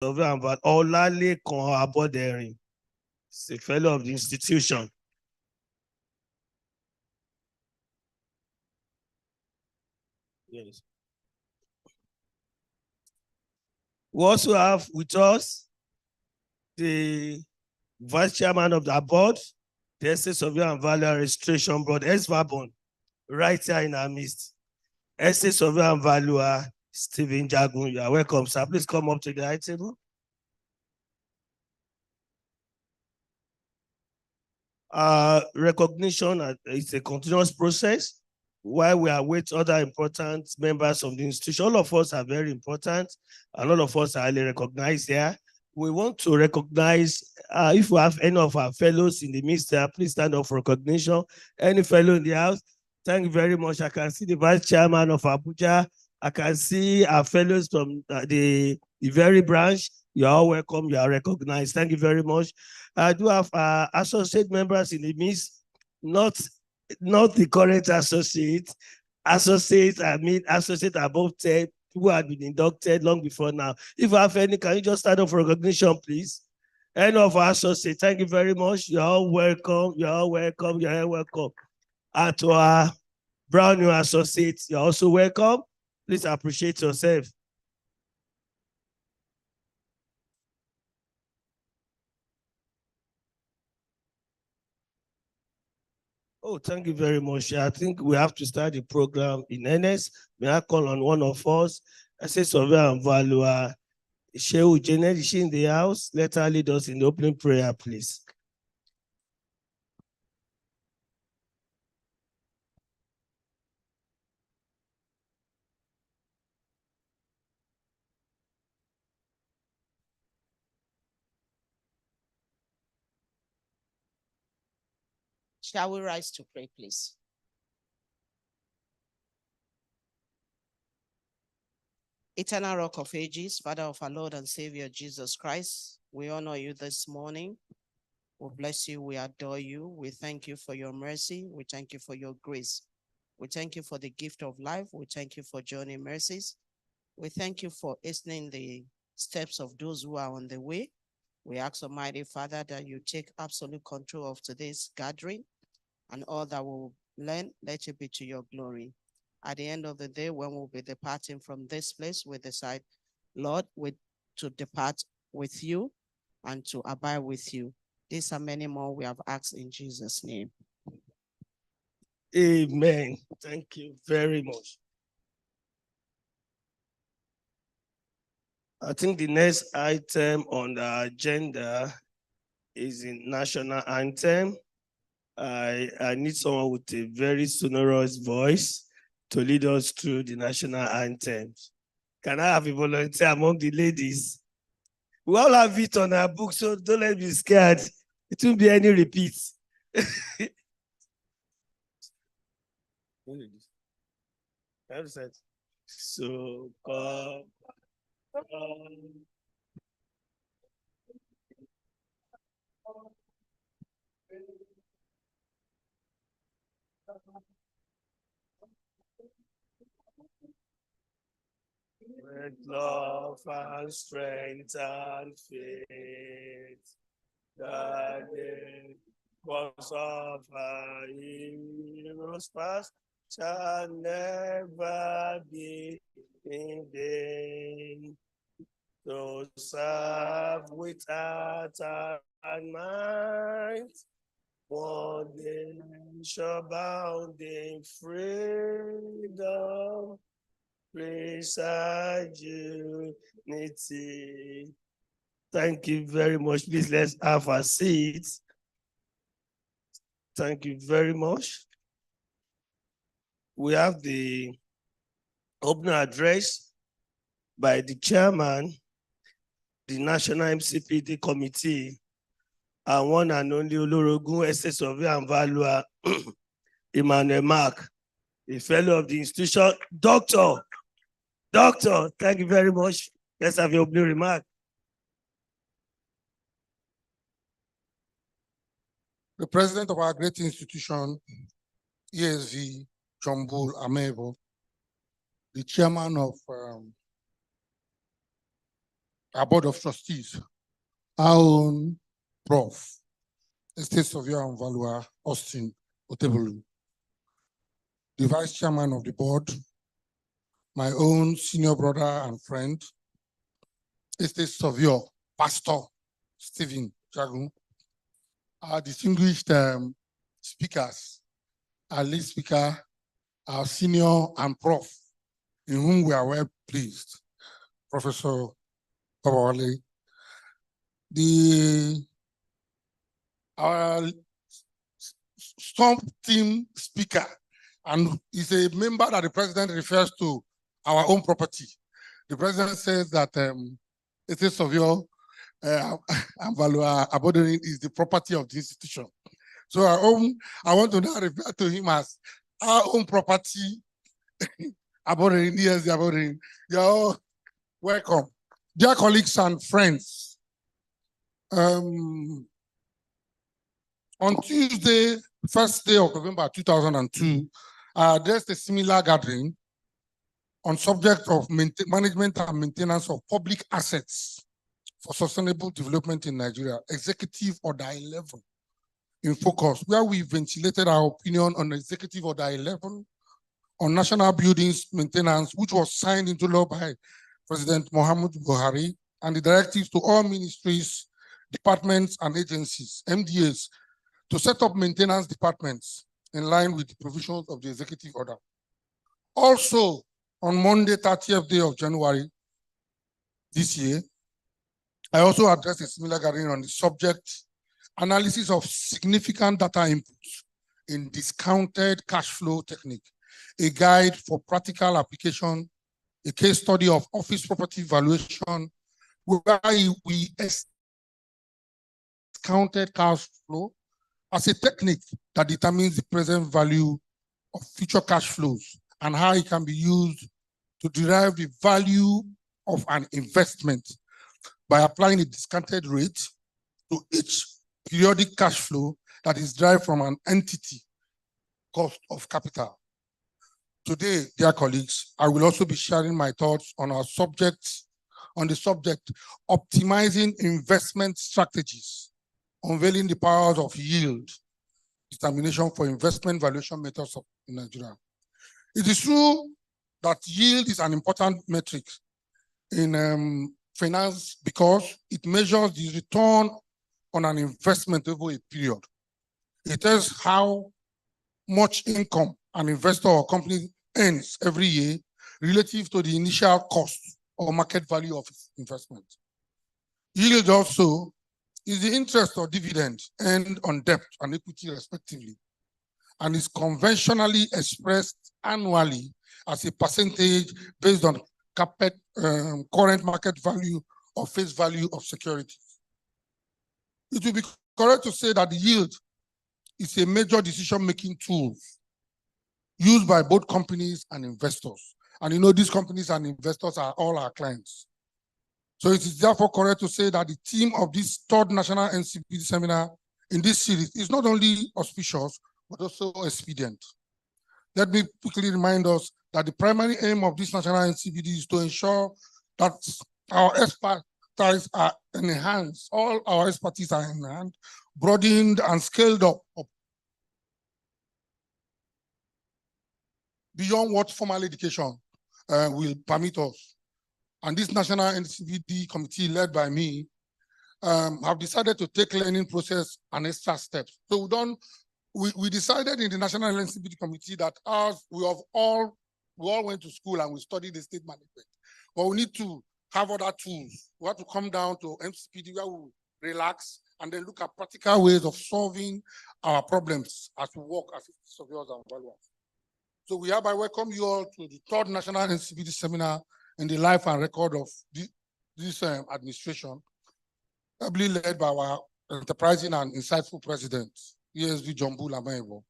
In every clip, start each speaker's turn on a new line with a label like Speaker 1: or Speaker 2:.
Speaker 1: Olalekan Aboderin is a fellow of the institution. Yes. We also have with us the vice chairman of the board, the Estate Survey and Value Registration Board, SVABON, right here in our midst. Estate Survey and Valuer, Stephen Jagun. You are welcome, sir. Please come up to the high table. Recognition is a continuous process while we await other important members of the institution. All of us are very important and all of us are highly recognized here. We want to recognize, if we have any of our fellows in the midst there, please stand up for recognition. Any fellow in the house, thank you very much. I can see the vice chairman of Abuja. I can see our fellows from the very branch. You are all welcome. You are recognized. Thank you very much. I do have associate members in the midst, not the current associate. Associate above 10 who had been inducted long before now. If you have any, can you just stand up for recognition, please? Any of our associates, thank you very much. You're all welcome. You're all welcome. You're all welcome. And to our brand new associates, you're also welcome. Please appreciate yourself. Oh, thank you very much. I think we have to start the program in earnest. May I call on one of us? Estate Surveyor and Valuer, Shehu Janet, is she in the house? Let her lead us in the opening prayer, please.
Speaker 2: Shall we rise to pray, please? Eternal Rock of Ages, Father of our Lord and Savior Jesus Christ, we honor you this morning. We bless you, we adore you. We thank you for your mercy. We thank you for your grace. We thank you for the gift of life. We thank you for journey mercies. We thank you for hastening the steps of those who are on the way. We ask, Almighty Father, that you take absolute control of today's gathering and all that we'll learn, let it be to your glory. At the end of the day, when we'll be departing from this place, we decide, Lord, to depart with you and to abide with you. These are many more we have asked in Jesus' name.
Speaker 1: Amen. Thank you very much. I think the next item on the agenda is the national anthem. I need someone with a very sonorous voice to lead us through the national anthem. Can I have a volunteer among the ladies? We all have it on our book, so don't let me be scared. It won't be any repeats. So come. With love and strength and faith, that the cause of our heroes past shall never be in vain. To serve with heart and mind, one day shall bound in freedom. Preside unity. Thank you very much. Please let's have a seat. Thank you very much. We have the opening address by the chairman, the National MCPD Committee, and one and only Olorogun Estate Surveyor and Valuer, Emmanuel Mark, a fellow of the institution. Doctor, thank you very much. Let's have your opening remark.
Speaker 3: The president of our great institution, ESV, John Bull Amebo, the chairman of our board of trustees, our own Prof. Estate Surveyor and Valuer, Austin Otebolu, the vice chairman of the board, my own senior brother and friend, Estate Surveyor, Pastor Stephen Jagun, our distinguished speakers, our lead speaker, our senior and prof, in whom we are well pleased, Professor Babawale, our stump team speaker, and is a member that the president refers to our own property. The president says that Estate Surveyor and Valuer Aboderin is the property of the institution. So I want to now refer to him as our own property. Aboderin, yes, Aboderin. You're all welcome. Dear colleagues and friends, on Tuesday, first day of November 2002, I addressed a similar gathering on subject of management and maintenance of public assets for sustainable development in Nigeria, Executive Order 11 in focus, where we ventilated our opinion on Executive Order 11 on national buildings maintenance, which was signed into law by President Muhammadu Buhari, and the directives to all ministries, departments, and agencies, MDAs, to set up maintenance departments in line with the provisions of the executive order. Also, on Monday, 30th day of January this year, I also addressed a similar gathering on the subject, analysis of significant data inputs in discounted cash flow technique, a guide for practical application, a case study of office property valuation, where we discounted cash flow as a technique that determines the present value of future cash flows and how it can be used to derive the value of an investment by applying a discounted rate to each periodic cash flow that is derived from an entity cost of capital. Today, dear colleagues, I will also be sharing my thoughts on the subject, optimizing investment strategies, unveiling the powers of yield, determination for investment valuation methods in Nigeria. It is true that yield is an important metric in finance because it measures the return on an investment over a period. It tells how much income an investor or company earns every year relative to the initial cost or market value of its investment. Yield also is the interest or dividend earned on debt and equity respectively, and is conventionally expressed annually as a percentage based on current market value or face value of securities. It will be correct to say that the yield is a major decision-making tool used by both companies and investors. And you know, these companies and investors are all our clients. So it is therefore correct to say that the theme of this third National MCPD seminar in this series is not only auspicious, but also expedient. Let me quickly remind us that the primary aim of this National MCPD is to ensure that our expertise are enhanced, all our expertise are enhanced, broadened and scaled up beyond what formal education will permit us. And this National NCPD committee led by me have decided to take learning process and extra steps. So we decided in the National NCPD committee that we all went to school and we studied the state management, but we need to have other tools. We have to come down to MCPD where we relax and then look at practical ways of solving our problems as we work as surveyors and valuers. So we hereby welcome you all to the third National NCPD seminar in the life and record of this administration, ably led by our enterprising and insightful president, ESV Jumbu Lamaevo,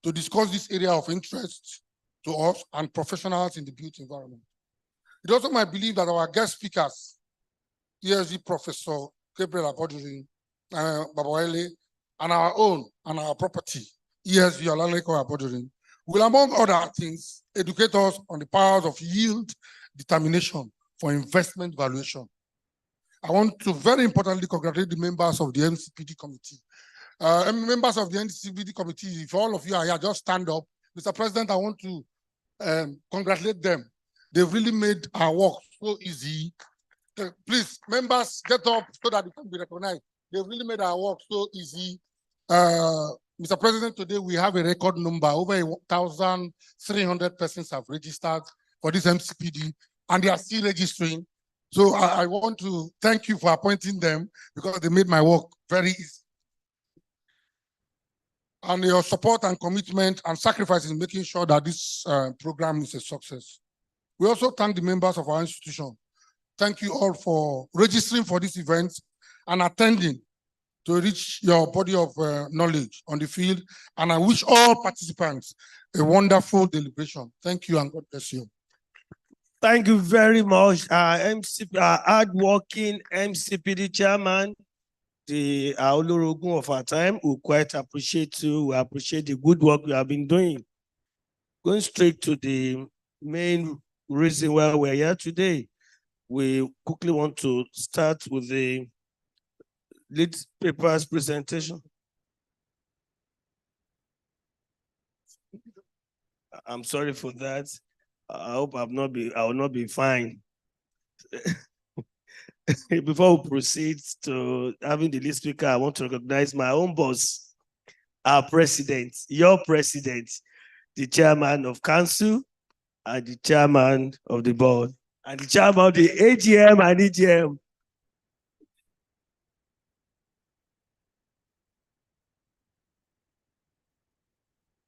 Speaker 3: to discuss this area of interest to us and professionals in the built environment. It also my belief that our guest speakers, ESV Professor Gabriel Aboderin, Babawale, and our own and our property, ESV Olaleko Aboderin, will, among other things, educate us on the powers of yield determination for investment valuation. I want to very importantly congratulate the members of the MCPD committee. Members of the MCPD committee, if all of you are here, just stand up. Mr. President, I want to congratulate them. They've really made our work so easy. Please, members, get up so that they can be recognized. They've really made our work so easy. Mr. President, today we have a record number. Over 1,300 persons have registered for this MCPD, and they are still registering. So I want to thank you for appointing them because they made my work very easy. And your support and commitment and sacrifice in making sure that this program is a success. We also thank the members of our institution. Thank you all for registering for this event and attending to reach your body of knowledge on the field. And I wish all participants a wonderful deliberation. Thank you and God bless you.
Speaker 1: Thank you very much, our hardworking MCPD chairman, the Olorogun of our time. We quite appreciate you. We appreciate the good work you have been doing. Going straight to the main reason why we're here today, we quickly want to start with the lead papers presentation. I'm sorry for that. I hope I will not be fine. Before we proceed to having the lead speaker, I want to recognize my own boss, our president, your president, the chairman of council, and the chairman of the board, and the chairman of the AGM and EGM.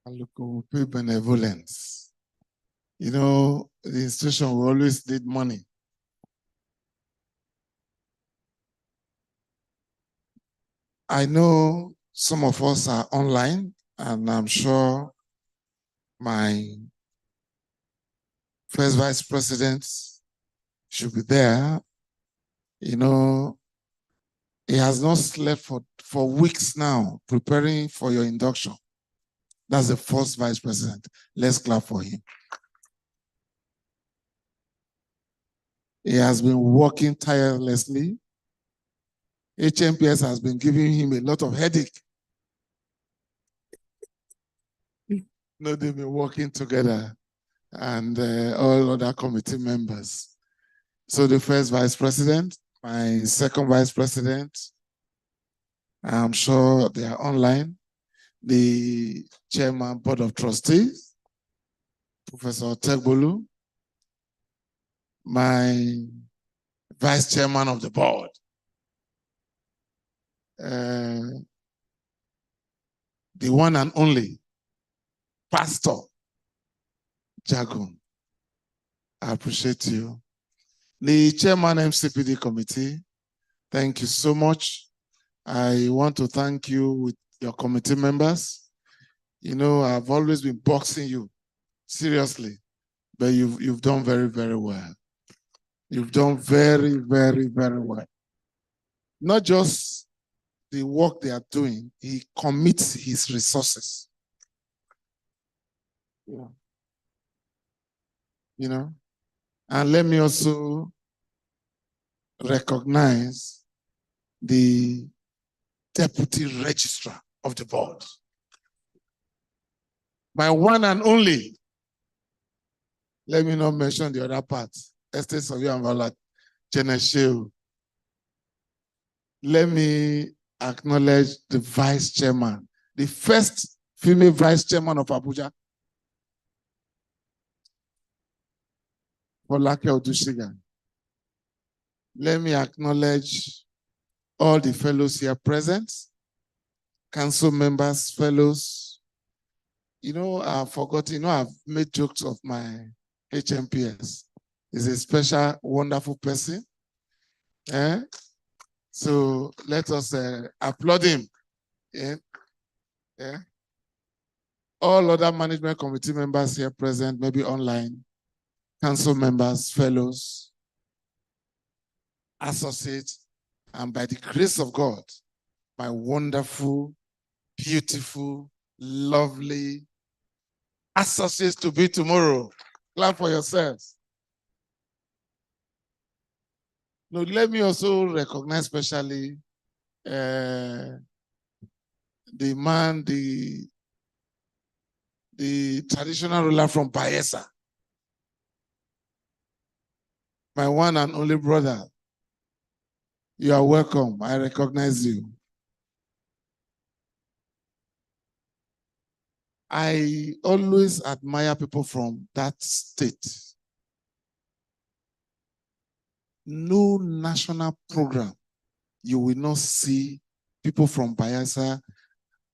Speaker 4: Look, we pay benevolence. You know, the institution will always need money. I know some of us are online, and I'm sure my first vice president should be there. You know, he has not slept for weeks now, preparing for your induction. That's the first vice president. Let's clap for him. He has been working tirelessly. HMPS has been giving him a lot of headache. No, they've been working together, and all other committee members. So the first vice president, my second vice president, I'm sure they are online, the chairman, board of trustees, Professor Tegbolu, my vice chairman of the board, the one and only Pastor Jagun. I appreciate you. The chairman MCPD committee, thank you so much. I want to thank you with your committee members. You know, I've always been boxing you, seriously, but you've done very, very well. You've done very, very, very well. Not just the work they are doing, he commits his resources. Yeah. You know, and let me also recognize the deputy registrar of the board, my one and only. Let me not mention the other part. Estate Survey and Valat, Jenesheu. Let me acknowledge the vice chairman, the first female vice chairman of Abuja, Folake Odushigan. Let me acknowledge all the fellows here present, council members, fellows. You know, I've forgotten, you know, I've made jokes of my HMPS. He's a special, wonderful person. So let us applaud him. Yeah. Yeah. All other management committee members here present, maybe online, council members, fellows, associates, and by the grace of God, my wonderful, beautiful, lovely associates to be tomorrow. Clap for yourselves. No, let me also recognize especially the man, the traditional ruler from Bayelsa, my one and only brother. You are welcome. I recognize you. I always admire people from that state. No national program, you will not see people from Bayelsa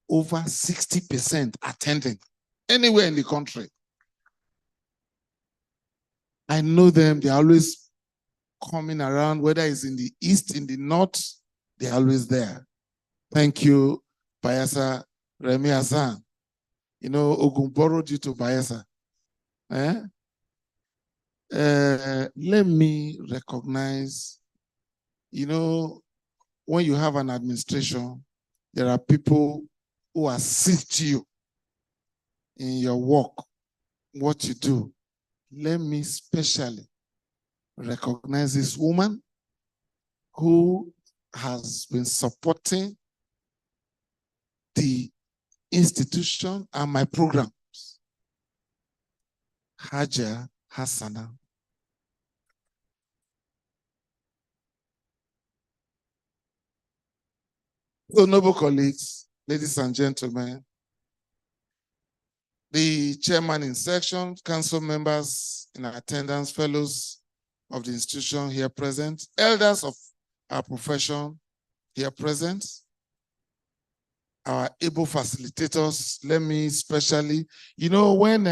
Speaker 4: over 60% attending anywhere in the country. I know them, they're always coming around, whether it's in the east, in the north, they're always there. Thank you, Bayelsa, Remi Hassan. You know, Ogun borrowed you to Bayelsa. Let me recognize, you know, when you have an administration, there are people who assist you in your work, what you do. Let me specially recognize this woman who has been supporting the institution and my programs. Haja Hassana. So, noble colleagues, ladies and gentlemen, the chairman in section, council members in attendance, fellows of the institution here present, elders of our profession here present, our able facilitators. Let me especially, you know, when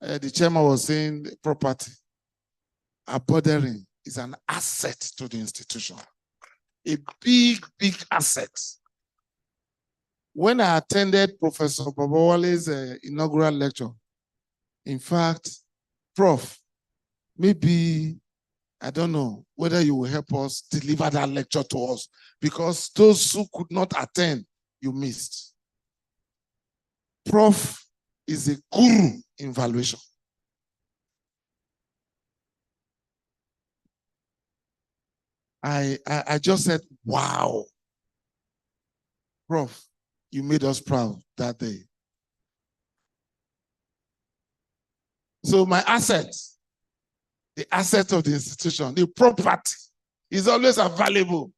Speaker 4: the chairman was saying property, our bordering is an asset to the institution, a big, big asset. When I attended Professor Babawale's inaugural lecture, in fact, Prof, maybe, I don't know whether you will help us deliver that lecture to us, because those who could not attend, you missed. Prof is a guru in valuation. I just said, wow. Prof, you made us proud that day. So my asset, the asset of the institution, the property, is always available.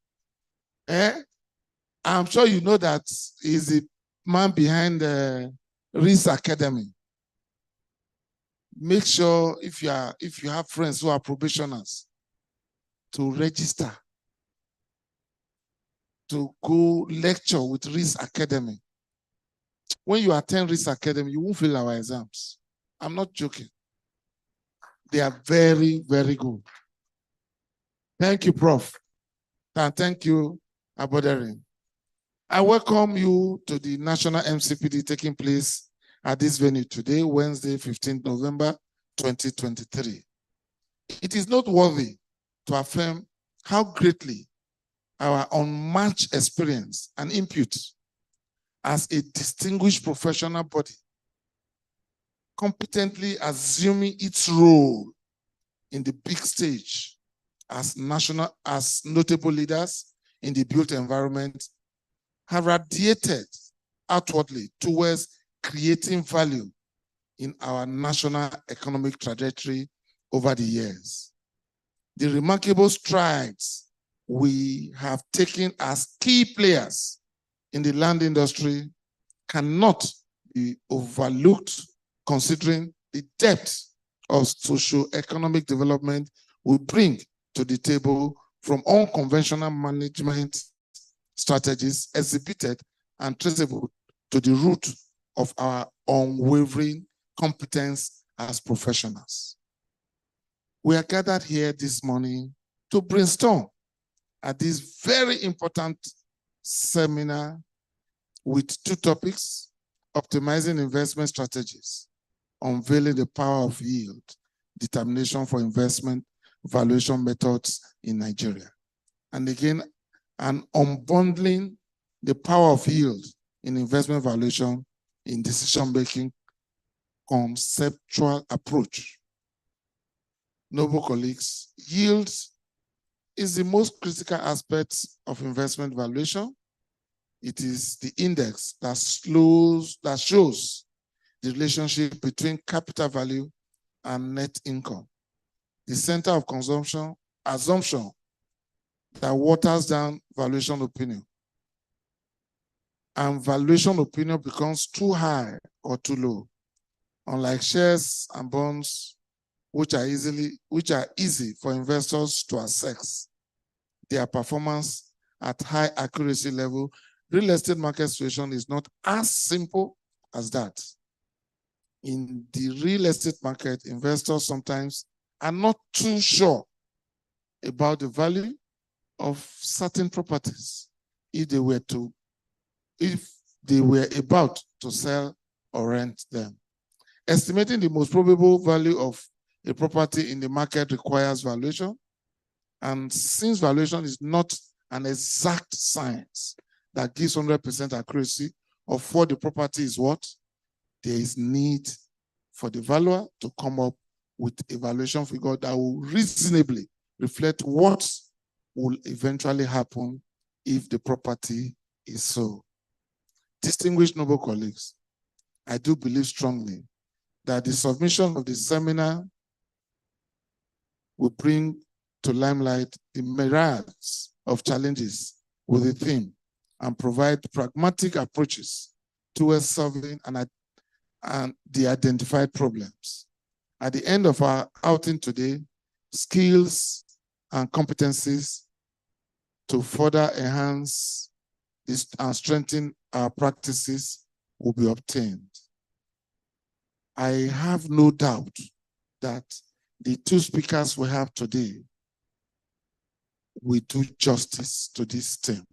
Speaker 4: I'm sure you know that he's the man behind the Risk Academy. Make sure if you have friends who are probationers, to register, to go lecture with Risk Academy. When you attend Risk Academy, you won't fail our exams. I'm not joking. They are very, very good. Thank you, Prof. And thank you, Aboderin. I welcome you to the National MCPD taking place at this venue today, Wednesday, 15th November, 2023. It is noteworthy to affirm how greatly our unmatched experience and input as a distinguished professional body competently assuming its role in the big stage as notable leaders in the built environment have radiated outwardly towards creating value in our national economic trajectory over the years. The remarkable strides we have taken as key players in the land industry cannot be overlooked, considering the depth of socio-economic development we bring to the table from unconventional management strategies exhibited and traceable to the root of our unwavering competence as professionals. We are gathered here this morning to brainstorm at this very important seminar with two topics: optimizing investment strategies, unveiling the power of yield, determination for investment valuation methods in Nigeria. And again, and unbundling the power of yield in investment valuation in decision-making conceptual approach. Noble colleagues, yield is the most critical aspect of investment valuation. It is the index that shows the relationship between capital value and net income. The center of assumption that waters down valuation opinion. And valuation opinion becomes too high or too low. Unlike shares and bonds, which are easy for investors to assess their performance at high accuracy level, real estate market situation is not as simple as that. In the real estate market, investors sometimes are not too sure about the value of certain properties if they were about to sell or rent them. Estimating the most probable value of a property in the market requires valuation. And since valuation is not an exact science that gives 100% accuracy of what the property is worth, there is need for the valuer to come up with a valuation figure that will reasonably reflect what will eventually happen if the property is sold. Distinguished noble colleagues, I do believe strongly that the submission of the seminar will bring to limelight the myriads of challenges with the theme and provide pragmatic approaches towards solving and the identified problems. At the end of our outing today, skills and competencies to further enhance this and strengthen our practices will be obtained. I have no doubt that the two speakers we have today will do justice to this theme.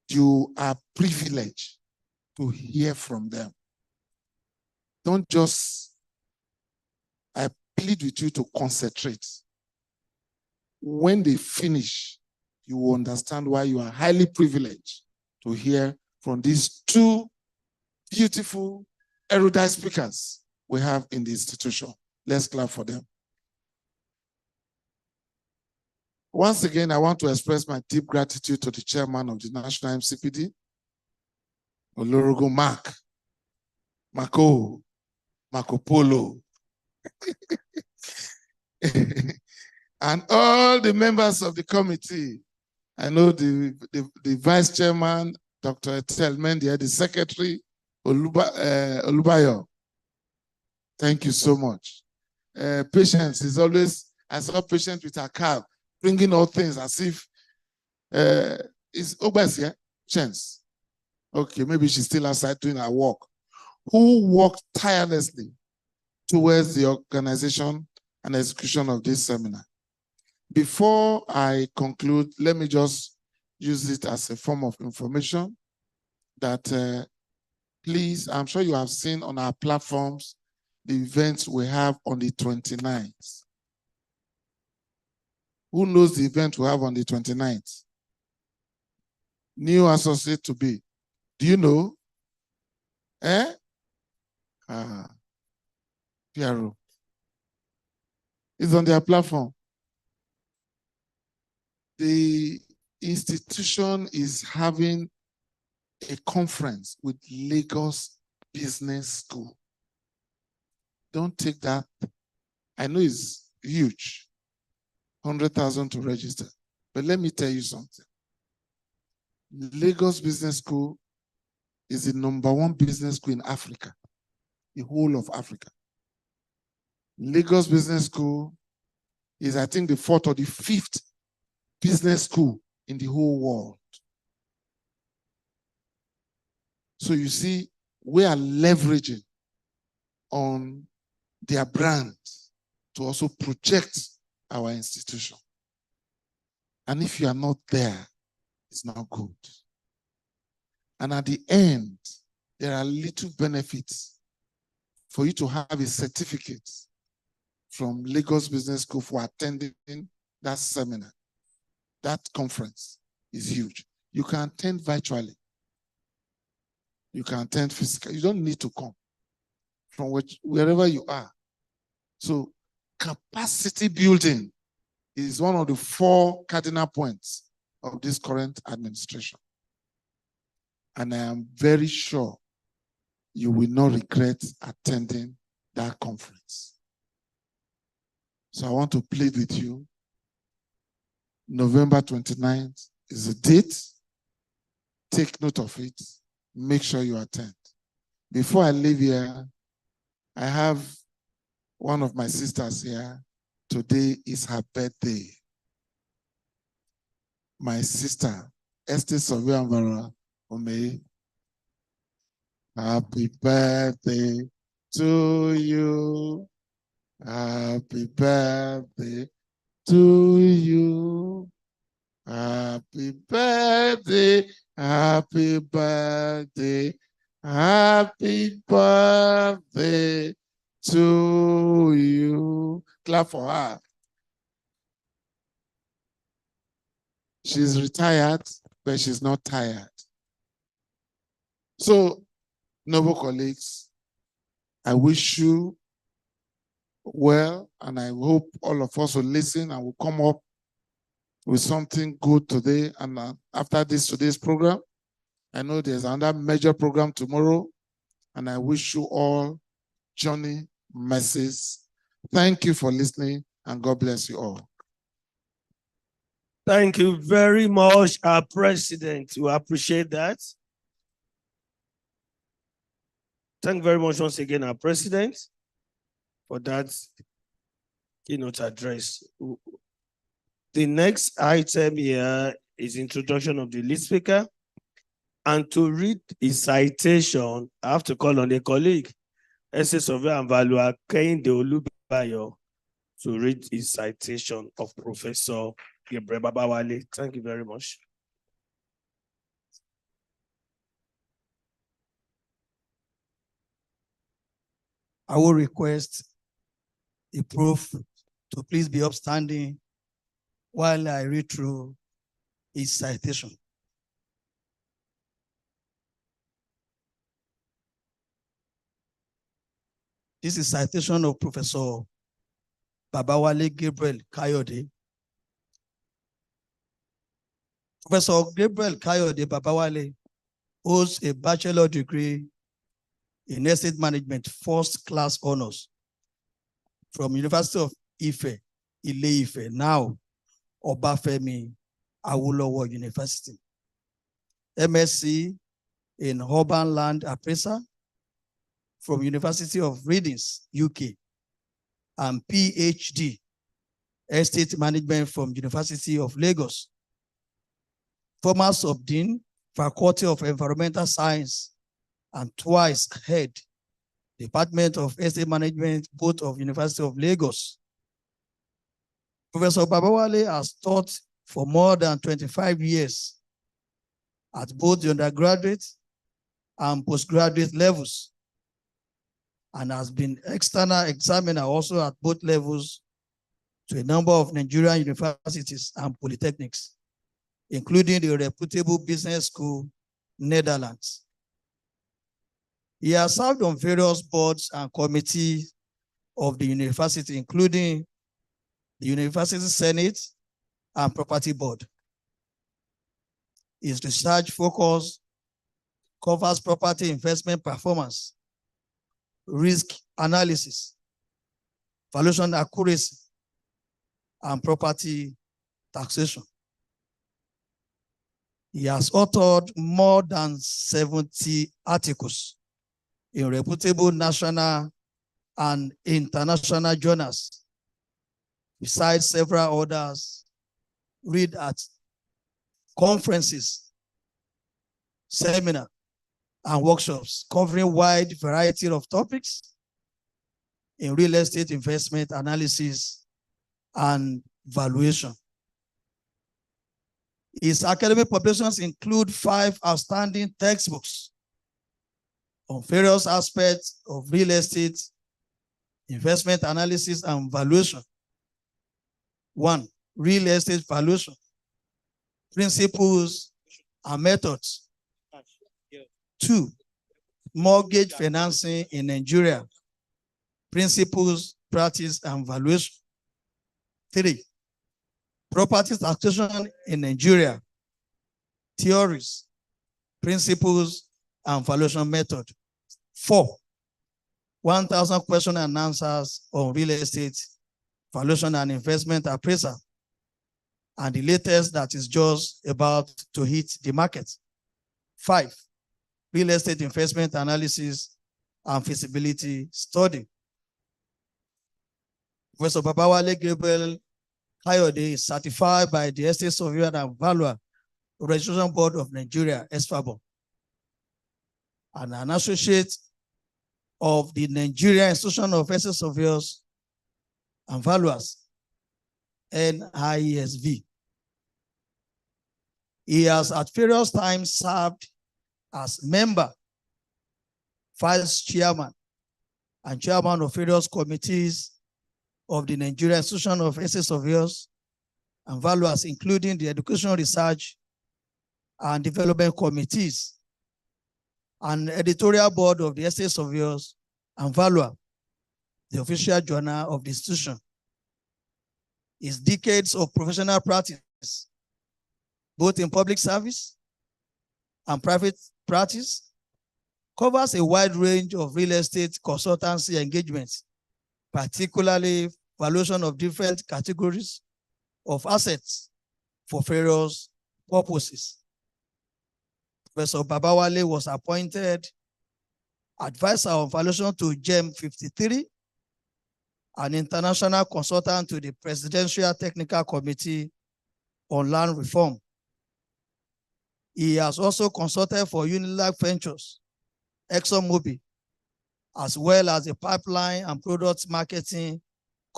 Speaker 4: You are privileged to hear from them. Don't just, I plead with you to concentrate. When they finish, you will understand why you are highly privileged to hear from these two beautiful, erudite speakers we have in the institution. Let's clap for them. Once again, I want to express my deep gratitude to the chairman of the National MCPD, Olorogo Marco Polo, and all the members of the committee. I know the vice chairman, Dr. Etel Mendia, the secretary, Olubayo. Thank you so much. Patience is always, I saw Patience with her car, bringing all things as if it's Ogbas here, Chance. Okay, maybe she's still outside doing her work. Who worked tirelessly towards the organization and execution of this seminar. Before I conclude, let me just use it as a form of information that please, I'm sure you have seen on our platforms the events we have on the 29th. Who knows the event we have on the 29th? New associate to be. Do you know? PRO. It's on their platform. The institution is having a conference with Lagos Business School. Don't take that. I know it's huge, 100,000 to register. But let me tell you something. Lagos Business School is the #1 business school in Africa, the whole of Africa. Lagos Business School is, I think, the 4th or the 5th business school in the whole world. So you see, we are leveraging on their brand to also project our institution. And if you are not there, it's not good. And at the end, there are little benefits for you to have a certificate from Lagos Business School for attending that seminar. That conference is huge. You can attend virtually. You can attend physically. You don't need to come from wherever you are. So capacity building is one of the 4 cardinal points of this current administration. And I am very sure you will not regret attending that conference. So I want to plead with you. November 29th is the date. Take note of it. Make sure you attend. Before I leave here, I have one of my sisters here. Today is her birthday. My sister, Esther Sovianvara Ome. Happy birthday to you. Happy birthday to you. Happy birthday. Happy birthday. Happy birthday to you. Clap for her. She's retired, but she's not tired. So, noble colleagues, I wish you well, and I hope all of us will listen and will come up with something good today. And after today's program, I know there's another major program tomorrow, and I wish you all journey mercies. Thank you for listening, and God bless you all.
Speaker 1: Thank you very much, our president. We appreciate that. Thank you very much once again, our president, for that keynote address. The next item here is introduction of the lead speaker. And to read his citation, I have to call on a colleague, Essay Survey and Value Kehinde Olubayo, to read his citation of Professor Gabriel Babawale. Thank you very much.
Speaker 5: I will request the prof to please be upstanding while I read through his citation. This is citation of Professor Babawale Gabriel Kayode. Professor Gabriel Kayode Babawale holds a bachelor degree in estate management, first class honors from University of Ife, Ile-Ife, now Obafemi Awolowo University. MSc in urban land appraiser from University of Readings, UK, and PhD estate management from University of Lagos. Former subdean, Faculty of Environmental Science, and twice head Department of Estate Management, both of University of Lagos. Professor Babawale has taught for more than 25 years at both the undergraduate and postgraduate levels, and has been external examiner also at both levels to a number of Nigerian universities and polytechnics, including the reputable Business School, Netherlands. He has served on various boards and committees of the university, including the University Senate and Property Board. His research focus covers property investment performance, risk analysis, valuation accuracy, and property taxation. He has authored more than 70 articles in reputable national and international journals, besides several others read at conferences, seminars, and workshops covering wide variety of topics in real estate investment analysis and valuation. His academic publications include 5 outstanding textbooks on various aspects of real estate investment analysis and valuation. 1, real estate valuation, principles and methods. 2, mortgage financing in Nigeria, principles, practice, and valuation. 3, property taxation in Nigeria, theories, principles, and valuation method. 4, 1,000 question and answers on real estate valuation and investment appraisal, and the latest that is just about to hit the market. 5, real estate investment analysis and feasibility study. Professor Babawale Gabriel Kayode is certified by the Estate Surveyor and Valuer Registration Board of Nigeria, ESFABO, and an associate of the Nigerian Institution of Estate Surveyors and Valuers, NIESV. He has at various times served as member, vice chairman, and chairman of various committees of the Nigerian Institution of Estate Surveyors and Valuers, including the Education, Research, and Development Committees, and editorial board of the Estate Surveyors and Valuer, the official journal of the institution. His decades of professional practice, both in public service and private practice, covers a wide range of real estate consultancy engagements, particularly valuation of different categories of assets for various purposes. Professor Babawale was appointed advisor on valuation to GEM 53, an international consultant to the Presidential Technical Committee on Land Reform. He has also consulted for Unilag Ventures, ExxonMobil, as well as the Pipeline and Products Marketing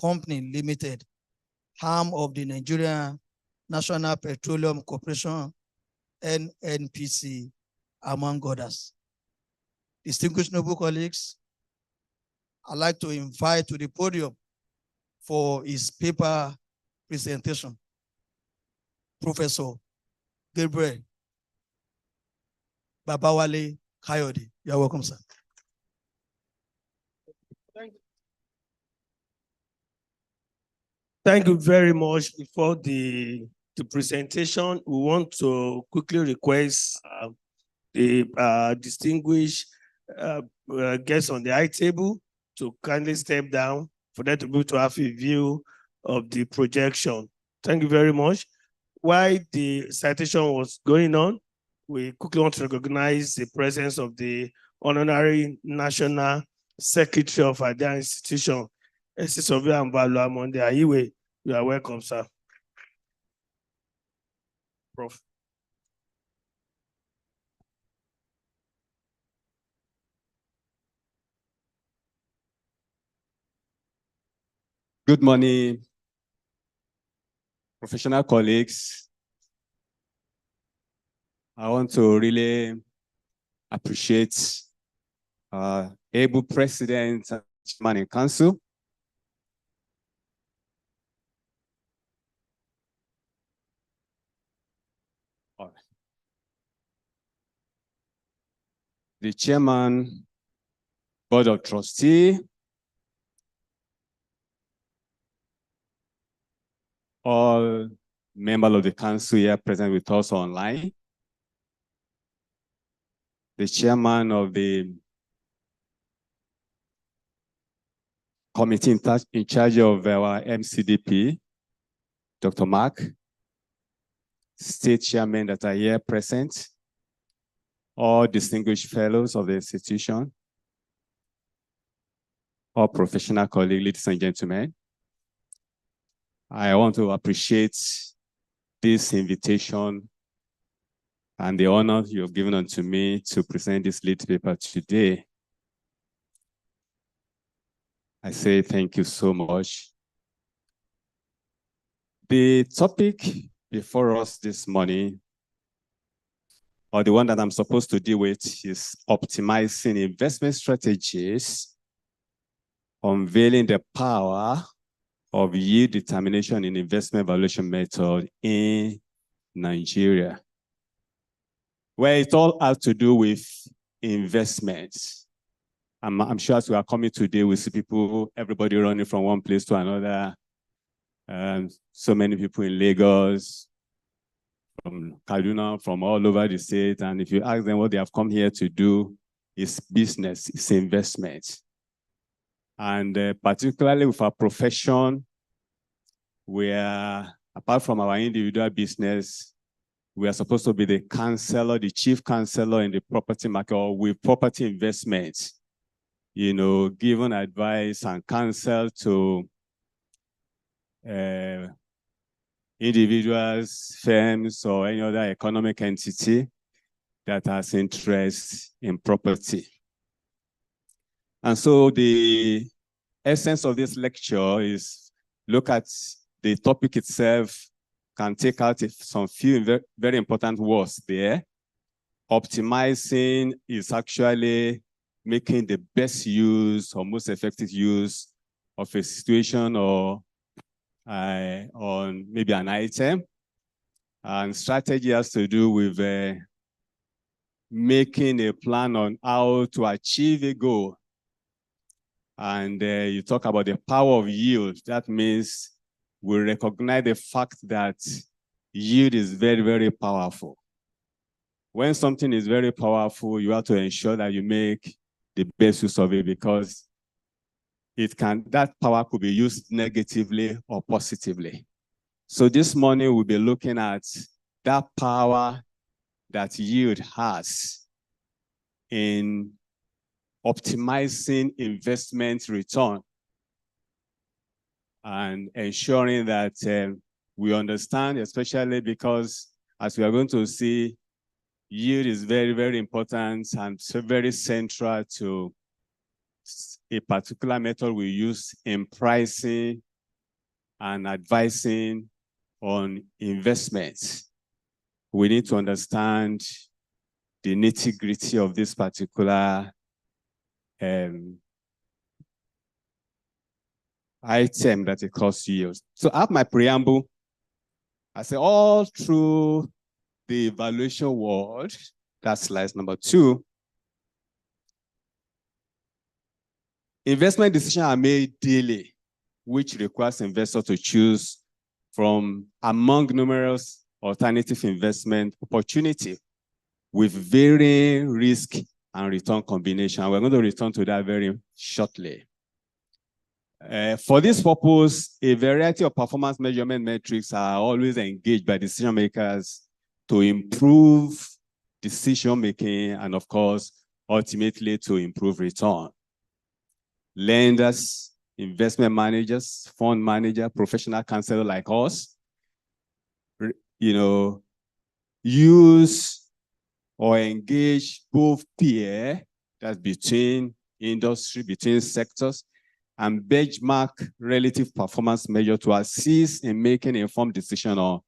Speaker 5: Company Limited, arm of the Nigerian National Petroleum Corporation, NNPC, among others. Distinguished noble colleagues, I'd like to invite to the podium for his paper presentation, Professor Gabriel Babawale Kayode. You're welcome, sir.
Speaker 1: Thank you very much. Before the presentation, we want to quickly request the distinguished guests on the high table to kindly step down for them to be able to have a view of the projection. Thank you very much. While the citation was going on, we quickly want to recognize the presence of the Honorary National Secretary of our institution, Estate Surveyor and Valuer Monday Ayiwe. You are welcome, sir. Prof.
Speaker 6: Good morning, professional colleagues. I want to really appreciate our able president and chairman in council. The chairman, board of trustee, all members of the council here present with us online, the chairman of the committee in charge of our MCDP, Dr. Mark, state chairmen that are here present, all distinguished fellows of the institution, all professional colleagues, ladies and gentlemen. I want to appreciate this invitation and the honor you have given unto me to present this lead paper today. I say thank you so much. The topic before us this morning, or the one that I'm supposed to deal with, is optimizing investment strategies, unveiling the power of yield determination in investment valuation method in Nigeria, where it all has to do with investments. I'm sure as we are coming today, we see people, everybody running from one place to another, So many people in Lagos, from Kaduna, from all over the state. And if you ask them what they have come here to do, it's business, it's investment. And particularly with our profession, where apart from our individual business, we are supposed to be the counselor, the chief counselor in the property market or with property investments, you know, giving advice and counsel to individuals, firms, or any other economic entity that has interest in property. And so the essence of this lecture is look at the topic itself, can take out some few very important words there. Optimizing is actually making the best use or most effective use of a situation or on maybe an item. And strategy has to do with making a plan on how to achieve a goal. And you talk about the power of yield. That means we recognize the fact that yield is very, very powerful. When something is very powerful, you have to ensure that you make the best use of it because that power could be used negatively or positively. So this morning we'll be looking at that power that yield has in optimizing investment return and ensuring that we understand, especially because as we are going to see, yield is very, very important and so very central to a particular method we use in pricing and advising on investments. We need to understand the nitty-gritty of this particular item that it costs yield. So I have my preamble. I say all through the evaluation world, that's slide number 2, investment decisions are made daily, which requires investors to choose from among numerous alternative investment opportunities with varying risk and return combination. We're going to return to that very shortly. For this purpose, a variety of performance measurement metrics are always engaged by decision makers to improve decision making and, of course, ultimately to improve return. Lenders, investment managers, fund manager, professional counselors like us, you know, use or engage both peer, that's between industry, between sectors, and benchmark relative performance measure to assist in making informed decision on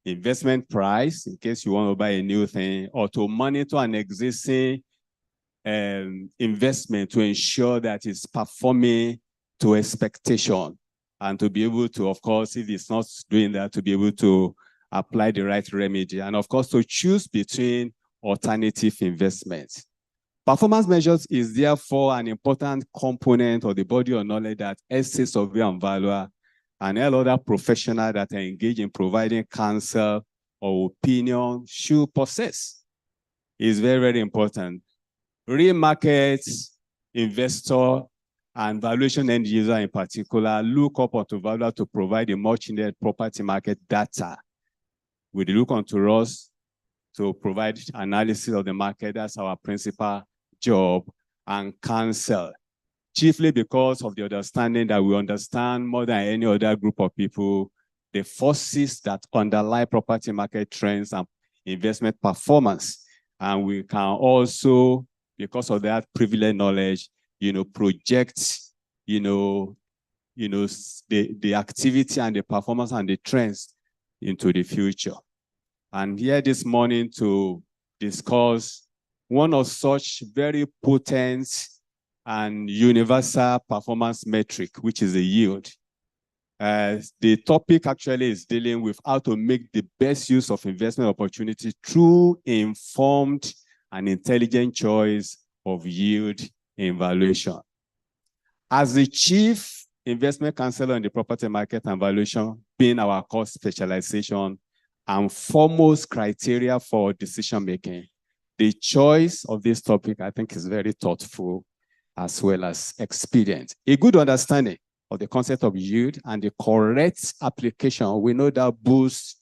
Speaker 6: investment price, in case you want to buy a new thing, or to monitor an existing investment to ensure that it's performing to expectation, and to be able to, of course, if it's not doing that, to be able to apply the right remedy, and of course, to choose between alternative investments. Performance measures is therefore an important component of the body of knowledge that estate surveyor and valuer and all other professionals that are engaged in providing counsel or opinion should possess. It's very, very important. Real markets, investor, and valuation end user in particular look up onto valuer to provide the much needed property market data. We look onto us to provide analysis of the market. That's our principal job, and counsel, chiefly because of the understanding that we understand more than any other group of people the forces that underlie property market trends and investment performance. And we can also, because of that privileged knowledge, project, the activity and the performance and the trends into the future. And here this morning to discuss one of such very potent and universal performance metric, which is the yield. The topic actually is dealing with how to make the best use of investment opportunity through informed and intelligent choice of yield in valuation. As the chief investment counselor in the property market and valuation being our core specialization and foremost criteria for decision-making. The choice of this topic, I think, is very thoughtful as well as expedient. A good understanding of the concept of yield and the correct application, we know that boosts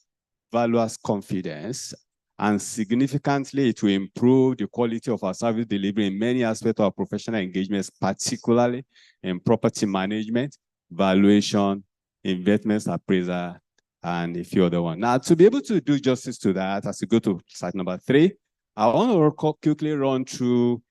Speaker 6: valuers' confidence, and significantly it will improve the quality of our service delivery in many aspects of our professional engagements, particularly in property management, valuation, investments appraisal, and a few other ones. Now, to be able to do justice to that, as we go to slide number 3, I want to quickly run through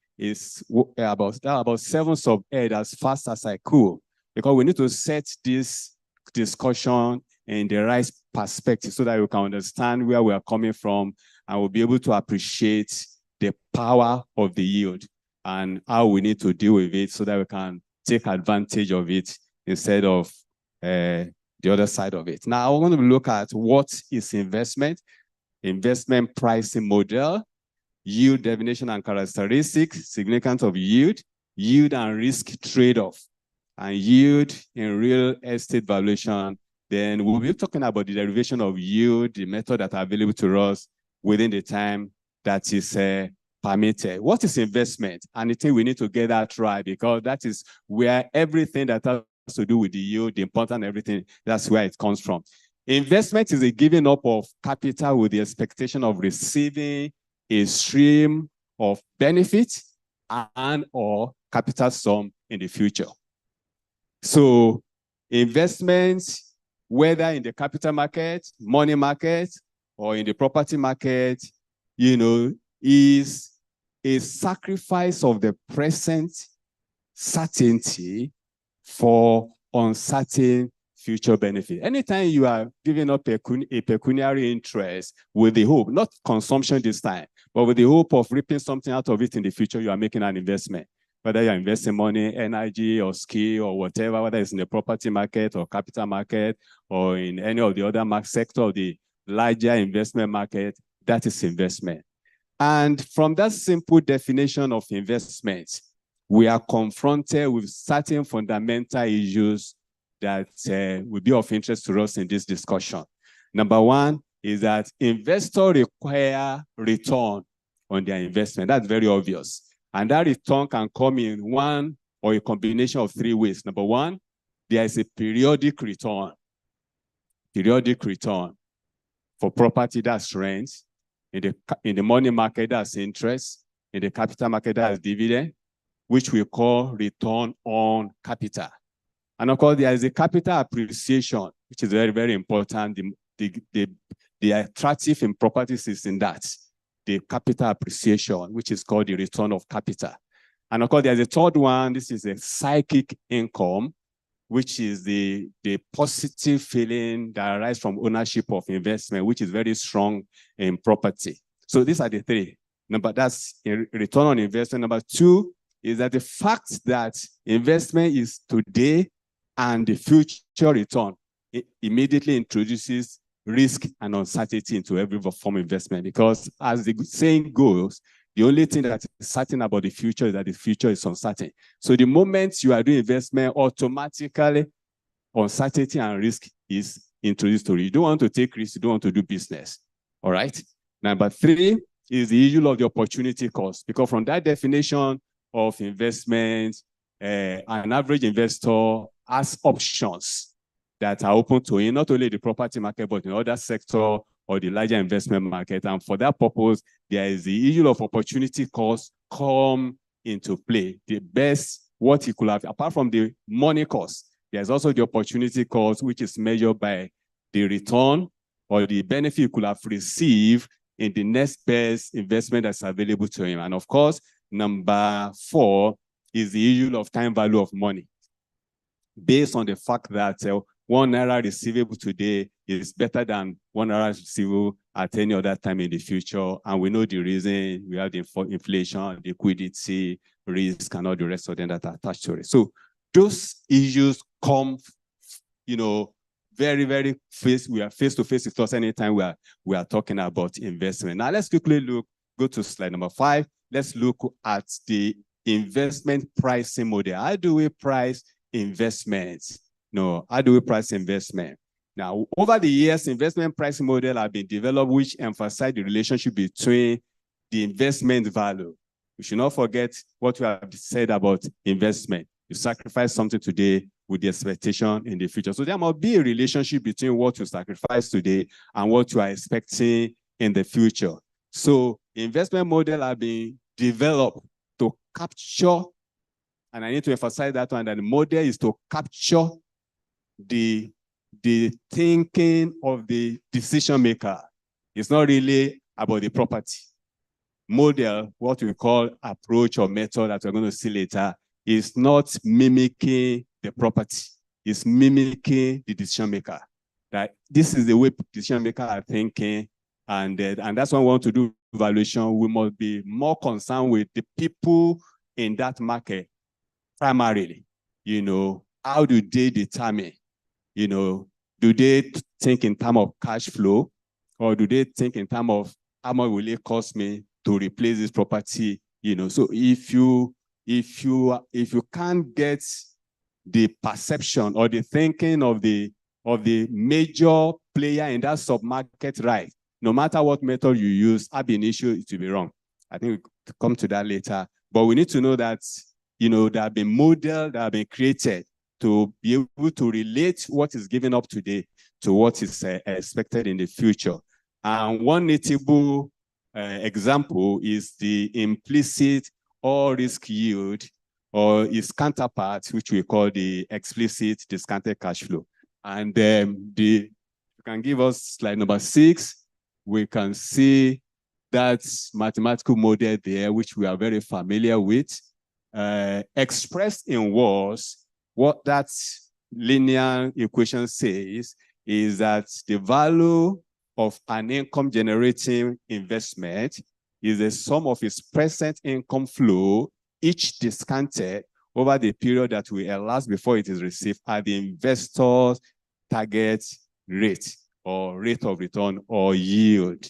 Speaker 6: about 7 sub-ed as fast as I could, because we need to set this discussion in the right perspective so that we can understand where we are coming from and we'll be able to appreciate the power of the yield and how we need to deal with it so that we can take advantage of it instead of the other side of it. Now, I want to look at what is investment pricing model, yield definition and characteristics, significance of yield and risk trade-off, and yield in real estate valuation. Then we'll be talking about the derivation of yield, the method that are available to us within the time that is permitted. What is investment? And I think we need to get that right, because that is where everything that has to do with the yield, the important everything, that's where it comes from. Investment is a giving up of capital with the expectation of receiving a stream of benefit and or capital sum in the future. So investments, whether in the capital market, money market, or in the property market, is a sacrifice of the present certainty for uncertain future benefit. Anytime you are giving up a pecuniary interest with the hope, not consumption this time, but with the hope of reaping something out of it in the future, you are making an investment. Whether you're investing money, energy, or skill, or whatever, whether it's in the property market or capital market, or in any of the other sector of the larger investment market, that is investment. And from that simple definition of investment, we are confronted with certain fundamental issues that will be of interest to us in this discussion. Number one is that investors require return on their investment. That's very obvious. And that return can come in one or a combination of 3 ways. Number one, there is a periodic return. Periodic return. For property, that's rent. In the money market, that's interest. In the capital market, that's dividend, which we call return on capital. And of course, there is a capital appreciation, which is very, very important. The attractive in properties is in that, the capital appreciation, which is called the return of capital. And of course, there's a third one. This is a psychic income, which is the positive feeling that arises from ownership of investment, which is very strong in property. So these are the 3. That's return on investment. Number 2 is that the fact that investment is today and the future return, it immediately introduces risk and uncertainty into every form of investment, because as the saying goes, the only thing that is certain about the future is that the future is uncertain. So the moment you are doing investment, automatically uncertainty and risk is introduced to you. You don't want to take risks, you don't want to do business. All right. Number 3 is the issue of the opportunity cost, because from that definition of investment, an average investor has options that are open to him, not only the property market, but in other sector or the larger investment market. And for that purpose, there is the issue of opportunity cost come into play. The best, what he could have, apart from the money cost, there's also the opportunity cost, which is measured by the return or the benefit he could have received in the next best investment that's available to him. And of course, number 4 is the issue of time value of money, based on the fact that 1 naira receivable today is better than 1 naira receivable at any other time in the future. And we know the reason. We have the inflation, liquidity, risk, and all the rest of them that are attached to it. So those issues come, very, very we are face to face with us anytime we are talking about investment. Now let's quickly go to slide number 5. Let's look at the investment pricing model. How do we price investments? How do we price investment? Now, over the years, investment pricing model have been developed which emphasize the relationship between the investment value. We should not forget what we have said about investment. You sacrifice something today with the expectation in the future. So there must be a relationship between what you sacrifice today and what you are expecting in the future. So investment model have been developed to capture, and I need to emphasize that one, that the model is to capture the thinking of the decision maker. It's not really about the property. Model, what we call approach or method that we're going to see later, is not mimicking the property. It's mimicking the decision maker. That this is the way decision makers are thinking, and that's why we want to do valuation. We must be more concerned with the people in that market primarily. You know, how do they determine? You know, do they think in terms of cash flow, or do they think in terms of how much will it cost me to replace this property? You know, so if you can't get the perception or the thinking of the major player in that submarket right, no matter what method you use, ab initio, it will be wrong. I think we'll come to that later. But we need to know that, you know, there have been models that have been created to be able to relate what is given up today to what is expected in the future. And one notable example is the implicit or risk yield, or its counterpart, which we call the explicit discounted cash flow. And you can give us slide number 6. We can see that mathematical model there, which we are very familiar with, expressed in words. What that linear equation says is that the value of an income generating investment is the sum of its present income flow, each discounted over the period that will elapse before it is received at the investor's target rate or rate of return or yield.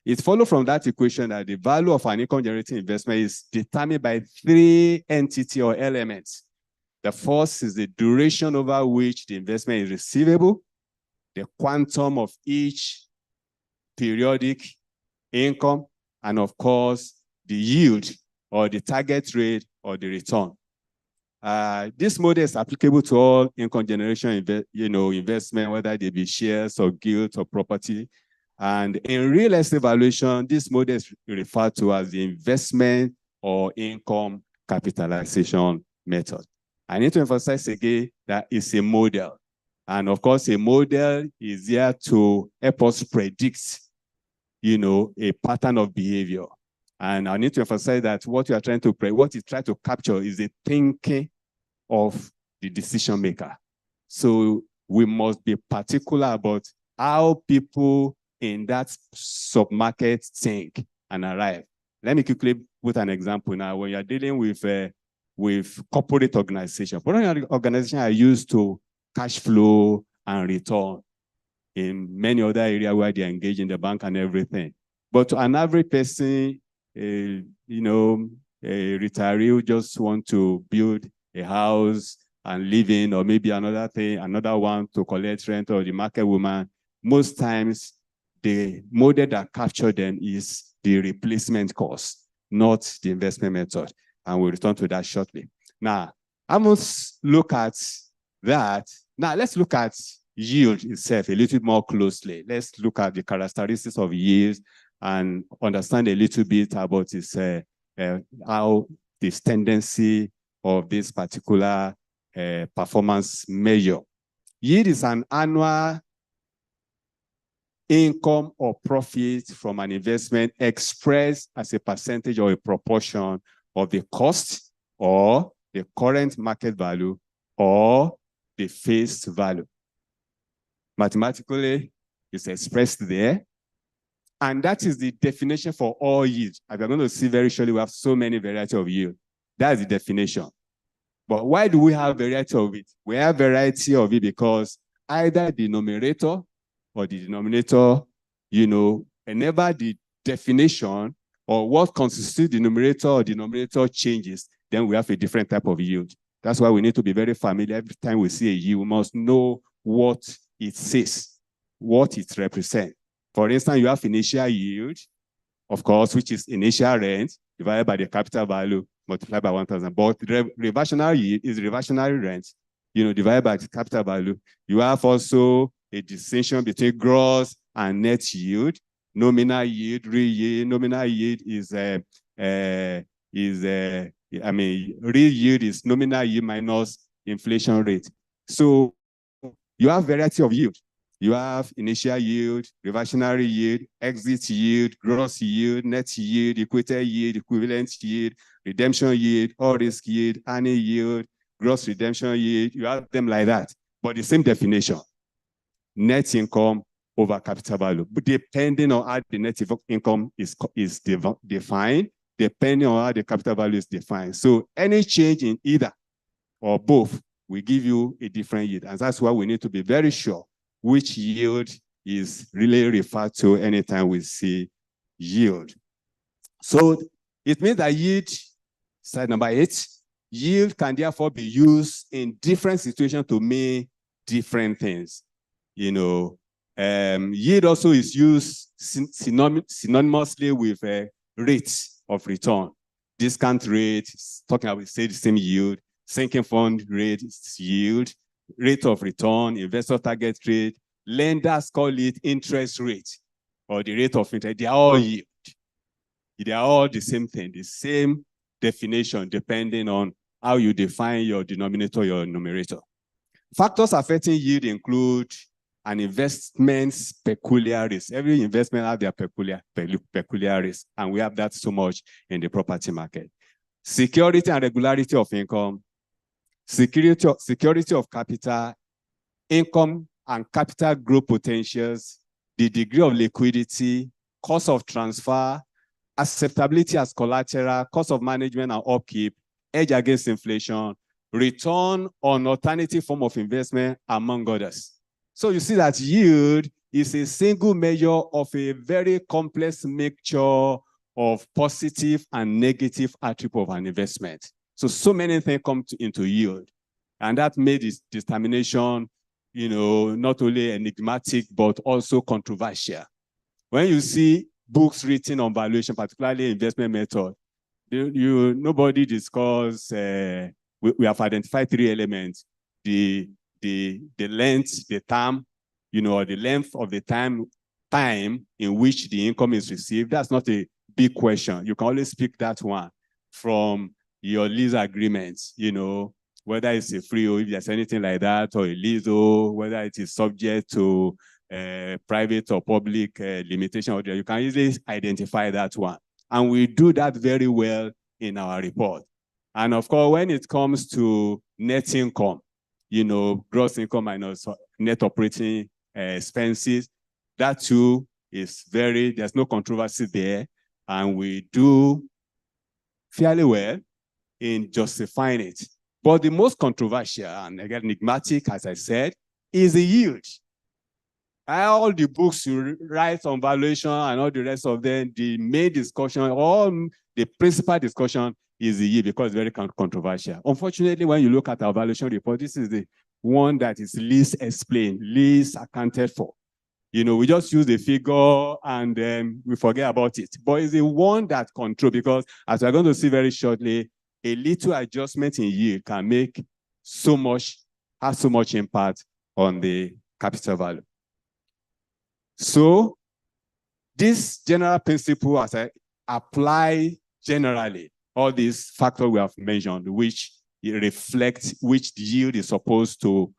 Speaker 6: It follows from that equation that the value of an income generating investment is determined by 3 entities or elements. The first is the duration over which the investment is receivable, the quantum of each periodic income, and of course, the yield or the target rate or the return. This model is applicable to all income generation investment, whether they be shares or gilts or property. And in real estate valuation, this model is referred to as the investment or income capitalization method. I need to emphasize again that it's a model. And of course, a model is there to help us predict, you know, a pattern of behavior. And I need to emphasize that what you are trying to what it tries to capture is the thinking of the decision maker. So we must be particular about how people in that submarket think and arrive. Let me quickly put an example now. When you're dealing with corporate organization, corporate organizations are used to cash flow and return in many other areas where they engage in the bank and everything. But to an average person, you know, a retiree who just want to build a house and live in, or maybe another thing, another one to collect rent, or the market woman, most times the model that captures them is the replacement cost, not the investment method. And we'll return to that shortly. Now, I must look at that. Now, let's look at yield itself a little bit more closely. Let's look at the characteristics of yield and understand a little bit about this, how this tendency of this particular performance measure. Yield is an annual income or profit from an investment expressed as a percentage or a proportion of the cost or the current market value or the face value. Mathematically, it's expressed there. And that is the definition for all yield. As we're going to see very shortly, we have so many varieties of yield. That's the definition. But why do we have variety of it? We have variety of it because either the numerator or the denominator, you know, whenever the definition or what constitutes the numerator or denominator changes, then we have a different type of yield. That's why we need to be very familiar. Every time we see a yield, we must know what it says, what it represents. For instance, you have initial yield, of course, which is initial rent divided by the capital value multiplied by 1,000. But reversionary yield is reversionary rent, divided by the capital value. You have also a distinction between gross and net yield. Nominal yield, real yield. Nominal yield is real yield is nominal yield minus inflation rate. So you have variety of yield. You have initial yield, reversionary yield, exit yield, gross yield, net yield, equated yield, equivalent yield, redemption yield, all risk yield, annual yield, gross redemption yield. You have them like that, but the same definition. Net income over capital value, but depending on how the net income is defined, depending on how the capital value is defined. So any change in either or both will give you a different yield. And that's why we need to be very sure which yield is really referred to anytime we see yield. So it means that yield, slide number 8, yield can therefore be used in different situations to mean different things. Yield also is used synonymously with rate of return. Discount rate, talking about the same yield. Sinking fund rate is yield. Rate of return, investor target rate. Lenders call it interest rate or the rate of interest. They are all yield. They are all the same thing, the same definition, depending on how you define your denominator, your numerator. Factors affecting yield include an investment's peculiar risk. Every investment has their peculiar risk, and we have that so much in the property market. Security and regularity of income, security of capital, income and capital growth potentials, the degree of liquidity, cost of transfer, acceptability as collateral, cost of management and upkeep, edge against inflation, return on alternative form of investment, among others. So you see that yield is a single measure of a very complex mixture of positive and negative attribute of an investment. So many things come into yield. And that made this determination, not only enigmatic, but also controversial. When you see books written on valuation, particularly investment method, nobody discuss, we have identified 3 elements: the length, the term, or the length of the time in which the income is received. That's not a big question. You can always pick that one from your lease agreements, whether it's a free or if there's anything like that, or a lease, or whether it is subject to private or public limitation, or you can easily identify that one. And we do that very well in our report. And of course, when it comes to net income, gross income minus net operating expenses, that too is there's no controversy there. And we do fairly well in justifying it. But the most controversial and again enigmatic, as I said, is the yield. All the books you write on valuation and all the rest of them, the main discussion, all the principal discussion is the yield because it's very controversial. Unfortunately, when you look at our valuation report, this is the one that is least explained, least accounted for. We just use the figure and then we forget about it. But it's the one that controls, because as we're going to see very shortly, a little adjustment in yield can have so much impact on the capital value. So this general principle, as I apply generally, all these factors we have mentioned, which reflect which the yield is supposed to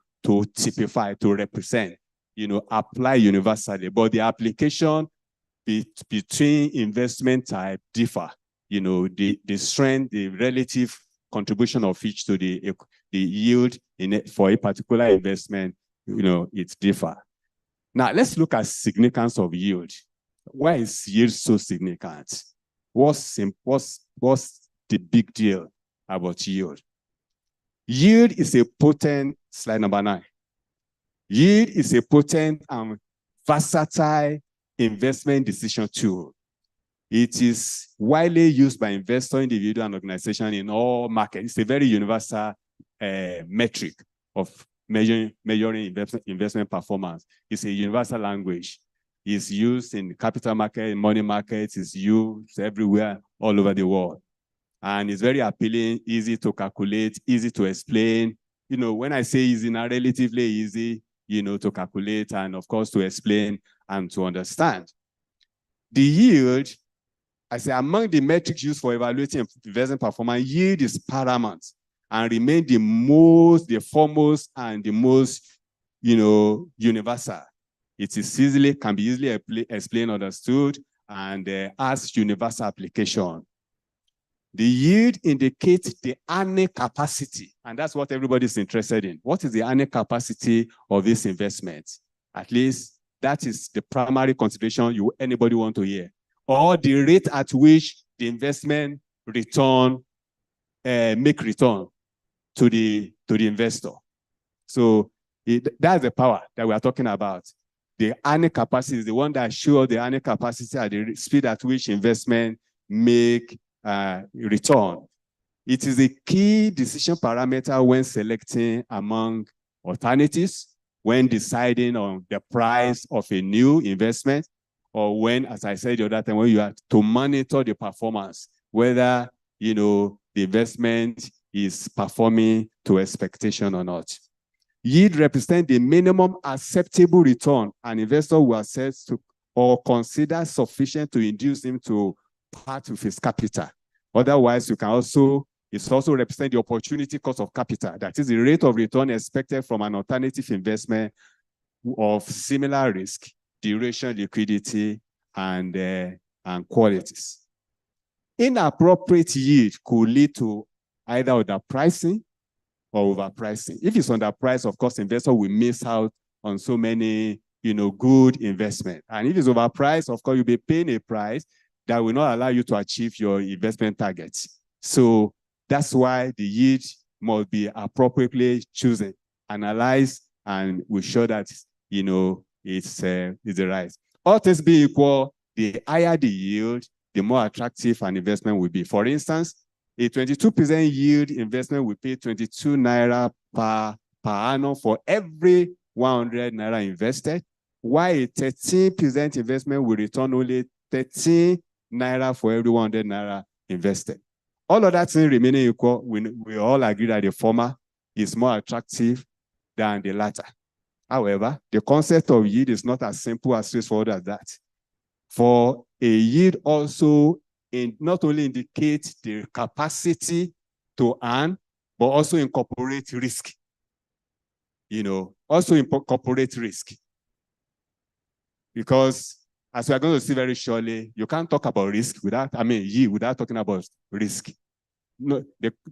Speaker 6: typify, to represent, apply universally. But the application between investment type differ. The strength, the relative contribution of each to the yield for a particular investment, it's differ. Now, let's look at significance of yield. Why is yield so significant? What's the big deal about yield? Yield is a potent, slide number 9. Yield is a potent and versatile investment decision tool. It is widely used by investor, individual, and organization in all markets. It's a very universal metric of measuring investment performance. It's a universal language. It's used in capital market, money markets, it's used everywhere, all over the world. And it's very appealing, easy to calculate, easy to explain. You know, when I say easy, now relatively easy, you know, to calculate and of course to explain and to understand. The yield, I say among the metrics used for evaluating investment performance, yield is paramount and remain the foremost and the most, you know, universal. It is can be easily explained, understood, and has universal application. The yield indicates the earning capacity, and that's what everybody's interested in. What is the earning capacity of this investment? At least that is the primary consideration anybody want to hear. Or the rate at which the investment make return to the investor. So that's the power that we are talking about. The earning capacity is the one that shows the earning capacity at the speed at which investment make return. It is a key decision parameter when selecting among alternatives, when deciding on the price of a new investment, or when, as I said the other time, when you have to monitor the performance, whether, you know, the investment is performing to expectation or not. Yield represents the minimum acceptable return an investor will assess to or consider sufficient to induce him to part with his capital. Otherwise, it's also represent the opportunity cost of capital. That is the rate of return expected from an alternative investment of similar risk, duration, liquidity, and qualities. Inappropriate yield could lead to either underpricing or overpricing. If it's underpriced, of course, investor will miss out on so many, you know, good investment. And if it's overpriced, of course, you'll be paying a price that will not allow you to achieve your investment targets. So that's why the yield must be appropriately chosen, analyzed, and we show that, you know, it's the right. All things being equal, the higher the yield, the more attractive an investment will be. For instance, a 22% yield investment will pay 22 naira per annum for every 100 naira invested, while a 13% investment will return only 13 naira for every 100 naira invested. All of that things remaining equal, we all agree that the former is more attractive than the latter. However, the concept of yield is not as simple as straightforward as that. For a yield also not only indicates the capacity to earn, but also incorporate risk. You know, also incorporate risk. Because as we are going to see very shortly, you can't talk about risk without talking about risk. No,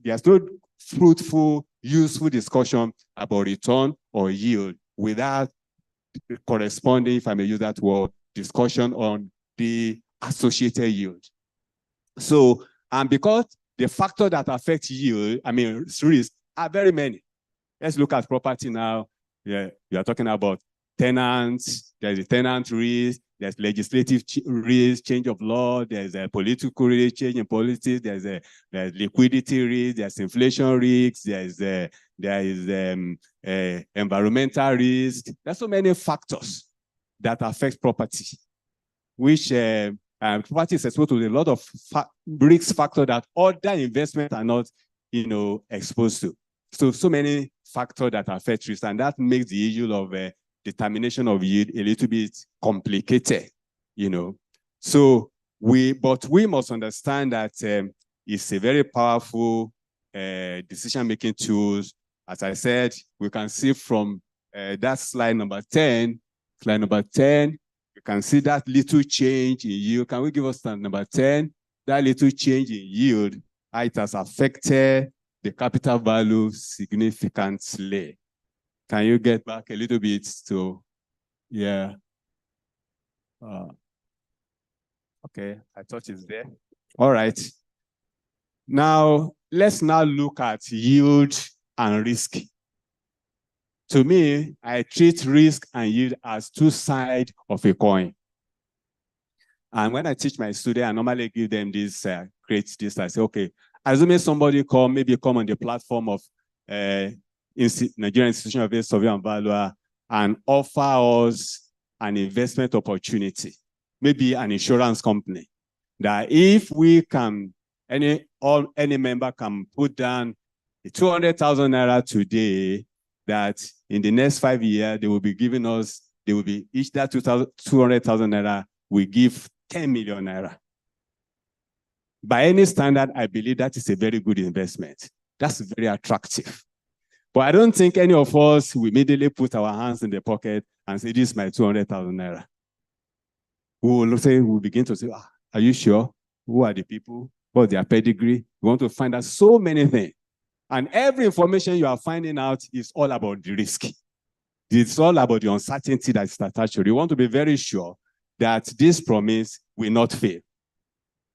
Speaker 6: there's no fruitful, useful discussion about return or yield without corresponding, if I may use that word, discussion on the associated yield. So, and because the factors that affect yield, risk, are very many. Let's look at property now. Yeah, we are talking about tenants. There's a tenant risk. There's legislative risk, change of law. There's a political risk, change in politics. There's liquidity risk. There's inflation risk. There is environmental risk. There's so many factors that affect property, which property is exposed to a lot of risk factors that other investments are not, you know, exposed to. So many factors that affect risk, and that makes the issue of determination of yield a little bit complicated, you know. But we must understand that it's a very powerful decision-making tools. As I said, we can see from that slide number 10, you can see that little change in yield. Can we give us that number 10? That little change in yield, it has affected the capital value significantly. Can you get back a little bit to, yeah. Okay, I thought it's there. All right. Now, let's now look at yield and risk. To me, I treat risk and yield as two sides of a coin. And when I teach my students, I normally give them this, create this. I say, okay, assuming somebody come on the platform of Nigerian Institution of Survey and Valuer and offer us an investment opportunity, maybe an insurance company, that if we can, any member can put down 200,000 naira today, that in the next 5 years, they will be giving us, they will be, each that 200,000 naira will give 10 million naira. By any standard, I believe that is a very good investment. That's very attractive. But I don't think any of us will immediately put our hands in the pocket and say, this is my 200,000 naira. We'll begin to say, are you sure? Who are the people? What's their pedigree? We want to find out so many things. And every information you are finding out is all about the risk. It's all about the uncertainty that is attached to it. You want to be very sure that this promise will not fail.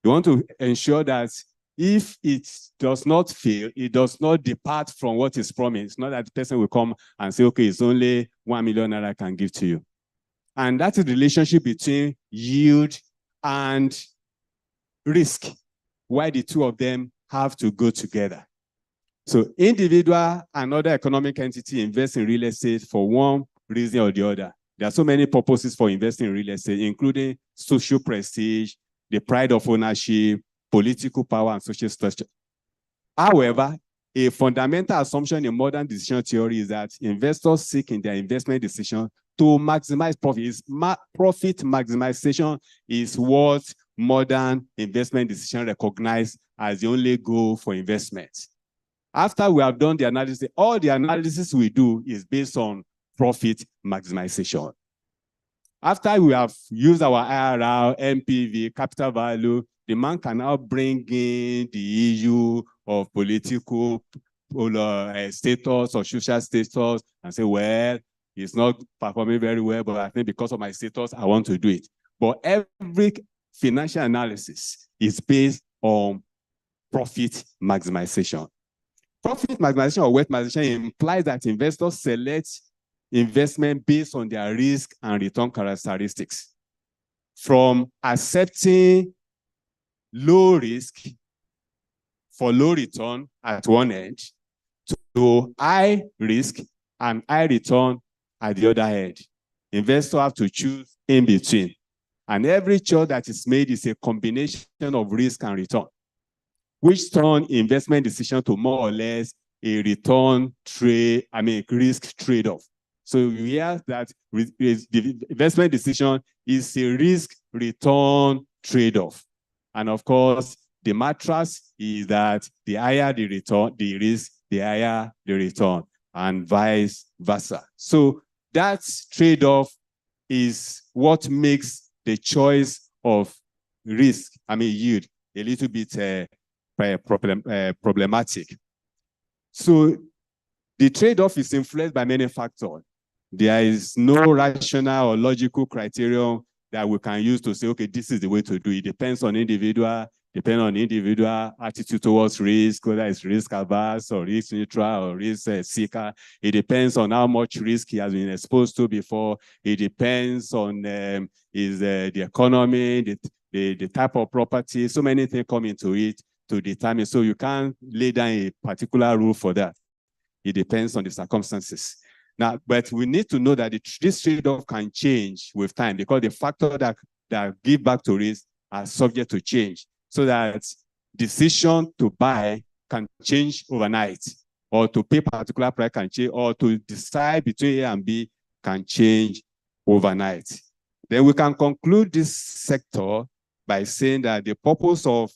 Speaker 6: You want to ensure that if it does not fail, it does not depart from what is promised. Not that the person will come and say, okay, it's only 1 million naira I can give to you. And that is the relationship between yield and risk, why the two of them have to go together. So individual and other economic entity invest in real estate for one reason or the other. There are so many purposes for investing in real estate, including social prestige, the pride of ownership, political power, and social structure. However, a fundamental assumption in modern decision theory is that investors seek in their investment decision to maximize profits. Profit maximization is what modern investment decision recognize as the only goal for investment. After we have done the analysis, all the analysis we do is based on profit maximization. After we have used our IRR, MPV, capital value, the man can now bring in the issue of political status or social status and say, well, it's not performing very well, but I think because of my status, I want to do it. But every financial analysis is based on profit maximization. Profit maximization or wealth maximization implies that investors select investment based on their risk and return characteristics. From accepting low risk for low return at one end to high risk and high return at the other end. Investors have to choose in between. And every choice that is made is a combination of risk and return, which turn investment decision to more or less a risk trade-off. So you hear that the investment decision is a risk-return trade-off. And of course, the mattress is that the higher the return, the risk, the higher the return, and vice versa. So that trade-off is what makes the choice of risk, yield, a little bit problematic. So the trade-off is influenced by many factors. There is no rational or logical criterion that we can use to say, okay, this is the way to do it. It depends on individual attitude towards risk, whether it's risk averse or risk neutral or risk seeker. It depends on how much risk he has been exposed to before. It depends on the economy, the type of property. So many things come into it to determine. So you can't lay down a particular rule for that. It depends on the circumstances. Now, but we need to know that this trade-off can change with time because the factors that give back to risk are subject to change, so that decision to buy can change overnight, or to pay particular price can change, or to decide between A and B can change overnight. Then we can conclude this sector by saying that the purpose of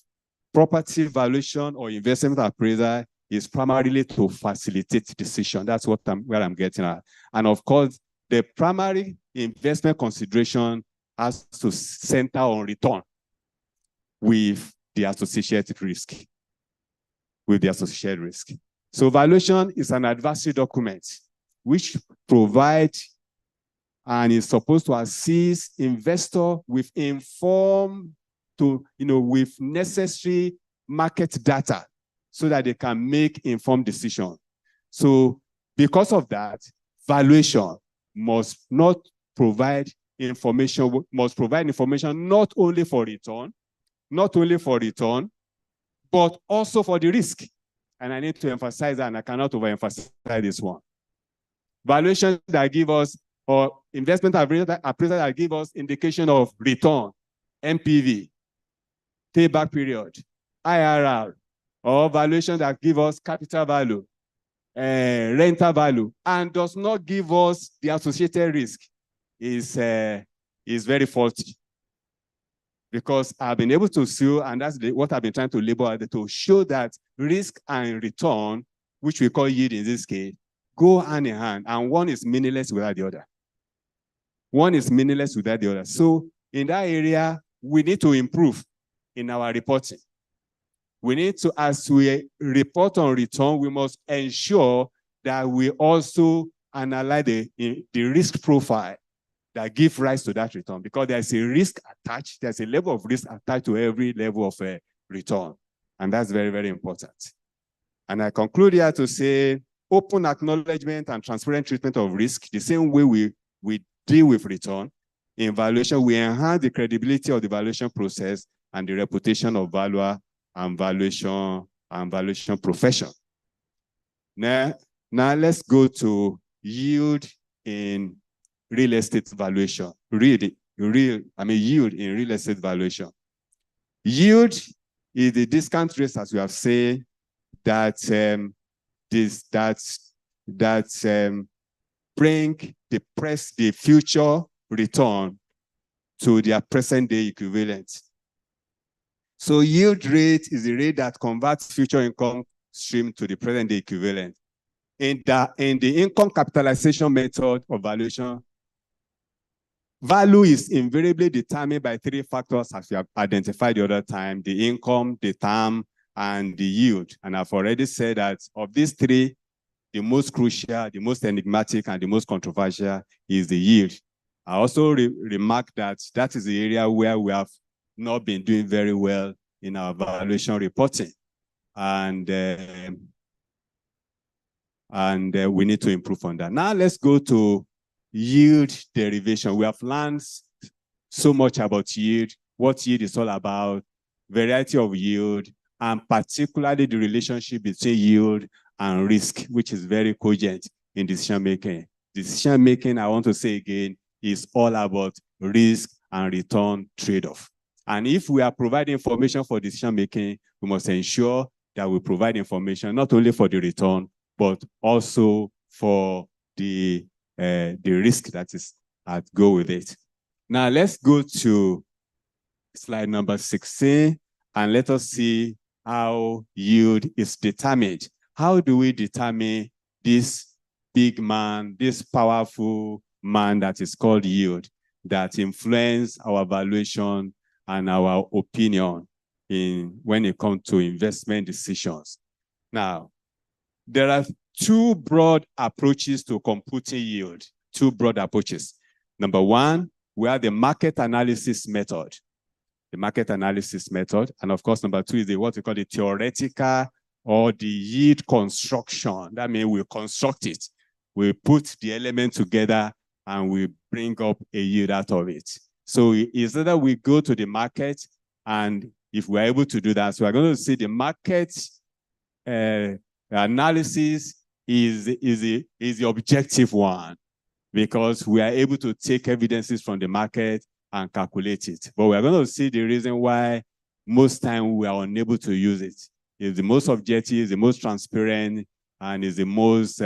Speaker 6: property valuation or investment appraisal is primarily to facilitate decision. That's where I'm getting at. And of course, the primary investment consideration has to center on return with the associated risk. So valuation is an advisory document which provides and is supposed to assist investor with with necessary market data so that they can make informed decisions. So because of that, valuation must provide information not only for return, but also for the risk. and I need to emphasize that, and I cannot overemphasize this one. Valuation that give us, or investment appraisal that give us indication of return, MPV, payback period, IRR, or valuation that give us capital value, rental value, and does not give us the associated risk is very faulty. Because I've been able to see, and that's what I've been trying to label to show that risk and return, which we call yield in this case, go hand in hand, and one is meaningless without the other. One is meaningless without the other. So in that area, we need to improve in our reporting. We need to, as we report on return, we must ensure that we also analyze the risk profile that give rise to that return, because there's a risk attached, there's a level of risk attached to every level of return. And that's very, very important. And I conclude here to say, open acknowledgement and transparent treatment of risk, the same way we deal with return. In valuation, we enhance the credibility of the valuation process and the reputation of valuer and valuation profession. Now let's go to yield in real estate valuation. Yield in real estate valuation. Yield is the discount rate, as we have said, that bring the future return to their present day equivalent. So yield rate is the rate that converts future income stream to the present day equivalent. In the income capitalization method of valuation, value is invariably determined by three factors, as we have identified the other time: the income, the term, and the yield. And I've already said that of these three, the most crucial, the most enigmatic, and the most controversial is the yield. I also remark that that is the area where we have not been doing very well in our valuation reporting. And we need to improve on that. Now let's go to yield derivation. We have learned so much about yield, what yield is all about, variety of yield, and particularly the relationship between yield and risk, which is very cogent in decision making. Decision making, I want to say again, is all about risk and return trade-off. And if we are providing information for decision making, we must ensure that we provide information not only for the return, but also for the risk that is go with it. Now let's go to slide number 16, and let us see how yield is determined. How do we determine this big man, this powerful man that is called yield, that influence our valuation and our opinion when it comes to investment decisions? Now, there are two broad approaches to computing yield, two broad approaches. Number one, we have the market analysis method. The market analysis method. And of course, number two is what we call the theoretical or the yield construction. That means we construct it. We put the element together and we bring up a yield out of it. So it's either we go to the market, and if we're able to do that, so we're going to see the market analysis is the objective one, because we are able to take evidences from the market and calculate it. But we're going to see the reason why most time we are unable to use it. It's the most objective, the most transparent, and is the most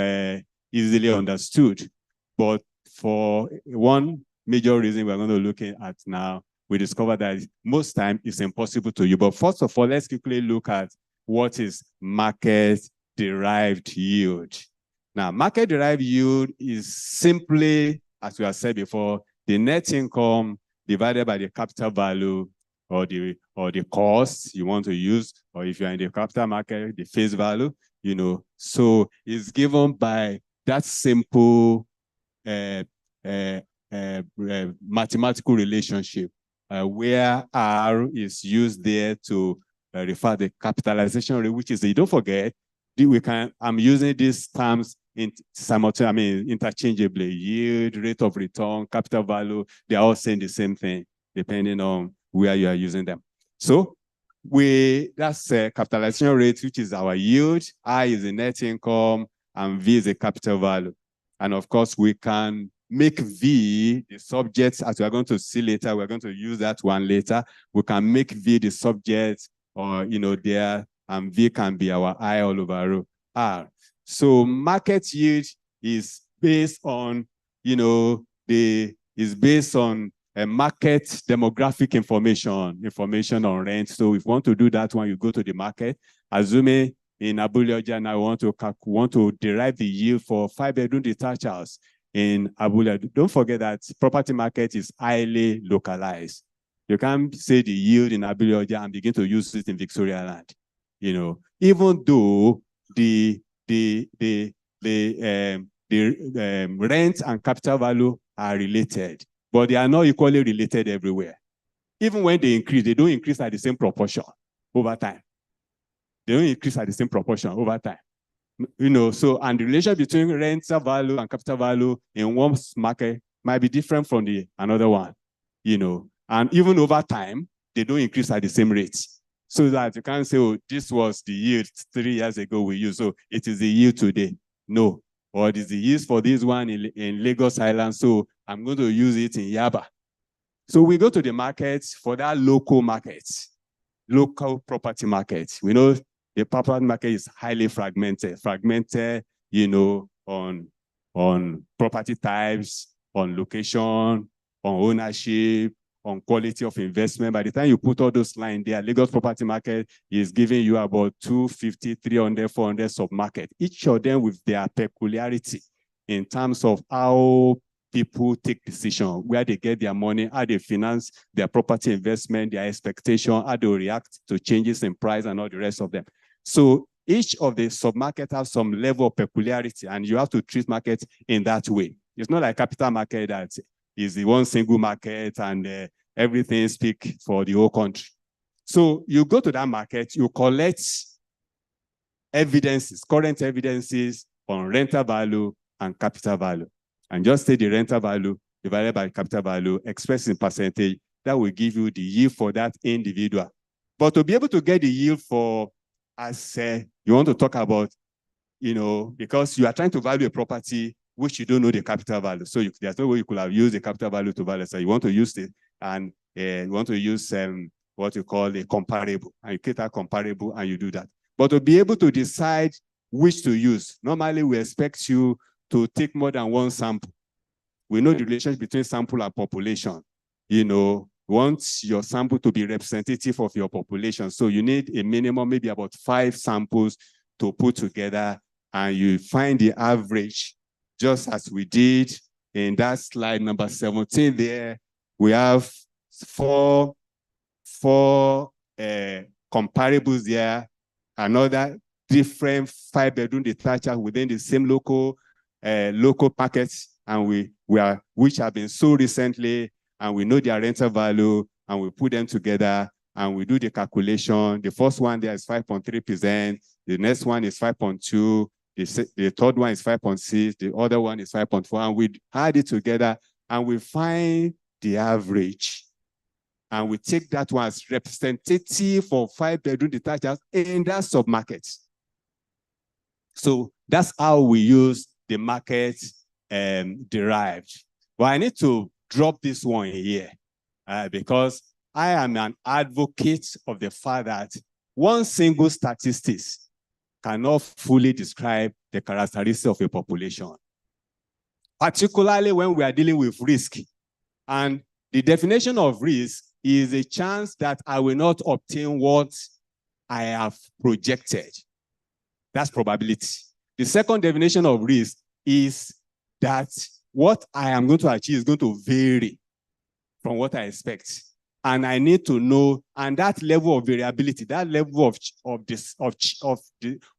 Speaker 6: easily understood. But for one major reason we're going to look at now, we discover that most time it's impossible to use. But first of all, let's quickly look at what is market-derived yield. Now, market-derived yield is simply, as we have said before, the net income divided by the capital value or the cost you want to use, or if you're in the capital market, the face value, So it's given by that simple mathematical relationship where R is used there to refer the capitalization rate, which is, don't forget, I'm using these terms interchangeably. Yield, rate of return, capital value, they're all saying the same thing, depending on where you are using them. So that's a capitalization rate, which is our yield. I is the net income, and V is the capital value. And of course, we can make V the subject, as we're going to see later. We're going to use that one later. We can make V the subject, or there, and V can be our I all over R. So market yield is based on, is based on a market demographic information on rent. So if you want to do that one, you go to the market. Assuming in Abuja now, want to derive the yield for 5-bedroom detached house in Abuja. Don't forget that property market is highly localized. You can't say the yield in Abuja and begin to use it in Victoria Land. Even though the rent and capital value are related, but they are not equally related everywhere. Even when they increase, they don't increase at the same proportion over time. They don't increase at the same proportion over time. So, and the relation between rental value and capital value in one market might be different from another one, and even over time, they don't increase at the same rates. So that you can't say, oh, this was the yield 3 years ago we used, so it is the yield today. No, or it is the yield for this one in Lagos Island, so I'm going to use it in Yaba. So we go to the market for that local market, local property market. We know the property market is highly fragmented, on property types, on location, on ownership, on quality of investment. By the time you put all those lines there, Lagos property market is giving you about 250, 300, 400 sub-market, each of them with their peculiarity in terms of how people take decisions, where they get their money, how they finance their property investment, their expectation, how they react to changes in price and all the rest of them. So each of the sub-market has some level of peculiarity, and you have to treat market in that way. It's not like capital market that is the one single market and everything speaks for the whole country. So you go to that market, you collect evidences, current evidences on rental value and capital value. And just take the rental value divided by capital value, expressed in percentage, that will give you the yield for that individual. But to be able to get the yield for, as you want to talk about, because you are trying to value a property which you don't know the capital value. So there's no way you could have used the capital value to value. So you want to use it, and you want to use what you call a comparable, and you create a comparable, and you do that. But to be able to decide which to use, normally we expect you to take more than one sample. We know the relationship between sample and population. Want your sample to be representative of your population. So you need a minimum, maybe about 5 samples to put together, and you find the average, just as we did in that slide number 17 there. We have four comparables there, another different 5-bedroom detached within the same local packets, and which have been sold recently, and we know their rental value, and we put them together, and we do the calculation. The first one there is 5.3%, the next one is 5.2%, the third one is 5.6%, the other one is 5.4%, and we add it together, and we find the average. And we take that one as representative for 5-bedroom detached in that sub-market. So that's how we use the market derived. But I need to drop this one here because I am an advocate of the fact that one single statistics cannot fully describe the characteristics of a population, particularly when we are dealing with risk. And the definition of risk is a chance that I will not obtain what I have projected. That's probability. The second definition of risk is that what I am going to achieve is going to vary from what I expect. And I need to know, and that level of variability, that level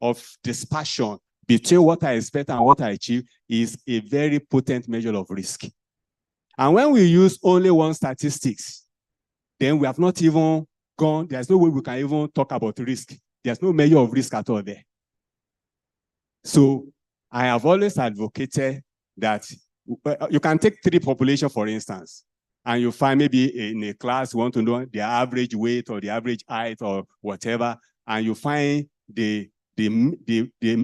Speaker 6: of dispersion between what I expect and what I achieve is a very potent measure of risk. And when we use only one statistics, then we have not even gone, there's no way we can even talk about risk. There's no measure of risk at all there. So I have always advocated that you can take 3 populations, for instance, and you find maybe in a class, you want to know the average weight or the average height or whatever, and you find the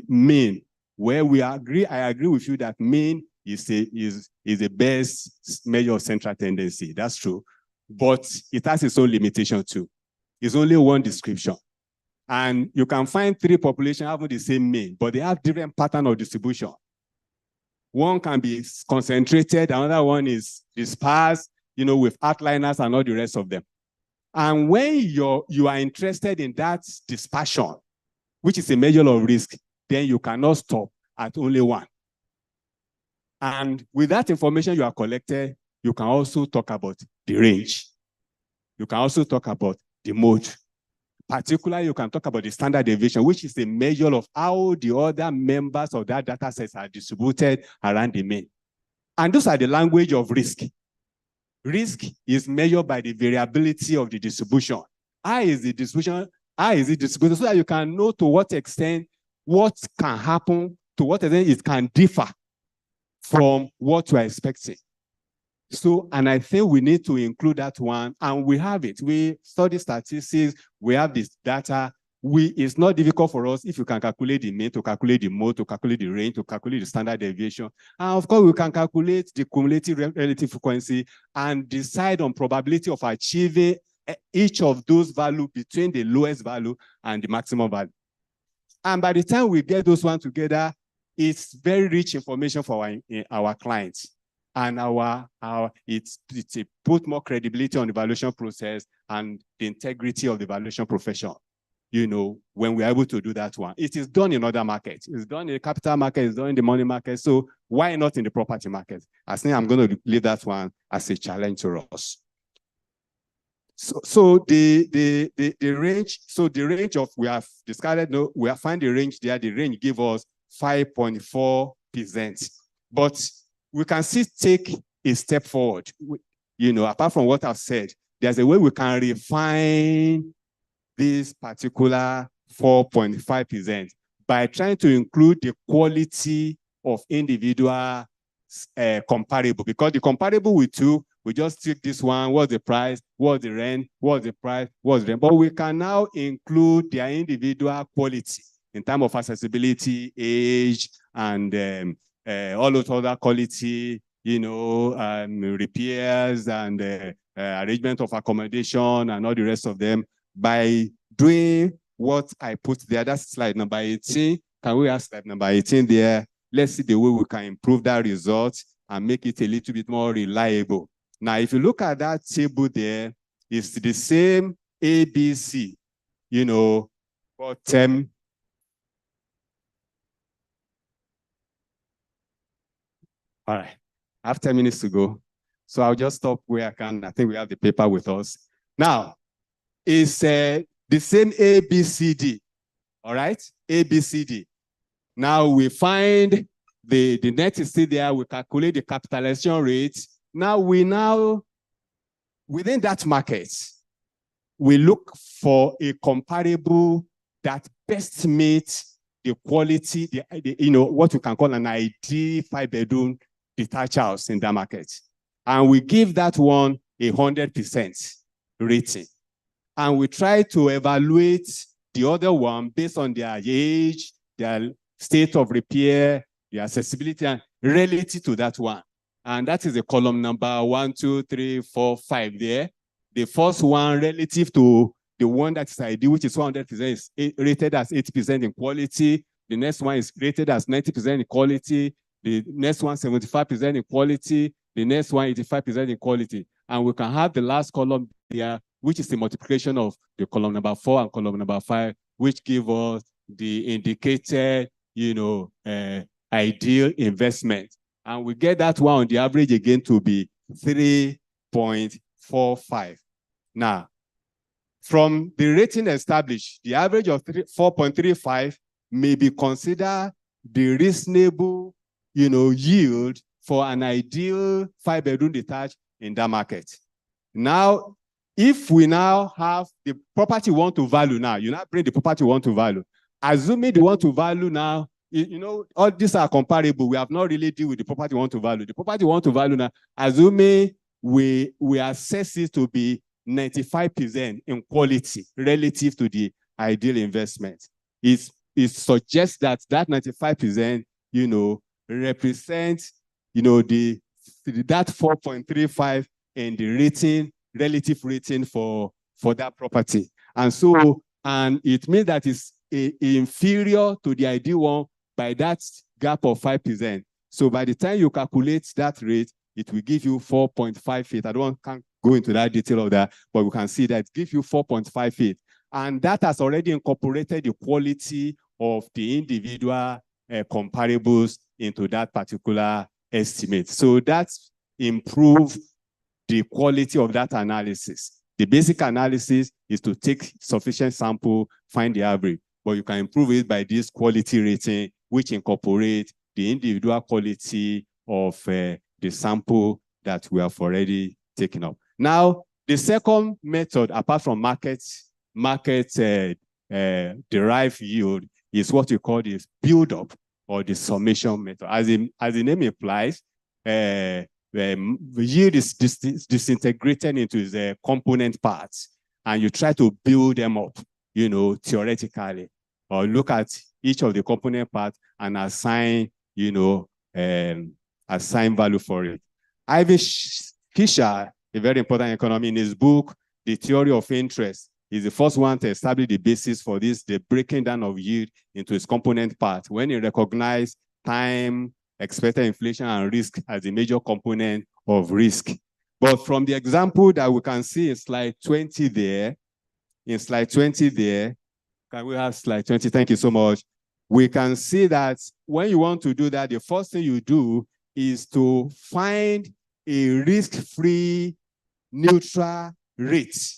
Speaker 6: mean, where I agree with you that mean is the best measure of central tendency. That's true. But it has its own limitation too. It's only one description. And you can find 3 populations having the same mean, but they have different pattern of distribution. One can be concentrated, another one is dispersed, with outliners and all the rest of them. And when you are interested in that dispersion, which is a measure of risk, then you cannot stop at only one. And with that information you are collected, you can also talk about the range. You can also talk about the mode. Particularly, you can talk about the standard deviation, which is a measure of how the other members of that data set are distributed around the mean. And those are the language of risk. Risk is measured by the variability of the distribution. I is the distribution, so that you can know to what extent what can happen, to what extent it can differ from what you are expecting. So, and I think we need to include that one, and we have it. We study statistics, we have this data. It's not difficult for us if you can calculate the mean, to calculate the mode, to calculate the range, to calculate the standard deviation. And of course, we can calculate the cumulative relative frequency and decide on probability of achieving each of those values between the lowest value and the maximum value. And by the time we get those ones together, it's very rich information for our clients. And it put more credibility on the evaluation process and the integrity of the evaluation profession. When we're able to do that one, it is done in other markets. It's done in the capital market, it's done in the money market. So why not in the property market? I think I'm going to leave that one as a challenge to us. So the range, we have discarded, we have found the range there. The range gave us 5.4%. But we can still take a step forward. Apart from what I've said, there's a way we can refine this particular 4.5% by trying to include the quality of individual comparable. Because the comparable we took, we just took this one, what's the price, what's the rent, what's the price, what's the rent. But we can now include their individual quality in terms of accessibility, age, and all those other quality, repairs and arrangement of accommodation and all the rest of them by doing what I put there. That's slide number 18. Can we have slide number 18 there? Let's see the way we can improve that result and make it a little bit more reliable. Now, if you look at that table there, it's the same ABC, but all right, I have 10 minutes to go. So I'll just stop where I can. I think we have the paper with us. Now, it's the same ABCD, all right? ABCD. Now we find the net is still there. We calculate the capitalization rate. Now within that market, we look for a comparable that best meets the quality, what we can call an ideal 5-bedroom detached house in that market. And we give that one 100% rating. And we try to evaluate the other one based on their age, their state of repair, their accessibility, and relative to that one. And that is the column number 1, 2, 3, 4, 5 there. The first one relative to the one that is ideal, which is 100%, is rated as 80% in quality. The next one is rated as 90% in quality. The next one, 75% in quality. The next one, 85% in quality. And we can have the last column here, which is the multiplication of the column number 4 and column number 5, which give us the indicated, ideal investment. And we get that one on the average again to be 3.45. Now, from the rating established, the average of 4.35 may be considered the reasonable, yield for an ideal 5-bedroom detached in that market. Now, if we now have the property we want to value now, you now bring the property we want to value. Assuming the want to value now, all these are comparable. We have not really dealt with the property we want to value. The property we want to value now, assuming we assess it to be 95% in quality relative to the ideal investment. It suggests that 95%, represents, that 4.35 in the rating, relative rating for that property. And it means that it's inferior to the ideal one by that gap of 5%. So by the time you calculate that rate, it will give you 4.58. Can't go into that detail of that, but we can see that it gives you 4.58. And that has already incorporated the quality of the individual comparables into that particular estimate. So that's improved the quality of that analysis. The basic analysis is to take sufficient sample, find the average, but you can improve it by this quality rating, which incorporates the individual quality of the sample that we have already taken up. Now, the second method, apart from market derived yield, is what we call the build-up or the summation method. As the name implies, the yield is disintegrated into the component parts, and you try to build them up, theoretically, or look at each of the component parts and assign, assign value for it. Ivan Fisher, a very important economist, in his book, The Theory of Interest, is the first one to establish the basis for this, the breaking down of yield into its component parts. When he recognized time, expected inflation, and risk as the major component of risk. But from the example that we can see in slide 20 there, can we have slide 20? Thank you so much. We can see that when you want to do that, the first thing you do is to find a risk-free neutral rate,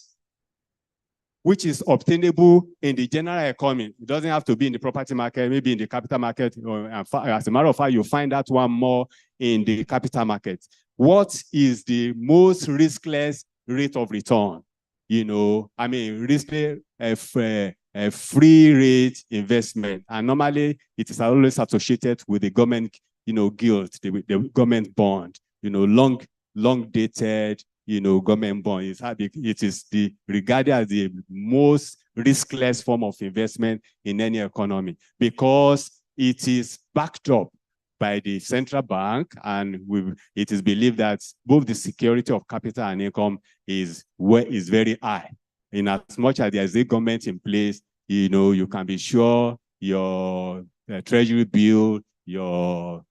Speaker 6: which is obtainable in the general economy. It doesn't have to be in the property market, maybe in the capital market. As a matter of fact, you find that one more in the capital market. What is the most riskless rate of return? Riskless, a free rate investment. And normally it is always associated with the government, gilt, the government bond, long dated, government bond. It is regarded as the most riskless form of investment in any economy, because it is backed up by the central bank, and it is believed that both the security of capital and income is very high. In as much as there is a government in place, you can be sure your treasury bill, your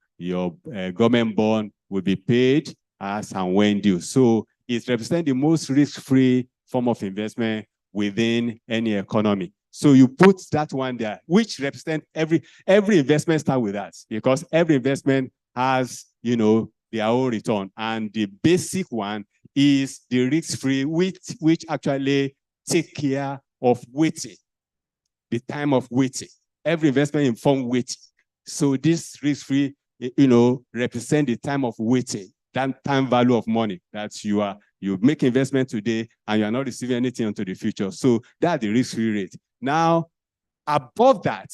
Speaker 6: government bond will be paid as and when due. So it represents the most risk-free form of investment within any economy. So you put that one there, which represents every investment starts with that, because every investment has, their own return. And the basic one is the risk-free, which actually take care of waiting, the time of waiting. Every investment informs waiting. So this risk-free, represent the time of waiting, that time value of money that you make investment today and you are not receiving anything into the future. So that's the risk-free rate. Now, above that,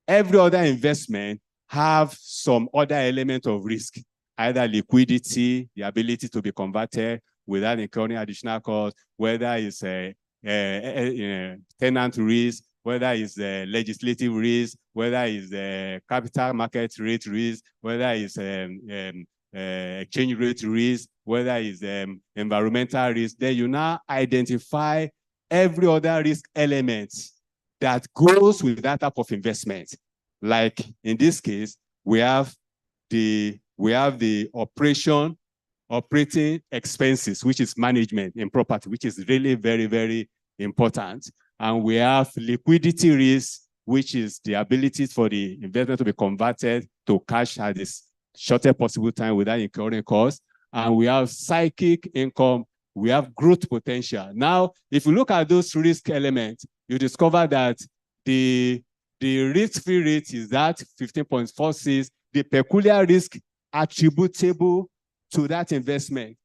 Speaker 6: every other investment have some other element of risk, either liquidity, the ability to be converted without incurring additional cost, whether it's a tenant risk, whether it's a legislative risk, whether it's a capital market rate risk, whether it's exchange rate risk, whether it's environmental risk. Then you now identify every other risk element that goes with that type of investment. Like in this case, we have the operating expenses, which is management in property, which is really very, very important. And we have liquidity risk, which is the ability for the investment to be converted to cash at this shortest possible time without incurring costs. And we have psychic income, we have growth potential. Now, if you look at those risk elements, you discover that the risk-free rate is that 15.46. The peculiar risk attributable to that investment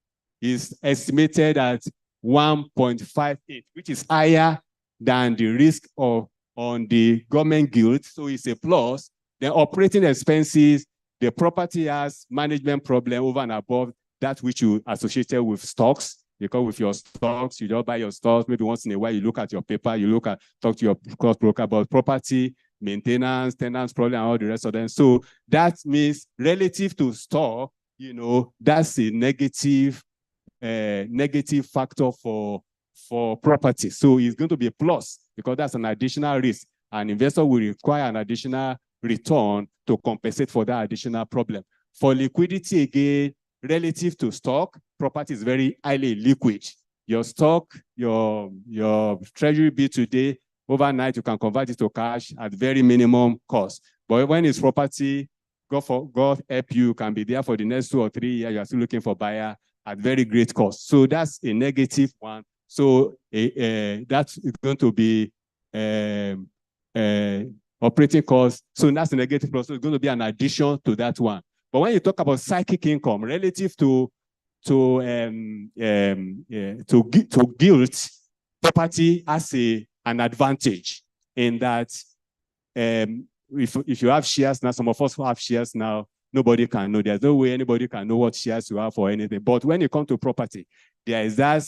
Speaker 6: is estimated at 1.58, which is higher than the risk on the government gilt. So it's a plus. The operating expenses, the property has management problem over and above that which you associated with stocks, because with your stocks, you don't buy your stocks. Maybe once in a while, you look at your paper, talk to your cross broker about property, maintenance, tenants, problem, and all the rest of them. So that means relative to stock, that's a negative factor for property. So it's going to be a plus because that's an additional risk. An investor will require an additional return to compensate for that additional problem. For liquidity, again, relative to stock, property is very highly liquid. Your stock, your treasury bill today, overnight, you can convert it to cash at very minimum cost. But when it's property, God help you, can be there for the next 2 or 3 years, you are still looking for buyer at very great cost. So that's a negative one. So that's going to be operating cost. So that's a negative plus. So it's going to be an addition to that one. But when you talk about psychic income relative to guilt, property has an advantage in that if you have shares now, some of us who have shares now, nobody can know. There's no way anybody can know what shares you have or anything. But when you come to property, there is that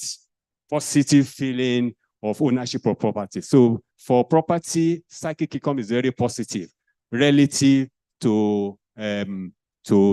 Speaker 6: positive feeling of ownership of property. So for property, psychic income is very positive relative to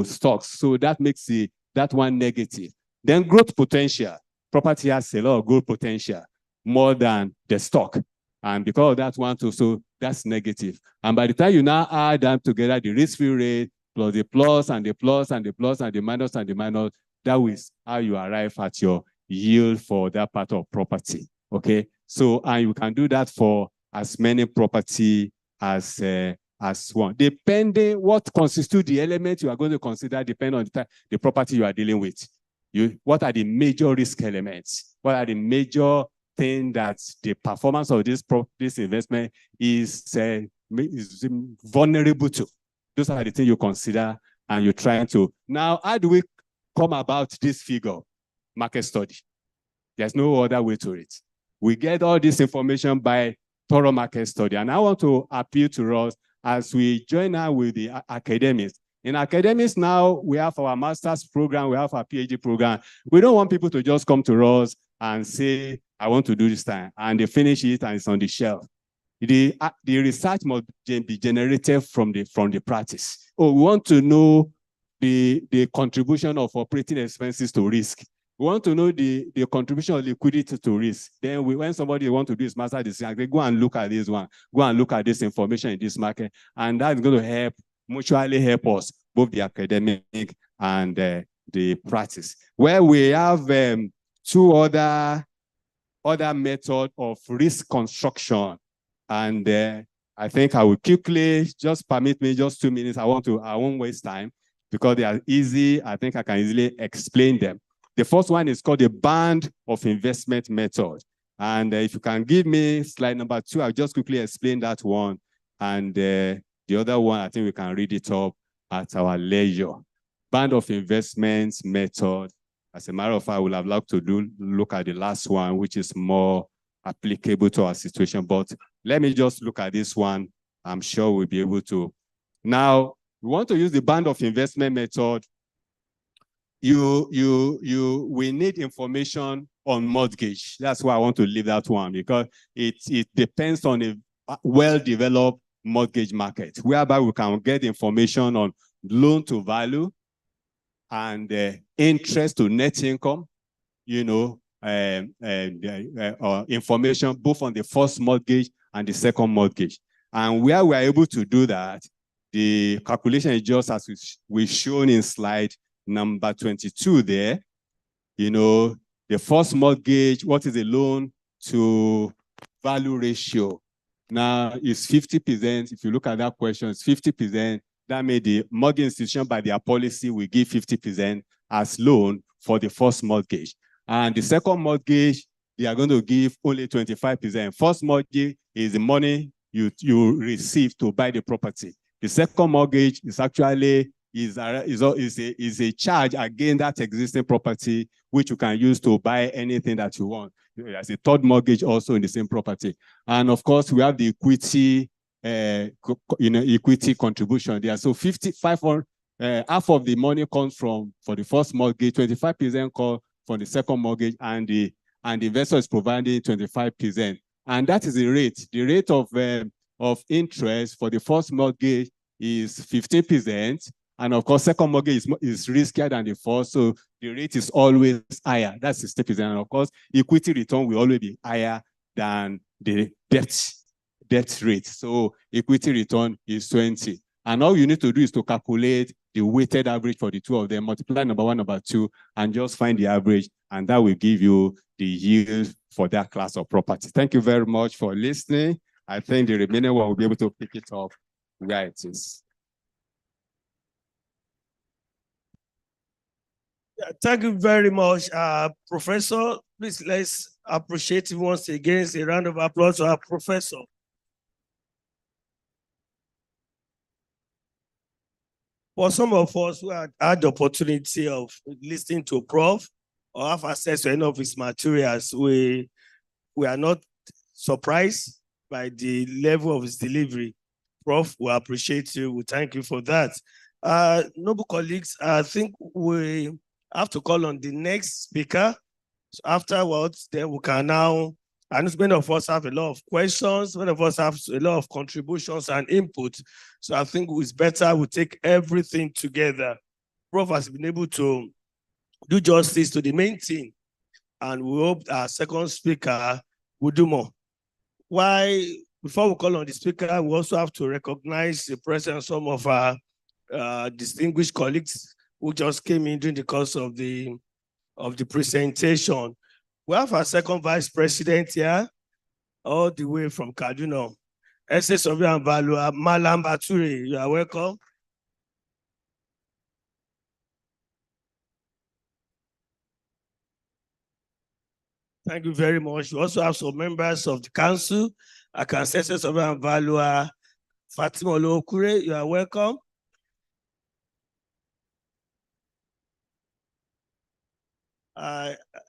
Speaker 6: stocks. So that makes that one negative. Then growth potential. Property has a lot of growth potential more than the stock. And because of that one too, so that's negative. And by the time you now add them together, the risk-free rate plus the plus and the plus and the plus and the minus, that is how you arrive at your yield for that part of property. Okay. So, and you can do that for as many property as one. Depending what constitutes the element you are going to consider, depending on the property you are dealing with. What are the major risk elements? What are the major things that the performance of this investment is vulnerable to? Those are the things you consider and you're trying to. Now, how do we come about this figure? Market study. There's no other way to it. We get all this information by thorough market study. And I want to appeal to us as we join now with the academics. In academics now, we have our master's program, we have our PhD program. We don't want people to just come to us and say, I want to do this time, and they finish it and it's on the shelf. The research must be generated from the practice. We want to know the contribution of operating expenses to risk. We want to know the contribution of liquidity to risk. Then when somebody wants to do his master decision, they go and look at this one, go and look at this information in this market, and that's going to mutually help us, both the academic and the practice. Where we have 2 other methods of risk construction, and I think I will quickly, just permit me just 2 minutes. I won't waste time because they are easy. I think I can easily explain them. The first one is called the band of investment method. And if you can give me slide number 2, I'll just quickly explain that one. And the other one, I think we can read it up at our leisure. Band of investments method. As a matter of fact, I would have loved to look at the last one, which is more applicable to our situation. But let me just look at this one. I'm sure we'll be able to. Now, we want to use the band of investment method. We need information on mortgage. That's why I want to leave that one, because it depends on a well-developed mortgage market, whereby we can get information on loan to value and interest to net income, information both on the first mortgage and the second mortgage. And where we are able to do that, the calculation is just as we've shown in slide number 22 there. The first mortgage, what is the loan to value ratio? Now it's 50%. If you look at that question, it's 50%. That made the mortgage institution by their policy will give 50% as loan for the first mortgage. And the second mortgage, they are going to give only 25%. First mortgage is the money you receive to buy the property. The second mortgage is actually is a charge against that existing property, which you can use to buy anything that you want. There's a third mortgage also in the same property. And of course, we have the equity, equity contribution there. So 500 half of the money comes for the first mortgage, 25% comes for the second mortgage, and the investor is providing 25%. And that is the rate. The rate of interest for the first mortgage is 15%. And of course, second mortgage is riskier than the first, so the rate is always higher. That's 60%. And of course, equity return will always be higher than the debt rate. So equity return is 20. And all you need to do is to calculate the weighted average for the two of them, multiply number one, number two, and just find the average, and that will give you the yield for that class of property. Thank you very much for listening. I think the remaining one will be able to pick it up where it is.
Speaker 1: Yeah, thank you very much, Professor. Please, let's appreciate him once again. A round of applause to our professor. For some of us who had the opportunity of listening to Prof or have access to any of his materials, we are not surprised by the level of his delivery. Prof, we appreciate you. We thank you for that. Noble colleagues, I think we have to call on the next speaker. So afterwards, then we can now, and many of us have a lot of questions, many of us have a lot of contributions and input. So I think it's better we take everything together. Prof has been able to do justice to the main thing, and we hope our second speaker will do more. Why, before we call on the speaker, we also have to recognize the presence of some of our distinguished colleagues who just came in during the course of the presentation. We have our second vice president here, all the way from Kaduna, SS Surveyor and Valuer, Malam Bature. You are welcome. Thank you very much. We also have some members of the council. I can say SS Surveyor and Valuer, Fatima Olokure. You are welcome.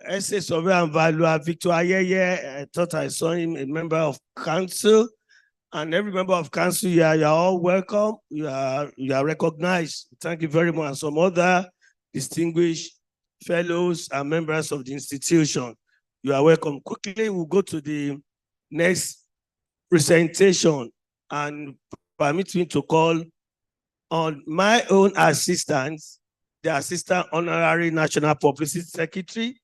Speaker 1: Essay Surveyor and Valuer Victor Ayeye. I thought I saw him, a member of council, and every member of council, you are all welcome. You are recognized. Thank you very much. And some other distinguished fellows and members of the institution, you are welcome. Quickly, we'll go to the next presentation, and permit me to call on my own assistants, the Assistant Honorary National Publicity Secretary,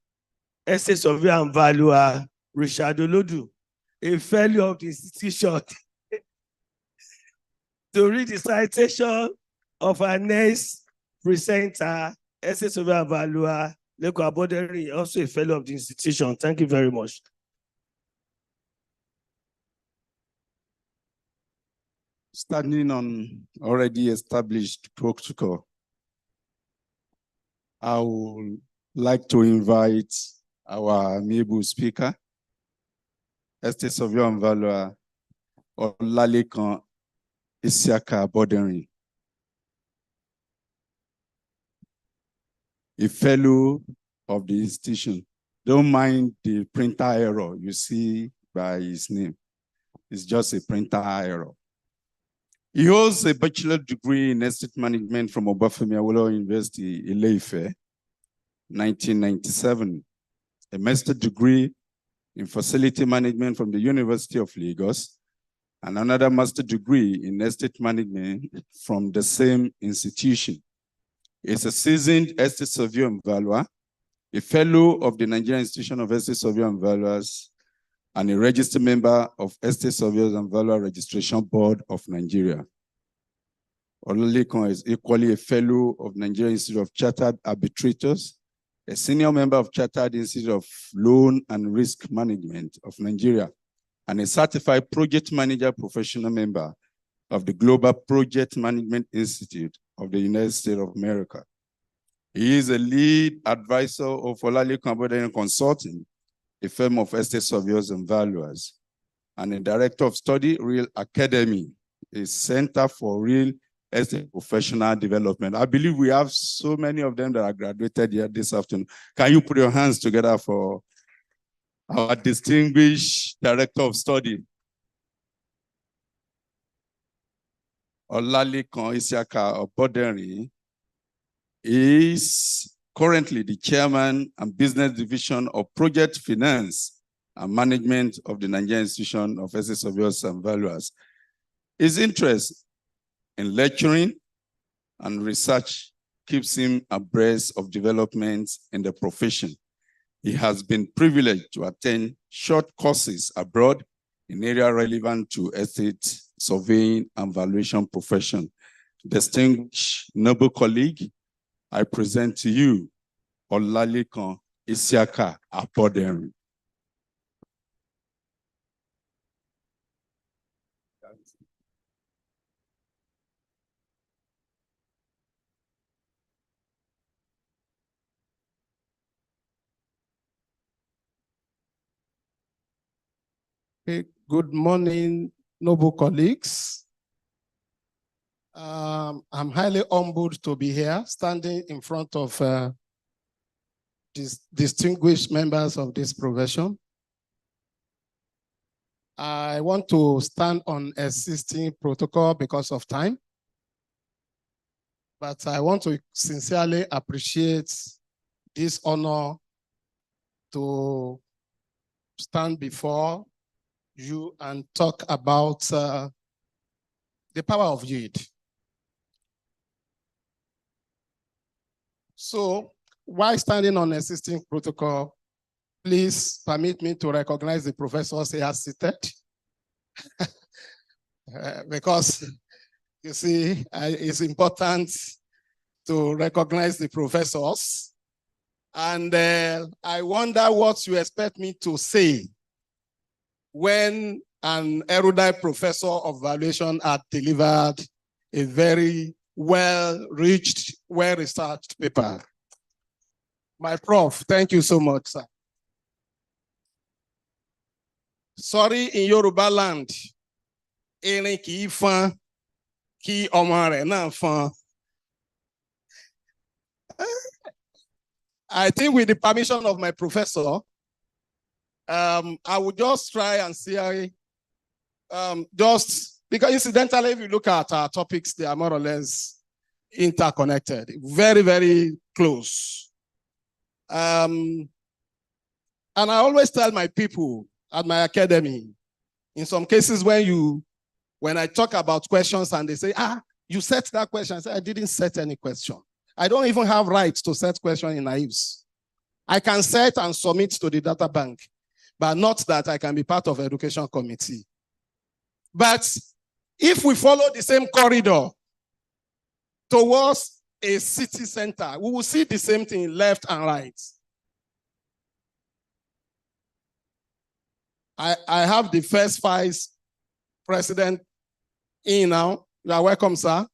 Speaker 1: Essay Surveyor and Valuer Richard Olodu, a fellow of the institution, to read the citation of our next presenter, Essay Surveyor and Valuer Leko Aboderi, also a fellow of the institution. Thank you very much.
Speaker 7: Standing on already established protocol, I would like to invite our amiable speaker, Estate Surveyor and Valuer Olalekan Isiaka Aboderi, a fellow of the institution. Don't mind the printer error you see by his name. It's just a printer error. He holds a bachelor degree in estate management from Obafemi Awolowo University, Ile-Ife, 1997. A master's degree in facility management from the University of Lagos, and another master's degree in estate management from the same institution. He is a seasoned estate surveyor and valuer, a fellow of the Nigerian Institution of Estate Surveyors and Valuers, and a registered member of Estate Surveyors and Valuer Registration Board of Nigeria. Olalekan is equally a fellow of Nigerian Institute of Chartered Arbitrators, a senior member of Chartered Institute of Loan and Risk Management of Nigeria, and a certified project manager professional member of the Global Project Management Institute of the United States of America. He is a lead advisor of Olalekan Aboderi Consulting, a firm of estate surveyors and valuers, and a director of study, Real Academy, a center for real estate professional development. I believe we have so many of them that are graduated here this afternoon. Can you put your hands together for our distinguished director of study, Olalekan Isiaka Aboderi, He is currently the chairman and business division of project finance and management of the Nigerian Institution of Asset Surveyors and Valuers. His interest in lecturing and research keeps him abreast of developments in the profession. He has been privileged to attend short courses abroad in areas relevant to estate surveying and valuation profession. Distinguished noble colleague, I present to you Olalekan Isiaka Apoderin.
Speaker 8: Okay, good morning, noble colleagues. I'm highly humbled to be here, standing in front of these distinguished members of this profession. I want to stand on existing protocol because of time, but I want to sincerely appreciate this honor to stand before you and talk about the power of yield. So while standing on existing protocol, please permit me to recognize the professors here seated. Because you see, it's important to recognize the professors. And I wonder what you expect me to say when an erudite professor of valuation had delivered a very well-reached, well-researched paper. My prof, thank you so much, sir. Sorry, in Yoruba land, erin kì í fọ́n kí ọmọ rẹ̀ náà fọ́n. I think with the permission of my professor, I would just try and see, just because incidentally, if you look at our topics, they are more or less interconnected, very, very close. And I always tell my people at my academy, in some cases when I talk about questions and they say, you set that question, I say, I didn't set any question. I don't even have rights to set questions in naives. I can set and submit to the data bank, but not that I can be part of education committee. But if we follow the same corridor towards a city center, we will see the same thing left and right. I have the first vice president in now. You are welcome, sir.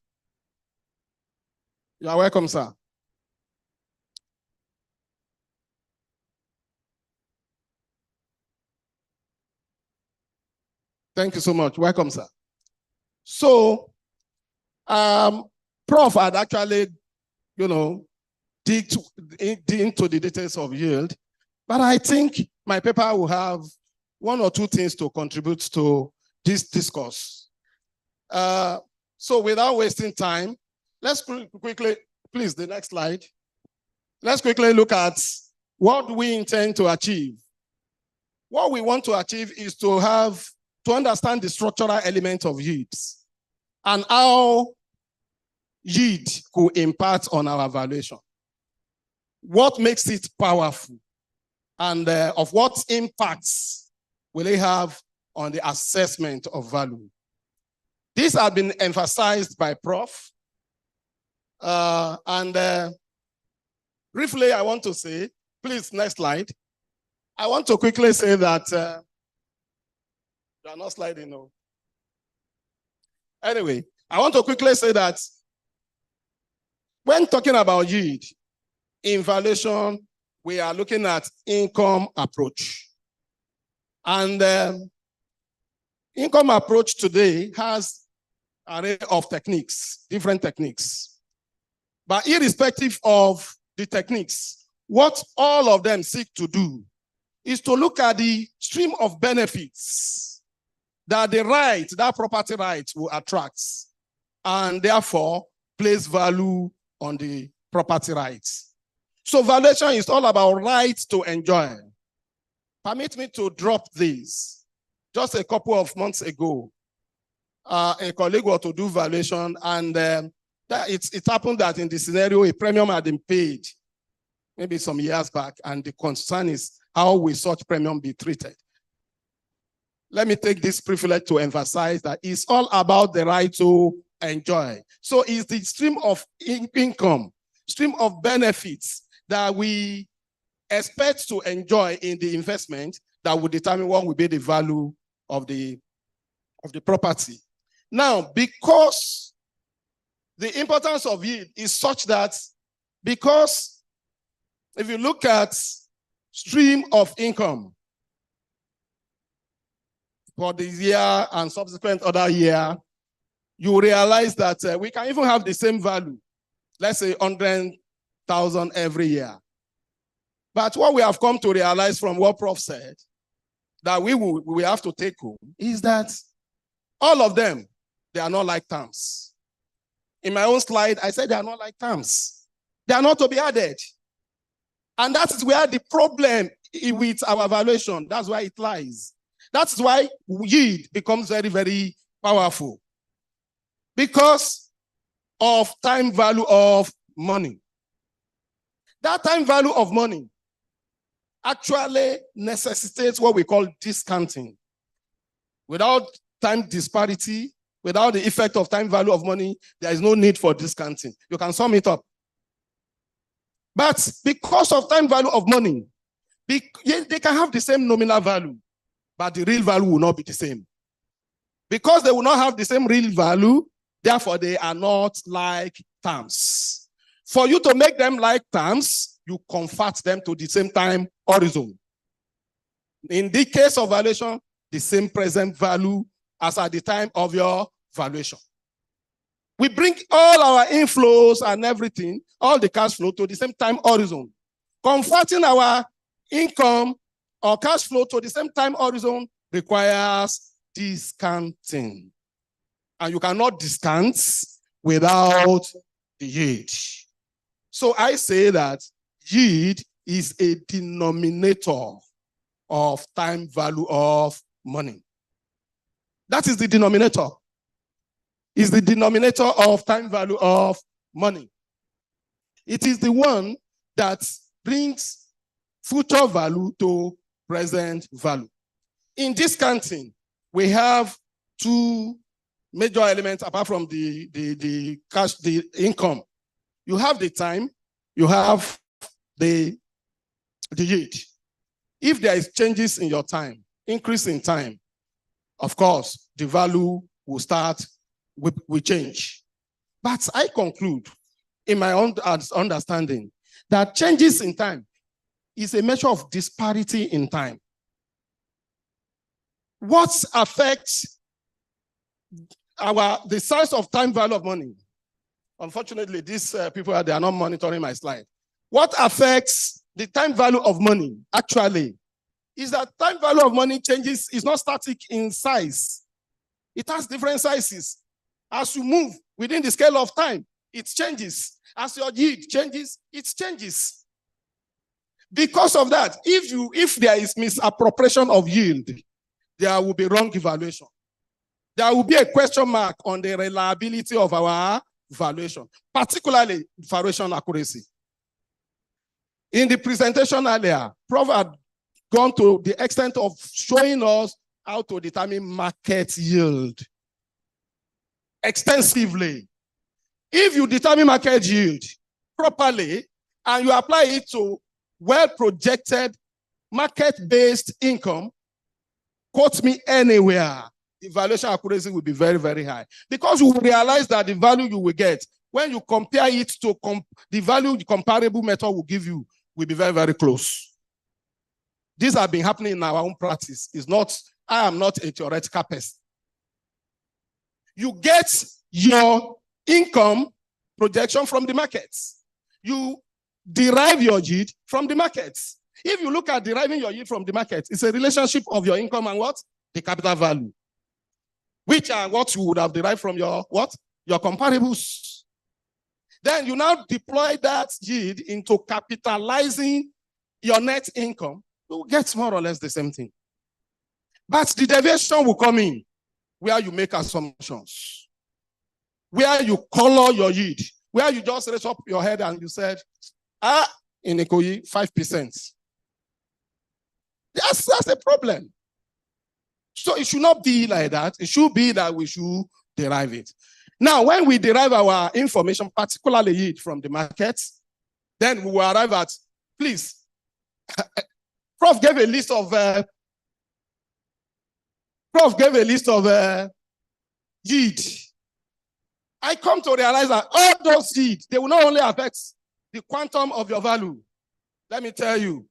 Speaker 8: You are welcome, sir. Thank you so much. Welcome, sir. So, Prof had actually, dig into the details of yield, but I think my paper will have one or two things to contribute to this discourse. So without wasting time, let's quickly, please, the next slide. Let's quickly look at what we intend to achieve. What we want to achieve is to understand the structural element of yields and how yield could impact on our valuation. What makes it powerful and of what impacts will it have on the assessment of value. These have been emphasized by Prof. Briefly, I want to say, please, next slide. I want to quickly say that, you are not sliding, no. Anyway, I want to quickly say that when talking about yield, in valuation, we are looking at income approach. And income approach today has an array of techniques, different techniques. But irrespective of the techniques, what all of them seek to do is to look at the stream of benefits that that property right will attract, and therefore place value on the property rights. So valuation is all about rights to enjoy. Permit me to drop this. Just a couple of months ago, a colleague was to do valuation, and it happened that in the scenario, a premium had been paid maybe some years back, and the concern is how will such premium be treated? Let me take this privilege to emphasize that it's all about the right to enjoy. So it's the stream of income, stream of benefits that we expect to enjoy in the investment that will determine what will be the value of the property. Now, because the importance of yield is such that, because if you look at stream of income for this year and subsequent other year, you realize that we can even have the same value, let's say 100,000 every year. But what we have come to realize from what Prof said, that we have to take home, is that all of them, they are not like terms. In my own slide, I said they are not like terms. They are not to be added. And that is where the problem with our valuation, that's why it lies. That's why yield becomes very, very powerful. Because of time value of money. That time value of money actually necessitates what we call discounting. Without time disparity, without the effect of time value of money, there is no need for discounting. You can sum it up. But because of time value of money, they can have the same nominal value, but the real value will not be the same. Because they will not have the same real value, therefore they are not like terms. For you to make them like terms, you convert them to the same time horizon. In the case of valuation, the same present value as at the time of your valuation. We bring all our inflows and everything, all the cash flow to the same time horizon. Converting our income or cash flow to the same time horizon requires discounting. And you cannot discount without the yield. So I say that yield is a denominator of time value of money. That is the denominator. Is the denominator of time value of money. It is the one that brings future value to present value. In discounting, we have two major elements apart from the cash, the income. You have the time, you have the yield. If there is changes in your time, increase in time, of course, the value will start, will change. But I conclude, in my own understanding, that changes in time is a measure of disparity in time. What affects the size of time value of money? Unfortunately, these people, they are not monitoring my slide. What affects the time value of money, actually, is that time value of money changes, is not static in size. It has different sizes. As you move within the scale of time, it changes. As your yield changes, it changes. Because of that, if there is misappropriation of yield, there will be wrong evaluation. There will be a question mark on the reliability of our valuation, particularly valuation accuracy. In the presentation earlier, Prof had gone to the extent of showing us how to determine market yield extensively. If you determine market yield properly and you apply it to well-projected market-based income, quote me anywhere, the valuation accuracy will be very, very high. Because you will realize that the value you will get, when you compare it to the value the comparable method will give you, will be very, very close. These have been happening in our own practice. I am not a theoretical person. You get your income projection from the markets. You derive your yield from the markets. If you look at deriving your yield from the market, it's a relationship of your income and what? The capital value. Which are what you would have derived from your what? Your comparables. Then you now deploy that yield into capitalizing your net income. You will get more or less the same thing. But the deviation will come in where you make assumptions, where you color your yield, where you just raise up your head and you said, in Ikoyi, 5%. That's a problem. So it should not be like that. It should be that we should derive it. Now, when we derive our information, particularly yield from the market, then we will arrive at, please, Prof gave a list of yield. I come to realize that all those yield, they will not only affect the quantum of your value. Let me tell you,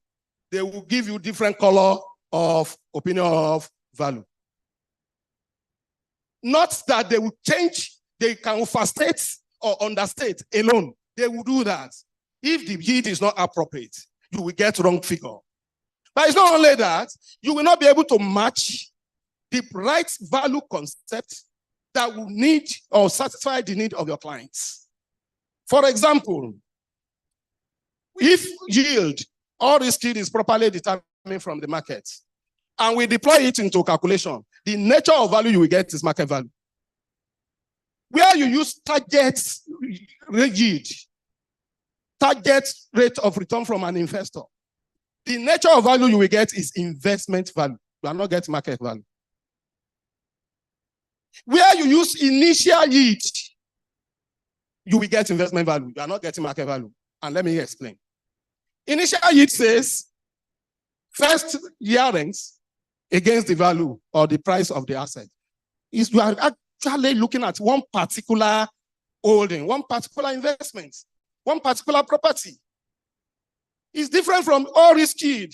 Speaker 8: they will give you different color of opinion of value. Not that they will change, they can overstate or understate alone. They will do that. If the yield is not appropriate, you will get wrong figure. But it's not only that, you will not be able to match the right value concept that will need or satisfy the need of your clients. For example, if yield or risk yield is properly determined from the market, and we deploy it into calculation, the nature of value you will get is market value. Where you use target yield, target rate of return from an investor, the nature of value you will get is investment value. You are not getting market value. Where you use initial yield, you will get investment value. You are not getting market value. And let me explain. Initial yield says first year rents against the value or the price of the asset. You are actually looking at one particular holding, one particular investment, one particular property. It's different from all risk yield.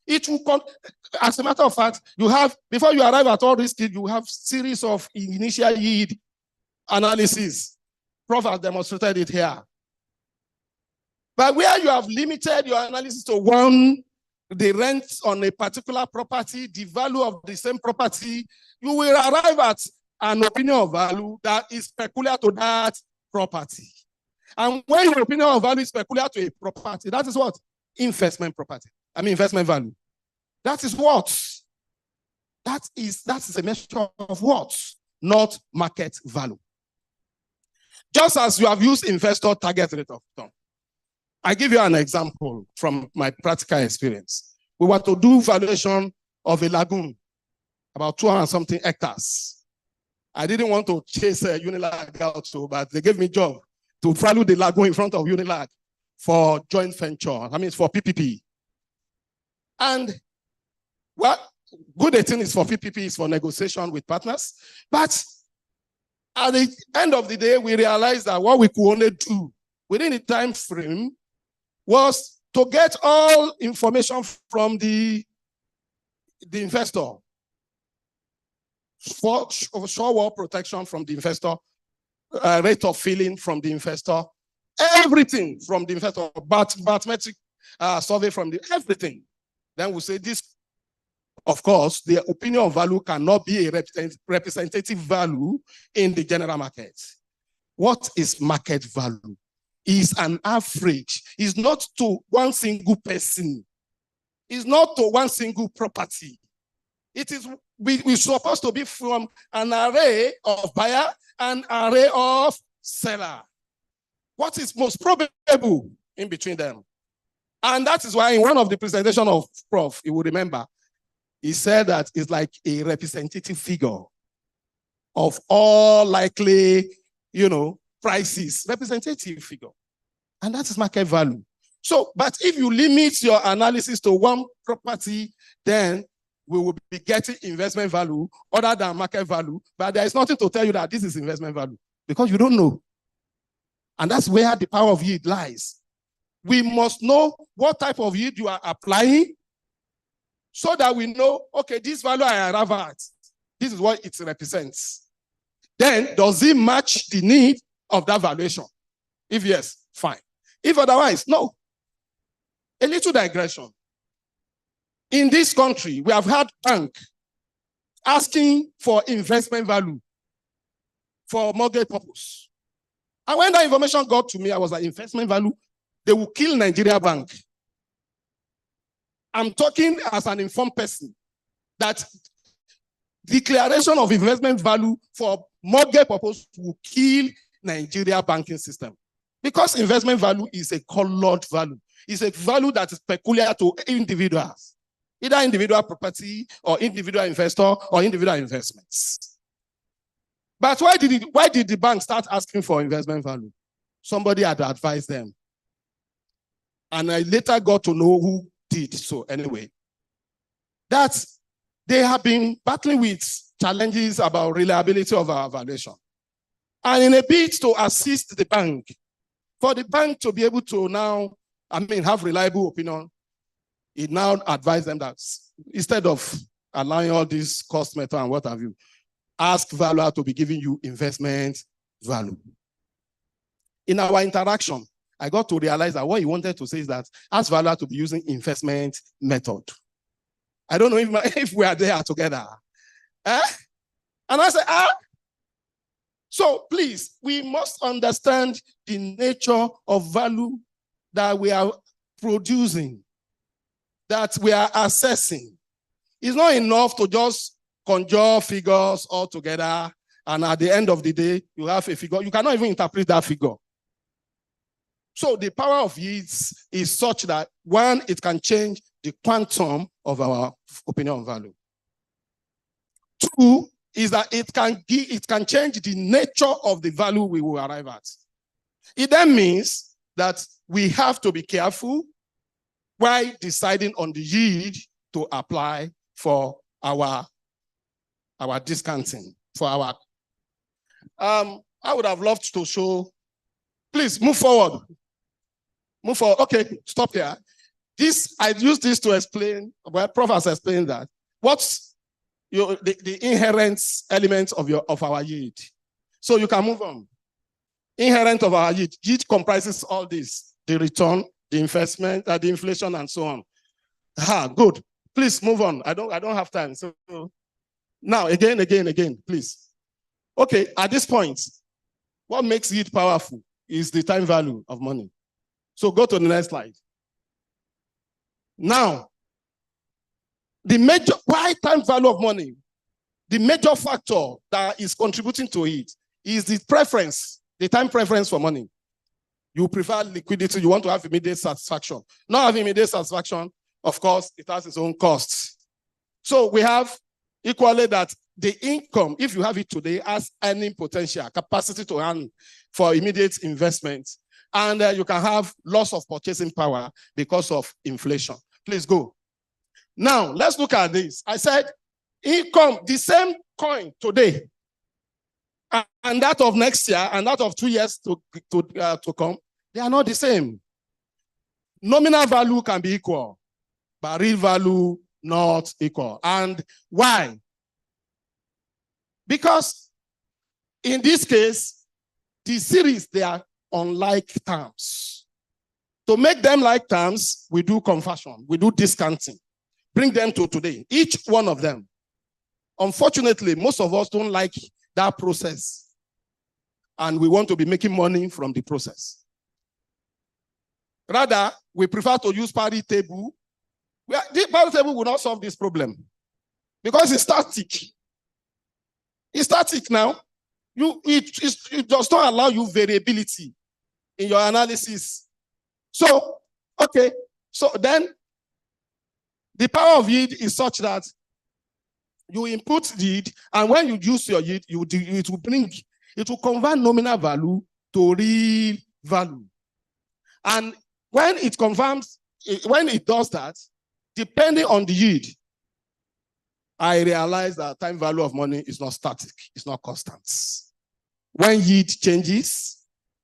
Speaker 8: It will come, as a matter of fact, you have, before you arrive at all risk yield, you have series of initial yield analysis. Prof has demonstrated it here. But where you have limited your analysis to one, the rent on a particular property, the value of the same property, you will arrive at an opinion of value that is peculiar to that property. And when your opinion of value is peculiar to a property, that is what? Investment property. Investment value. That is what? That is a measure of what? Not market value. Just as you have used investor target rate of return. I give you an example from my practical experience. We were to do valuation of a lagoon, about 200-something hectares. I didn't want to chase Unilag out, but they gave me a job to value the lagoon in front of Unilag for joint venture. For PPP. And what good thing is for PPP is for negotiation with partners. But at the end of the day, we realized that what we could only do within the time frame was to get all information from the investor, for shore wall protection from the investor, rate of filling from the investor, everything from the investor, bathymetric survey from everything. Then we say this, of course, the opinion of value cannot be a representative value in the general market. What is market value? Is an average. It's not to one single person. It's not to one single property. It is, we're supposed to be from an array of buyer and array of seller. What is most probable in between them? And that is why in one of the presentations of Prof, you will remember, he said that it's like a representative figure of all likely, prices, representative figure. And that is market value. So, but if you limit your analysis to one property, then we will be getting investment value other than market value. But there is nothing to tell you that this is investment value because you don't know. And that's where the power of yield lies. We must know what type of yield you are applying so that we know, okay, this value I arrive at, this is what it represents. Then, does it match the need of that valuation? If yes, fine. If otherwise, no. A little digression. In this country, we have had banks asking for investment value for mortgage purpose. And when that information got to me, I was like, investment value, they will kill Nigeria Bank. I'm talking as an informed person that declaration of investment value for mortgage purpose will kill Nigeria banking system. Because investment value is a colored value. It's a value that is peculiar to individuals, either individual property or individual investor or individual investments. But why did the bank start asking for investment value? Somebody had advised them. And I later got to know who did so anyway. That they have been battling with challenges about reliability of our valuation. And in a bid to assist the bank, for the bank to be able to now, have reliable opinion, it now advised them that instead of allowing all this cost method and what have you, ask valuer to be giving you investment value. In our interaction, I got to realize that what he wanted to say is that ask valuer to be using investment method. I don't know if we are there together. And I said, So please, we must understand the nature of value that we are producing, that we are assessing. It's not enough to just conjure figures all together, and at the end of the day, you have a figure. You cannot even interpret that figure. So the power of yields is such that, one, it can change the quantum of our opinion on value. Two, is that it can change the nature of the value we will arrive at. It then means that we have to be careful while deciding on the yield to apply for our discounting, for our. I would have loved to show. Please move forward. Move forward. Okay, stop here. I use this to explain. Well, Prof has explained that. What's the inherent elements of our yield? So you can move on. Inherent of our yield. Yield comprises all this: the return, the investment, the inflation, and so on. Good. Please move on. I don't have time. So now again, please. Okay, at this point, what makes yield powerful is the time value of money. So go to the next slide. Now, why time value of money? The major factor that is contributing to it is the preference, the time preference for money. You prefer liquidity, you want to have immediate satisfaction. Not having immediate satisfaction, of course, it has its own costs. So we have equally that the income, if you have it today, has earning potential, capacity to earn for immediate investment. And you can have loss of purchasing power because of inflation. Please go. Now, let's look at this. I said income, the same coin today, and that of next year, and that of 2 years to come, they are not the same. Nominal value can be equal, but real value not equal. And why? Because in this case, the series, they are on like terms. To make them like terms, we do conversion, we do discounting. Bring them to today, each one of them. Unfortunately, most of us don't like that process. And we want to be making money from the process. Rather, we prefer to use parity table. The parity table will not solve this problem because it's static. It's static now. It does not allow you variability in your analysis. So, okay. So then, the power of yield is such that you input yield, and when you use your yield, it will convert nominal value to real value. And when it does that, depending on the yield, I realize that time value of money is not static, it's not constant. When yield changes,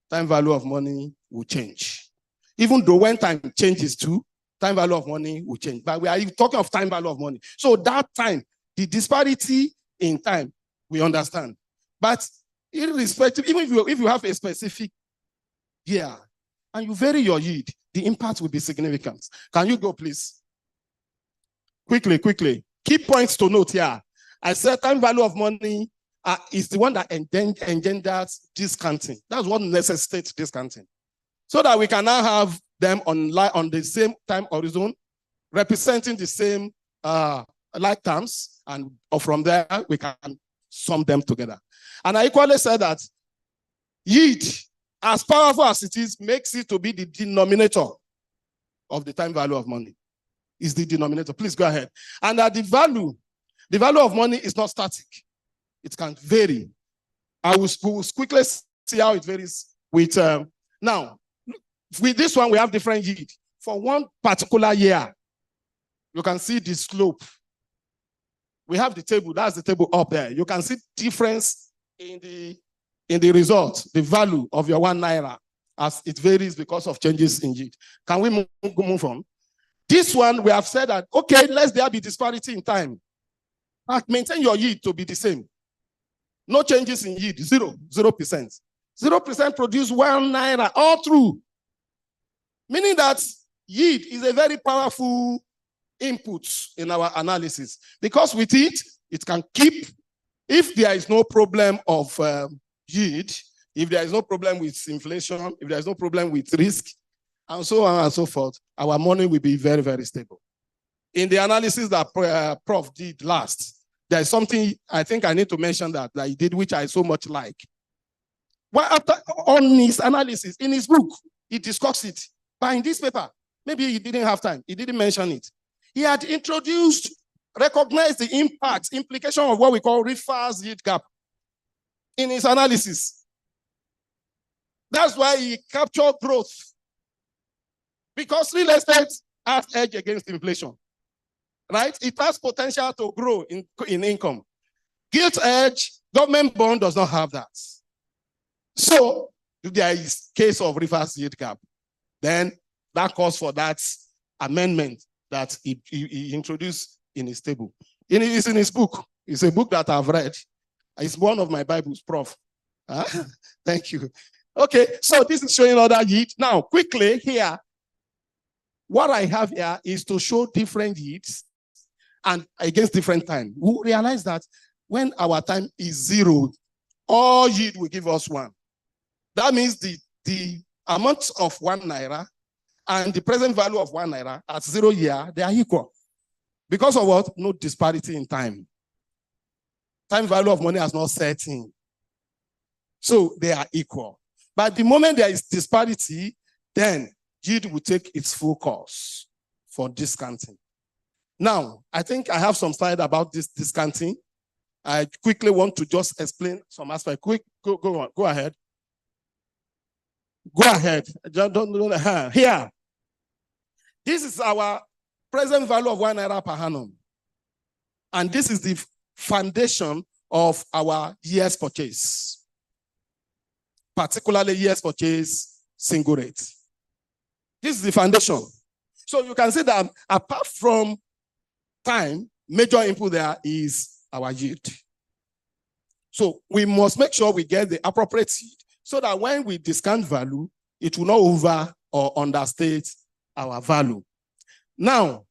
Speaker 8: time value of money will change. Even though when time changes too, time value of money will change. But we are talking of time value of money. So that time, the disparity in time, we understand. But irrespective, even if you have a specific year and you vary your yield, the impact will be significant. Can you go, please? Quickly. Key points to note here. I said time value of money is the one that engenders discounting. That's what necessitates discounting. So that we can now have them on the same time horizon, representing the same like terms, and from there we can sum them together. And I equally said that yield, as powerful as it is, makes it to be the denominator of the time value of money. Is the denominator. Please go ahead. And that the value of money is not static. It can vary. We will quickly see how it varies with now. With this one, we have different yield. For one particular year, you can see the slope. We have the table. That's the table up there. You can see difference in the result, the value of your 1 naira, as it varies because of changes in yield. Can we move on? This one, we have said that, okay, let there be disparity in time. Maintain your yield to be the same. No changes in yield, 0%. 0% produce 1 naira all through. Meaning that yield is a very powerful input in our analysis, because with it, it can keep, if there is no problem of yield, if there is no problem with inflation, if there is no problem with risk, and so on and so forth, our money will be very, very stable. In the analysis that Prof did last, there is something I think I need to mention that he did, which I so much like. Well, after on his analysis, in his book, he discussed it. But in this paper, maybe he didn't have time. He didn't mention it. He had recognized the impact, implication of what we call reverse yield gap in his analysis. That's why he captured growth. Because real estate has edge against inflation. Right? It has potential to grow in income. Gilt edge, government bond does not have that. So if there is case of reverse yield gap, then that calls for that amendment that he introduced in his table. It's in his book. It's a book that I've read. It's one of my Bibles, Prof. Thank you. Okay, so this is showing other yield. Now, quickly here, what I have here is to show different yields and against different time. We realize that when our time is 0, all yield will give us 1. That means the amount of 1 naira and the present value of 1 naira at 0 year, they are equal. Because of what? No disparity in time. Time value of money has not set in. So they are equal. But the moment there is disparity, then yield will take its full course for discounting. Now, I think I have some slide about this discounting. I quickly want to just explain some aspect. Go ahead. Go ahead. Here. This is our present value of 1 naira per annum. And this is the foundation of our year's purchase. Particularly year's purchase single rate. This is the foundation. So you can see that apart from time, major input there is our yield. So we must make sure we get the appropriate yield so that when we discount value, it will not over or understate our value. Now,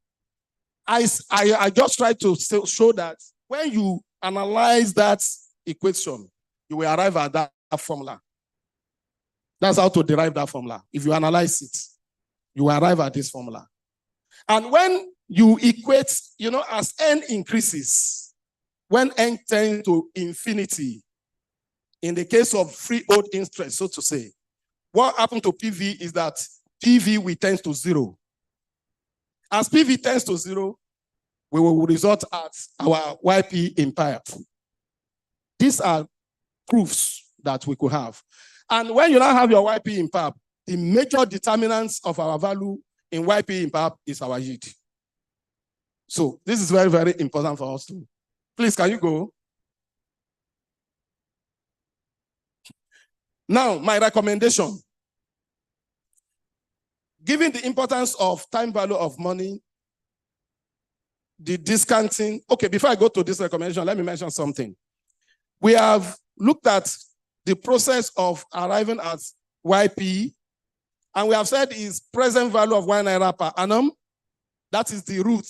Speaker 8: I just try to show that when you analyze that equation, you will arrive at that formula. That's how to derive that formula. If you analyze it, you will arrive at this formula. And when you equate, as n increases, when n tends to infinity, in the case of freehold interest, so to say, what happened to PV is that PV will tend to 0. As PV tends to 0, we will result at our YP impact. These are proofs that we could have. And when you now have your YP impact, the major determinants of our value in YP impact is our yield. So this is very, very important for us too. Please, can you go? Now, my recommendation. Given the importance of time value of money, the discounting. Okay, before I go to this recommendation, let me mention something. We have looked at the process of arriving at YP, and we have said is present value of 1 naira per annum. That is the root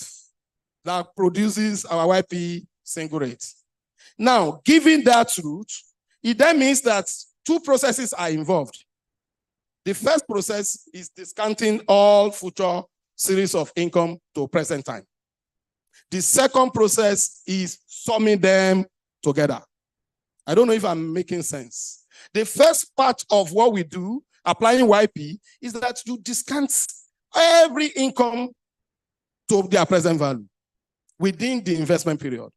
Speaker 8: that produces our YP single rate. Now, given that route, it then means that two processes are involved. The first process is discounting all future series of income to present time. The second process is summing them together. I don't know if I'm making sense. The first part of what we do, applying YP, is that you discount every income to their present value within the investment period.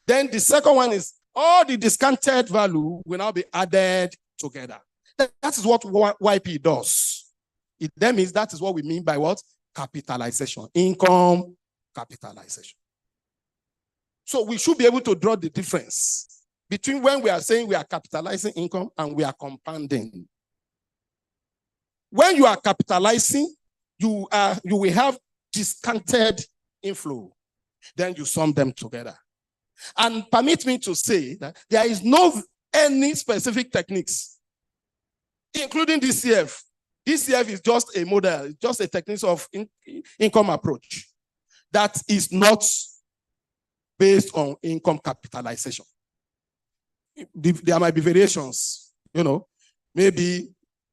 Speaker 8: Then the second one is all the discounted value will now be added together. That is what YP does. It then means that is what we mean by what? Capitalization, income capitalization. So we should be able to draw the difference between when we are saying we are capitalizing income and we are compounding. When you are capitalizing, you will have discounted inflow. Then you sum them together. And permit me to say that there is no any specific techniques, including DCF. DCF is just a model, just a technique of income approach that is not based on income capitalization. There might be variations, maybe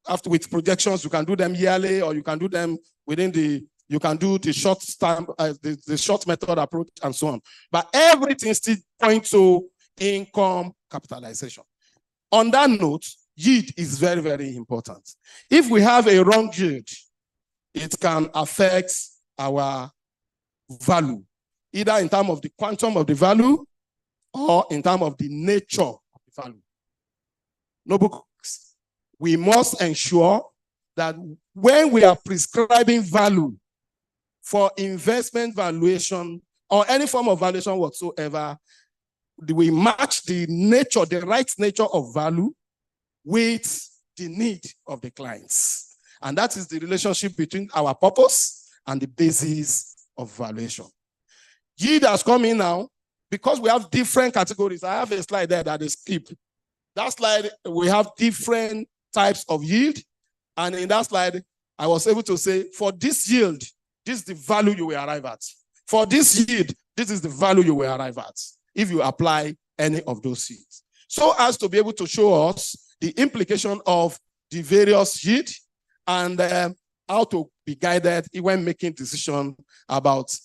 Speaker 8: after with projections, you can do them yearly, or you can do them within you can do the short term, the short method approach, and so on. But everything still points to income capitalization. On that note, yield is very, very important. If we have a wrong yield, it can affect our value, either in terms of the quantum of the value or in terms of the nature of the value. No books. We must ensure that when we are prescribing value for investment valuation or any form of valuation whatsoever, we match the nature, the right nature of value with the need of the clients. And that is the relationship between our purpose and the basis of valuation. Yield has come in now because we have different categories. I have a slide there that is skipped. That slide, we have different types of yield. And in that slide, I was able to say, for this yield, this is the value you will arrive at. For this yield, this is the value you will arrive at if you apply any of those yields. So as to be able to show us the implication of the various yield and how to be guided when making decisions about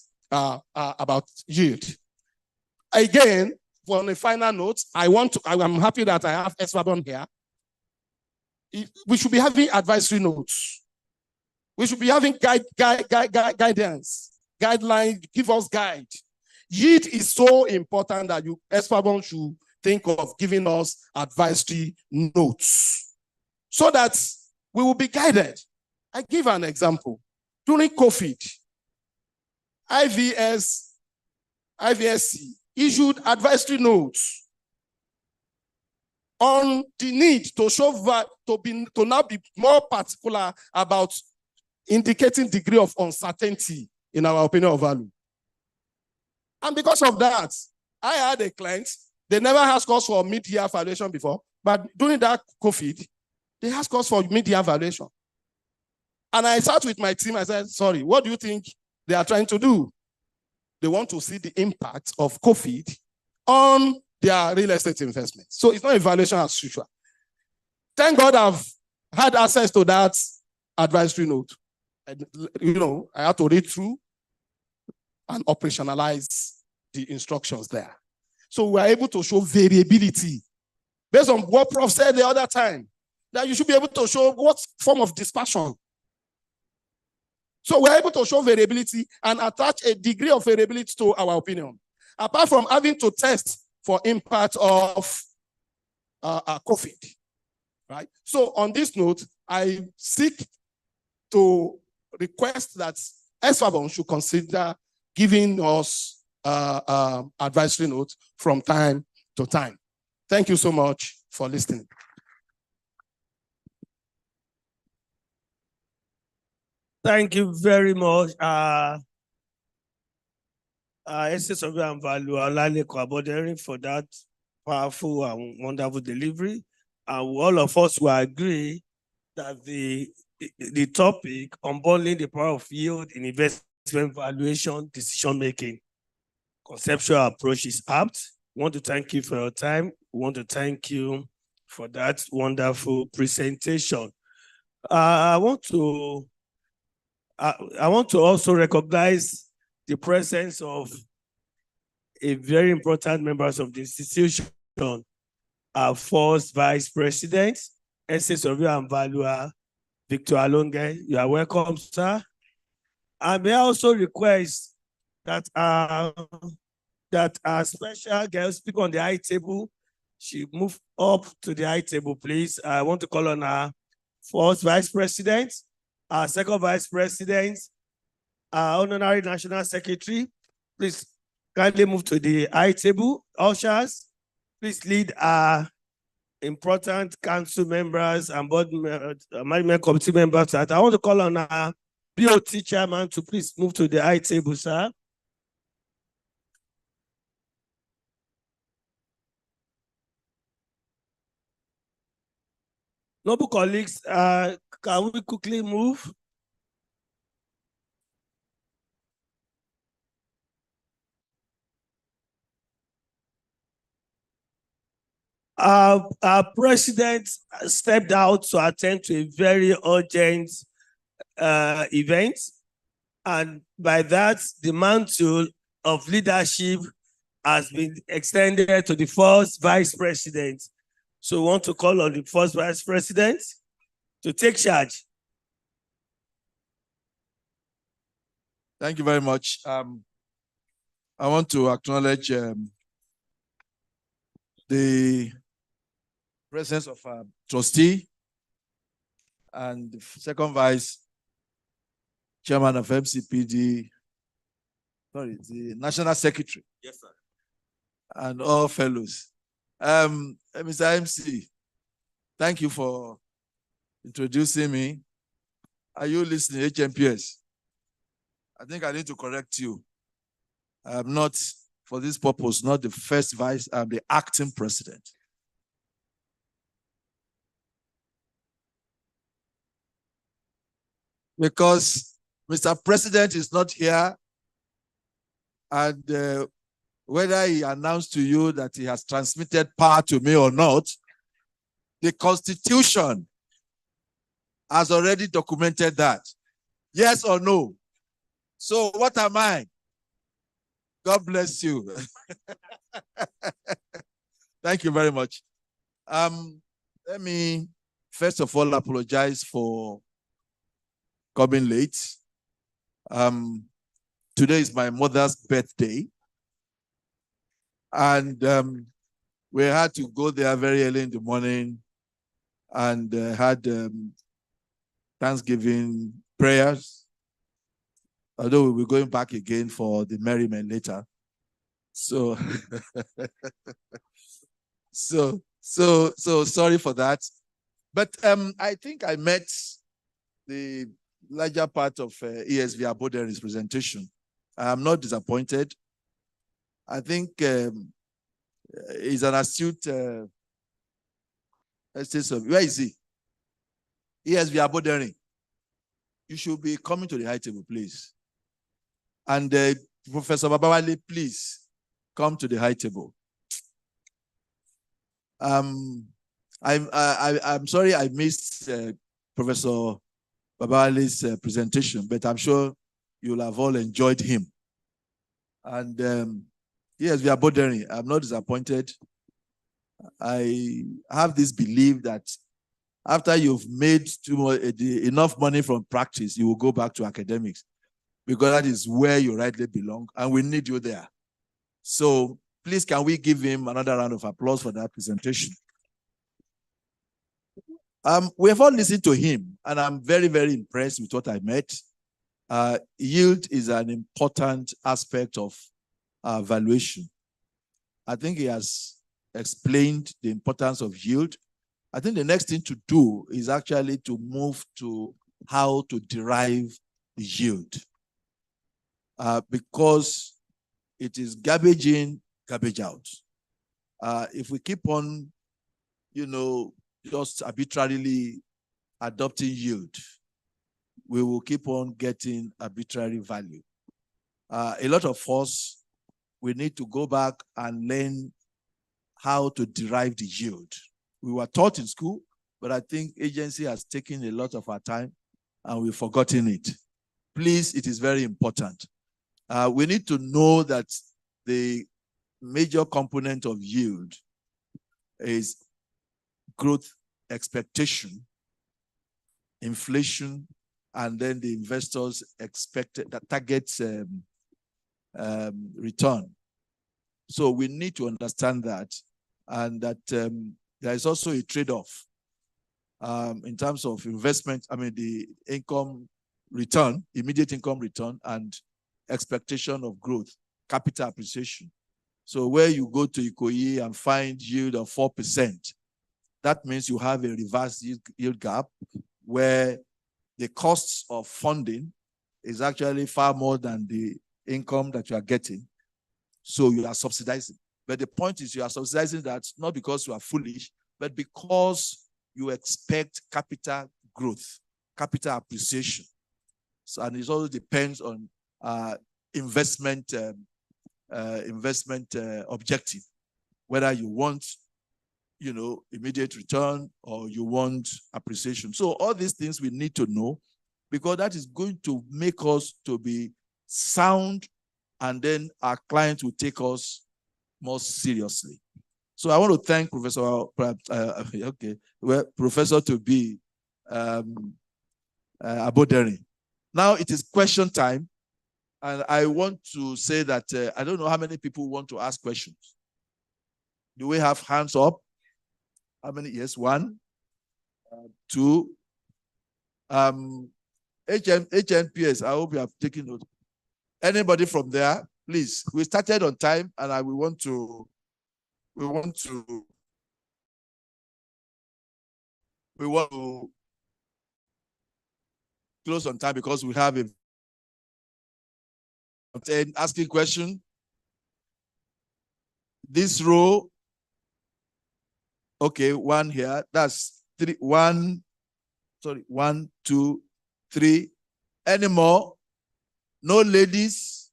Speaker 8: yield. Again, on a final note, I'm happy that I have Esfabon here. We should be having advisory notes. We should be having guidance, guidelines, give us guide. Yield is so important that Esfabon should think of giving us advisory notes so that we will be guided. I give an example. During COVID, IVSC issued advisory notes on the need to show to now be more particular about indicating degree of uncertainty in our opinion of value. And because of that, I had a client, they never asked us for mid-year valuation before, but during that COVID, they asked us for mid-year valuation. And I sat with my team, I said, sorry, what do you think they are trying to do? They want to see the impact of COVID on their real estate investment. So it's not a valuation as usual. Thank God I've had access to that advisory note. And, I had to read through and operationalize the instructions there. So we are able to show variability based on what Prof said the other time, that you should be able to show what form of dispersion. So we're able to show variability and attach a degree of variability to our opinion, apart from having to test for impact of COVID, right? So on this note, I seek to request that Esfabon should consider giving us advisory notes from time to time. Thank you so much for listening.
Speaker 1: Thank you very much. Essence of Value, Alale Kwabodering, for that powerful and wonderful delivery. And all of us will agree that the topic, unbundling the power of yield in investment valuation decision making, conceptual approach is apt. We want to thank you for your time. We want to thank you for that wonderful presentation. I want to also recognize the presence of a very important members of the institution, our first Vice President, Essence of and Valua, Victor Alonge. You are welcome, sir. I may also request that our special girl speak on the high table. She move up to the high table, please. I want to call on our first Vice President, our second Vice President, our Honorary National Secretary. Please kindly move to the high table. Ushers, please lead our important council members and board management committee members. I want to call on our BOT chairman to please move to the high table, sir. Noble colleagues, can we quickly move? Our president stepped out to attend to a very urgent event. And by that, the mantle of leadership has been extended to the first Vice President. So we want to call on the first Vice President to take charge.
Speaker 9: Thank you very much. I want to acknowledge the presence of a trustee and the second vice chairman of MCPD, the national secretary.
Speaker 1: Yes, sir.
Speaker 9: And all fellows. Mr. MC, thank you for introducing me. Are you listening, HMPS? I think I need to correct you. I'm not, for this purpose, not the first vice, I'm the acting president. Because Mr. President is not here, and whether he announced to you that he has transmitted power to me or not, the Constitution has already documented that. Yes or no? So what am I? God bless you. Thank you very much. Let me first of all apologize for coming late. Today is my mother's birthday. And we had to go there very early in the morning and had Thanksgiving prayers. Although we'll be going back again for the merriment later. So, so sorry for that. But I think I met the larger part of ESV Aboderi's presentation. I am not disappointed. I think he's an astute, where is he? ESV Aboderi. You should be coming to the high table, please. And Professor Babawale, please come to the high table. I'm sorry I missed Professor Babawale's presentation, but I'm sure you'll have all enjoyed him. And yes, we are bothering. I'm not disappointed. I have this belief that after you've made enough money from practice, you will go back to academics, because that is where you rightly belong, and we need you there. So please, can we give him another round of applause for that presentation? We have all listened to him, and I'm very, very impressed with what I met. Yield is an important aspect of valuation. I think he has explained the importance of yield. I think the next thing to do is actually to move to how to derive the yield. Because it is garbage in, garbage out. If we keep on, just arbitrarily adopting yield, we will keep on getting arbitrary value. A lot of us, we need to go back and learn how to derive the yield. We were taught in school, but I think agency has taken a lot of our time and we've forgotten it. Please, it is very important. We need to know that the major component of yield is growth expectation, inflation, and then the investors expected that targets return. So we need to understand that, and that there is also a trade-off in terms of investment. I mean, the income return, immediate income return, and expectation of growth, capital appreciation. So where you go to Ikoyi and find yield of 4%, that means you have a reverse yield gap where the costs of funding is actually far more than the income that you are getting. So you are subsidizing. But the point is you are subsidizing that not because you are foolish, but because you expect capital growth, capital appreciation. So, and it also depends on investment objective, whether you want, immediate return or you want appreciation. So all these things we need to know, because that is going to make us to be sound, and then our clients will take us more seriously. So I want to thank Professor Professor to be Aboderi. Now it is question time, and I want to say that I don't know how many people want to ask questions. Do we have hands up? How many? Yes, one, two. HNPS, I hope you have taken note. Anybody from there, please. We started on time, and we want to close on time because we have asking question. This row, okay, one here. That's three. One, 2, 3. Any more? No ladies?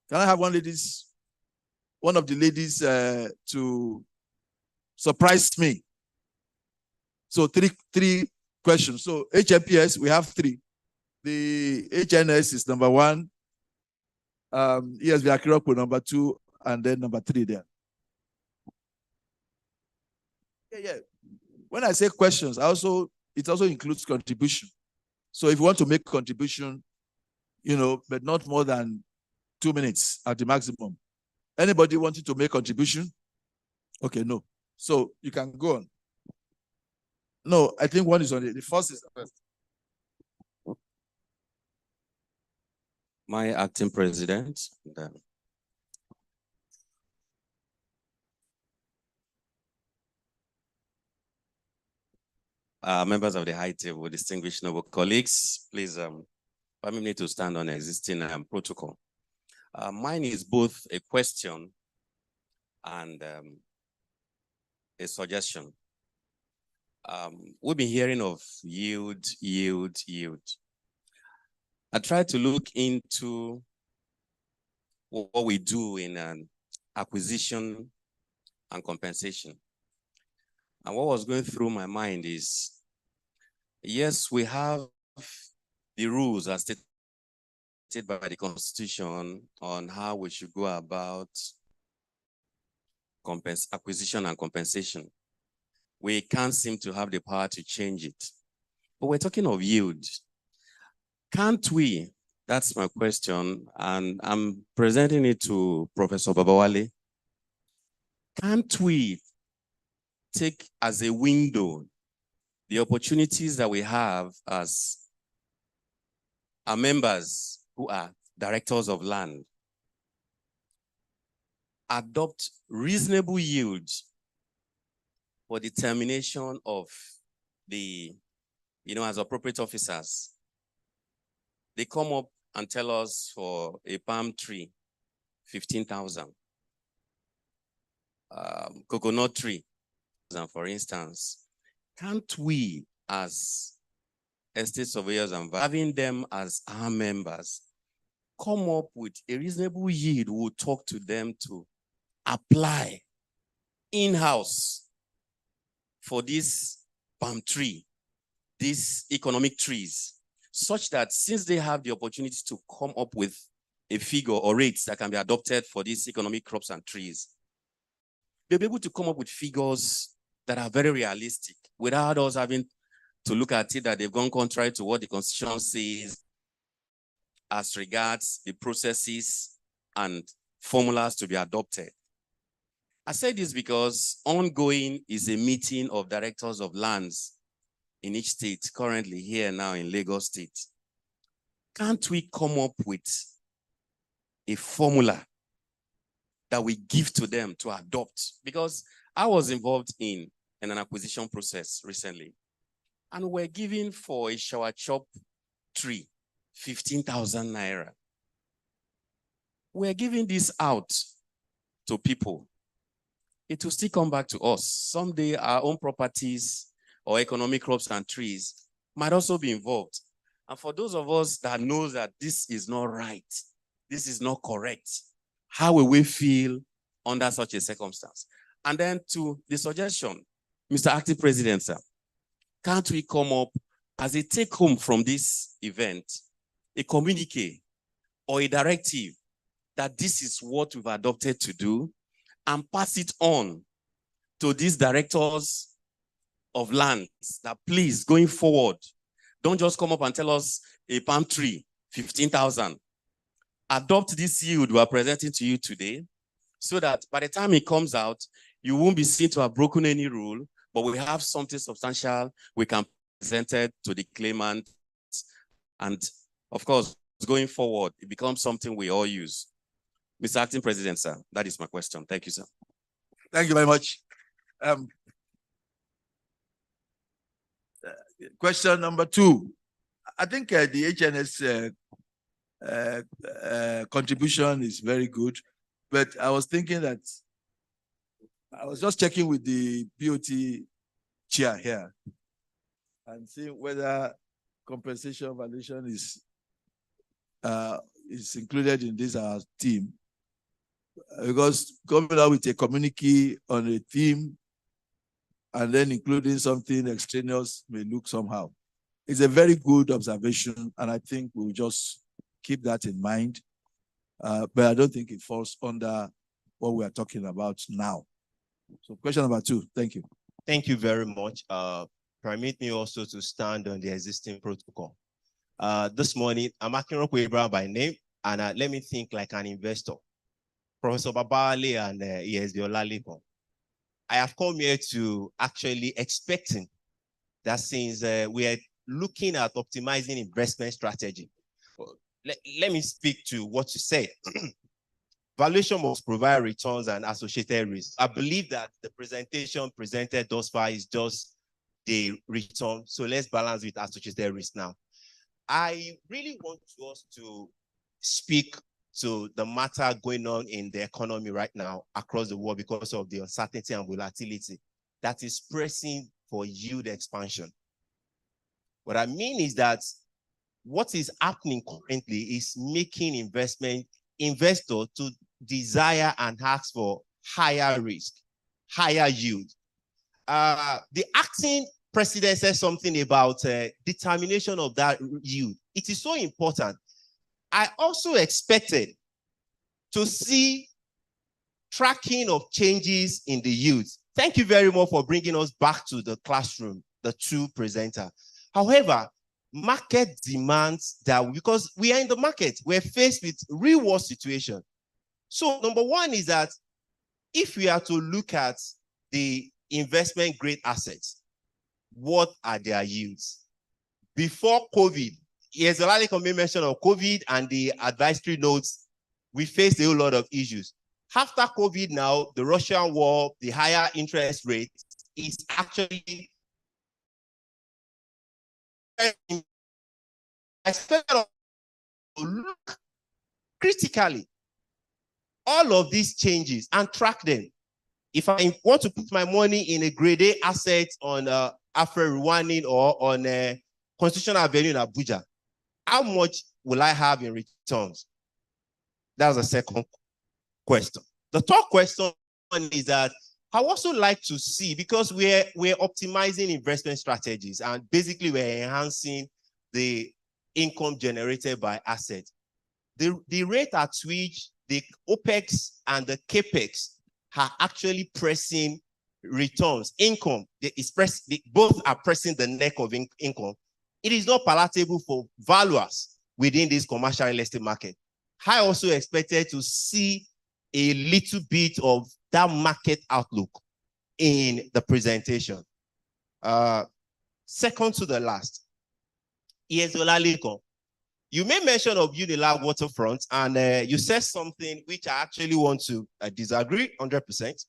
Speaker 9: Can I have one of the ladies to surprise me? So three questions. So HMPS, we have 3. The HNS is number 1. ESB Akirokpo number 2, and then number 3 there. Yeah. When I say questions, it also includes contribution. So if you want to make contribution, but not more than 2 minutes at the maximum. Anybody wanting to make contribution? Okay, no. So you can go on. No, I think one is on it. The first is the first.
Speaker 10: My acting president. Members of the high table, distinguished noble colleagues, please permit me to stand on existing protocol. Mine is both a question and a suggestion. We've been hearing of yield. I tried to look into what we do in acquisition and compensation. And what was going through my mind is, yes, we have the rules as stated by the Constitution on how we should go about acquisition and compensation. We can't seem to have the power to change it. But we're talking of yield. Can't we? That's my question, and I'm presenting it to Professor Babawale. Can't we take as a window the opportunities that we have as our members who are directors of land, adopt reasonable yields for determination of the, as appropriate officers? They come up and tell us for a palm tree, 15,000. Coconut tree, for instance. Can't we, as estate surveyors and having them as our members, come up with a reasonable yield? We'll talk to them to apply in-house for this palm tree, these economic trees, such that since they have the opportunity to come up with a figure or rates that can be adopted for these economic crops and trees, they'll be able to come up with figures that are very realistic without us having to look at it that they've gone contrary to what the Constitution says as regards the processes and formulas to be adopted. I say this because ongoing is a meeting of directors of lands in each state, currently here now in Lagos State. Can't we come up with a formula that we give to them to adopt? Because I was involved in an acquisition process recently, and we're giving for a shower chop tree 15,000 naira. We're giving this out to people. It will still come back to us. Someday our own properties or economic crops and trees might also be involved. And for those of us that know that this is not right, this is not correct, how will we feel under such a circumstance? And then to the suggestion, Mr. Acting President, sir, can't we come up as a take home from this event, a communique or a directive that this is what we've adopted to do, and pass it on to these directors of lands that please, going forward, don't just come up and tell us a palm tree, 15,000. Adopt this yield we are presenting to you today so that by the time it comes out, you won't be seen to have broken any rule, but we have something substantial we can present it to the claimant. And of course, going forward, it becomes something we all use. Mr. Acting President, sir, that is my question. Thank you, sir.
Speaker 9: Thank you very much. Question number 2. I think the HNS contribution is very good, but I was thinking that I was just checking with the BOT chair here and seeing whether compensation valuation is included in this team. Because coming out with a communique on a theme and then including something extraneous may look somehow. It's a very good observation, and I think we'll just keep that in mind. But I don't think it falls under what we are talking about now. So question number 2, thank you.
Speaker 11: Thank you very much. Permit me also to stand on the existing protocol. This morning, I'm Akinroko Abraham by name, and let me think like an investor. Professor Babale and ESB Olalekan. I have come here to actually expecting that since we are looking at optimizing investment strategy, let me speak to what you said. Valuation must provide returns and associated risks. I believe that the presentation presented thus far is just the return. So let's balance with associated risk now. I really want us to speak to the matter going on in the economy right now across the world because of the uncertainty and volatility that is pressing for yield expansion. What I mean is that what is happening currently is making investors to desire and ask for higher risk, higher yield. The acting president said something about determination of that yield. It is so important. I also expected to see tracking of changes in the yields. Thank you very much for bringing us back to the classroom, the 2 presenters. However, market demands that because we are in the market, we're faced with real world situation. So number 1 is that if we are to look at the investment grade assets, what are their yields? Before COVID, here's a lot of mention of COVID and the advisory notes. We faced a whole lot of issues. After COVID now, the Russian war, the higher interest rate is actually expected to look critically all of these changes and track them. If I want to put my money in a grade A asset on Afro Rwandan or on Constitutional Avenue in Abuja, how much will I have in returns? That's the second question. The third question is that I also like to see, because we're optimizing investment strategies and basically we're enhancing the income generated by assets. The rate at which the OPEX and the CAPEX are actually pressing returns, income, both are pressing the neck of income. It is not palatable for valuers within this commercial real estate market. I also expected to see a little bit of that market outlook in the presentation. Second to the last, here's Olalekan. You made mention of Unilag waterfront, and you said something which I actually want to disagree 100%.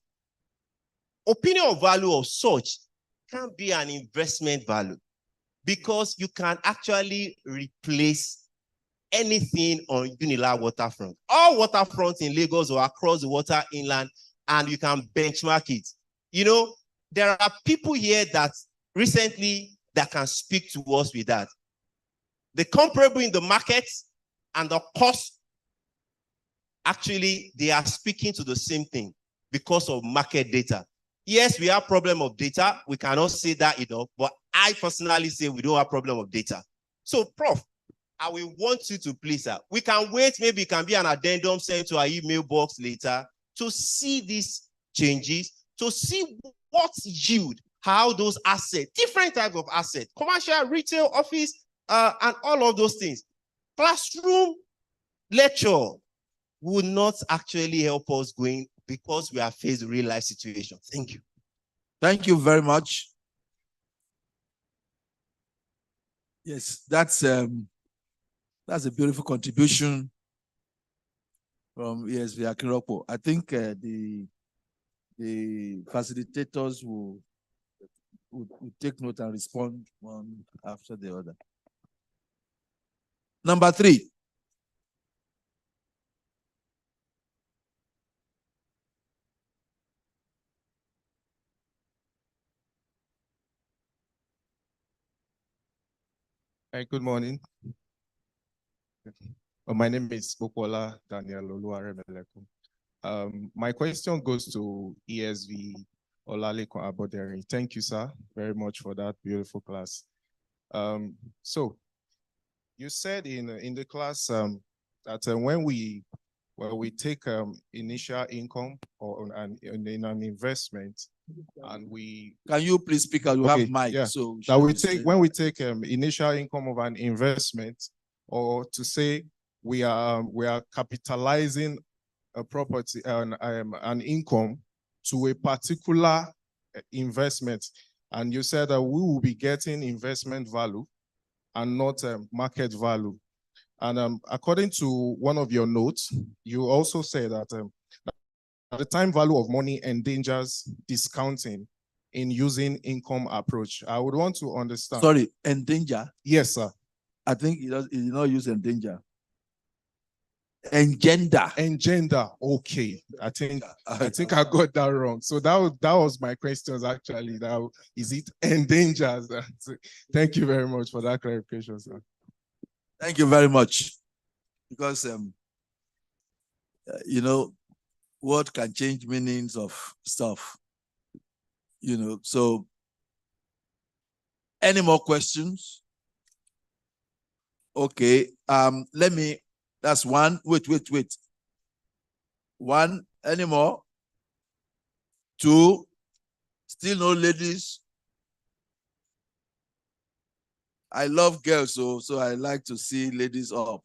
Speaker 11: Opinion of value of such can be an investment value because you can actually replace anything on Unilag waterfront. All waterfronts in Lagos or across the water inland, and you can benchmark it. You know, there are people here that recently that can speak to us with that. The comparable in the market and the cost, actually, they are speaking to the same thing because of market data. Yes, we have problem of data. We cannot say that enough, but I personally say we don't have problem of data. So, Prof, I will want you to please, sir. We can wait, maybe it can be an addendum sent to our email box later to see these changes, to see what yield, how those assets, different types of assets, commercial, retail, office, and all of those things. Classroom lecture would not actually help us going because we are faced with real life situation. Thank you.
Speaker 9: Thank you very much. Yes, that's a beautiful contribution from ESV Akinropo. I think the facilitators will take note and respond one after the other. Number 3.
Speaker 12: Hi, good morning. My name is Popola Daniel Oluwaremeleku. My question goes to ESV Olalekan Aboderi. Thank you, sir, very much for that beautiful class. So you said in the class that when we take initial income or in an investment, and we
Speaker 9: can you please speak out? You have mic,
Speaker 12: yeah.
Speaker 9: So
Speaker 12: that we take when we take initial income of an investment, or to say we are capitalizing a property an income to a particular investment, and you said that we will be getting investment value and not market value. And according to one of your notes, you also say that the time value of money endangers discounting in using income approach. I would want to understand.
Speaker 9: Sorry, endanger?
Speaker 12: Yes, sir.
Speaker 9: I think he did not use endanger. Engender.
Speaker 12: Engender. Okay. I think I got that wrong. So that was my questions actually. Now, is it endangers? Thank you very much for that clarification, sir.
Speaker 9: Thank you very much. Because you know, what can change meanings of stuff. You know, so any more questions? Okay, that's one. Wait. 1, any more? 2, still no ladies? I love girls, so I like to see ladies up.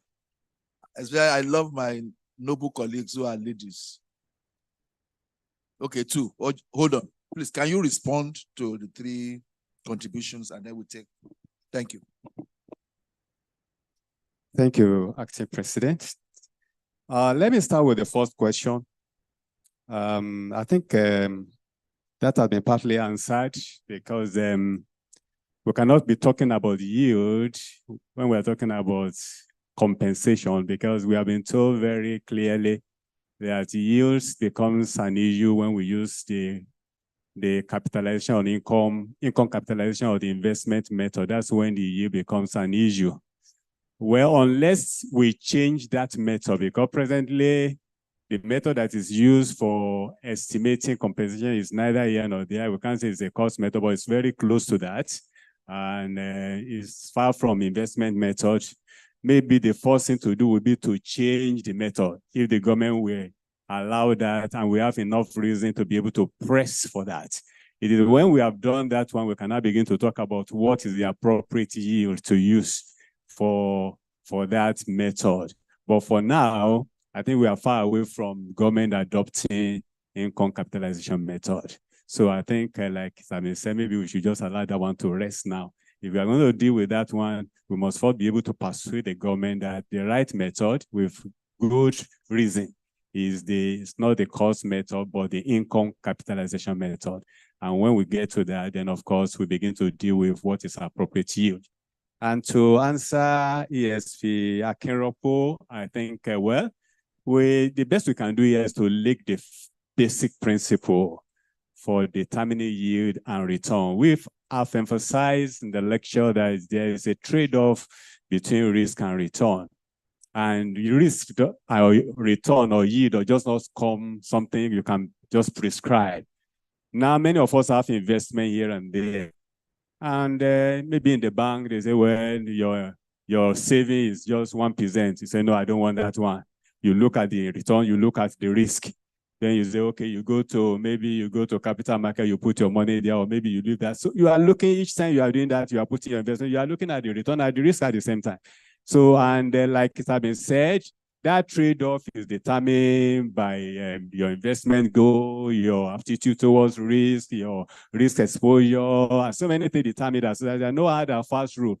Speaker 9: Especially I love my noble colleagues who are ladies. Okay, 2. Hold on. Please, can you respond to the 3 contributions and then we take? Thank you.
Speaker 6: Thank you, Acting President. Let me start with the first question. I think that has been partly answered because we cannot be talking about yield when we're talking about compensation, because we have been told very clearly that yields becomes an issue when we use the capitalization on income capitalization of the investment method. That's when the yield becomes an issue. Well, unless we change that method, because presently the method that is used for estimating compensation is neither here nor there. We can't say it's a cost method, but it's very close to that. And it's far from investment method. Maybe the first thing to do would be to change the method if the government will allow that and we have enough reason to be able to press for that. It is when we have done that one, we can now begin to talk about what is the appropriate yield to use for that method. But for now, I think we are far away from government adopting income capitalization method. So I think, like Sammy said, maybe we should just allow that one to rest now. If we are going to deal with that one, we must first be able to persuade the government that the right method with good reason it's not the cost method, but the income capitalization method. And when we get to that, then of course, we begin to deal with what is appropriate yield. And to answer ESP Akinropo, I think, the best we can do here is to link the basic principle for determining yield and return. We have emphasized in the lecture that there is a trade-off between risk and return. And risk or return or yield or just not come something you can just prescribe. Now, many of us have investment here and there. And maybe in the bank, they say, well, your saving is just 1%. You say, no, I don't want that one. You look at the return, you look at the risk. Then you say, okay, you go to capital market, you put your money there, or maybe you leave that. So you are looking, each time you are doing that, you are putting your investment, you are looking at the return and the risk at the same time. So, and like it has been said, that trade-off is determined by your investment goal, your aptitude towards risk, your risk exposure, and so many things determine that. So there's no hard and fast rule,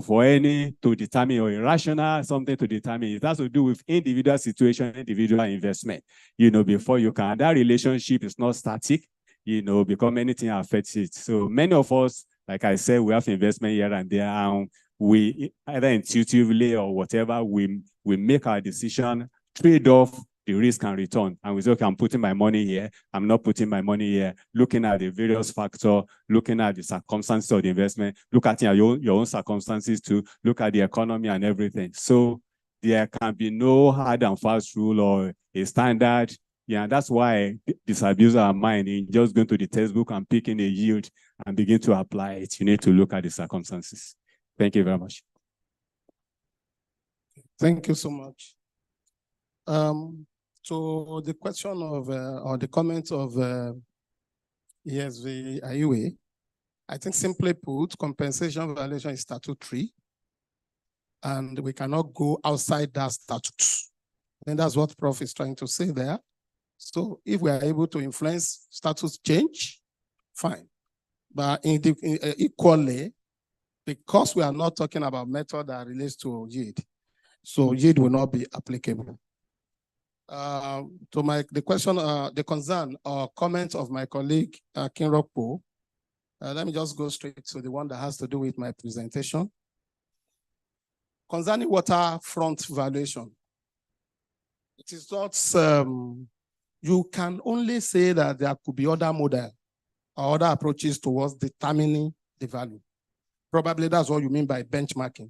Speaker 6: for any to determine or irrational something to determine. It has to do with individual situation, individual investment, before you can. That relationship is not static, because many things affect it. So many of us, like I said, we have investment here and there, and we either intuitively or whatever, we make our decision, trade off the risk and return. And we say, okay, I'm putting my money here. I'm not putting my money here. Looking at the various factors, looking at the circumstances of the investment, look at your own circumstances too, look at the economy and everything. So there can be no hard and fast rule or a standard. Yeah, that's why disabuse our mind in just going to the textbook and picking a yield and begin to apply it. You need to look at the circumstances. Thank you very much.
Speaker 8: Thank you so much. So the question of, or the comment of ESV IUA, I think simply put, compensation violation is statutory, and we cannot go outside that statute. And that's what Prof is trying to say there. So if we are able to influence status change, fine. But equally, because we are not talking about method that relates to yield, so yield will not be applicable. To the question, the concern or comment of my colleague, Kinropo, let me just go straight to the one that has to do with my presentation. Concerning waterfront valuation, it is not, you can only say that there could be other model or other approaches towards determining the value. Probably that's what you mean by benchmarking.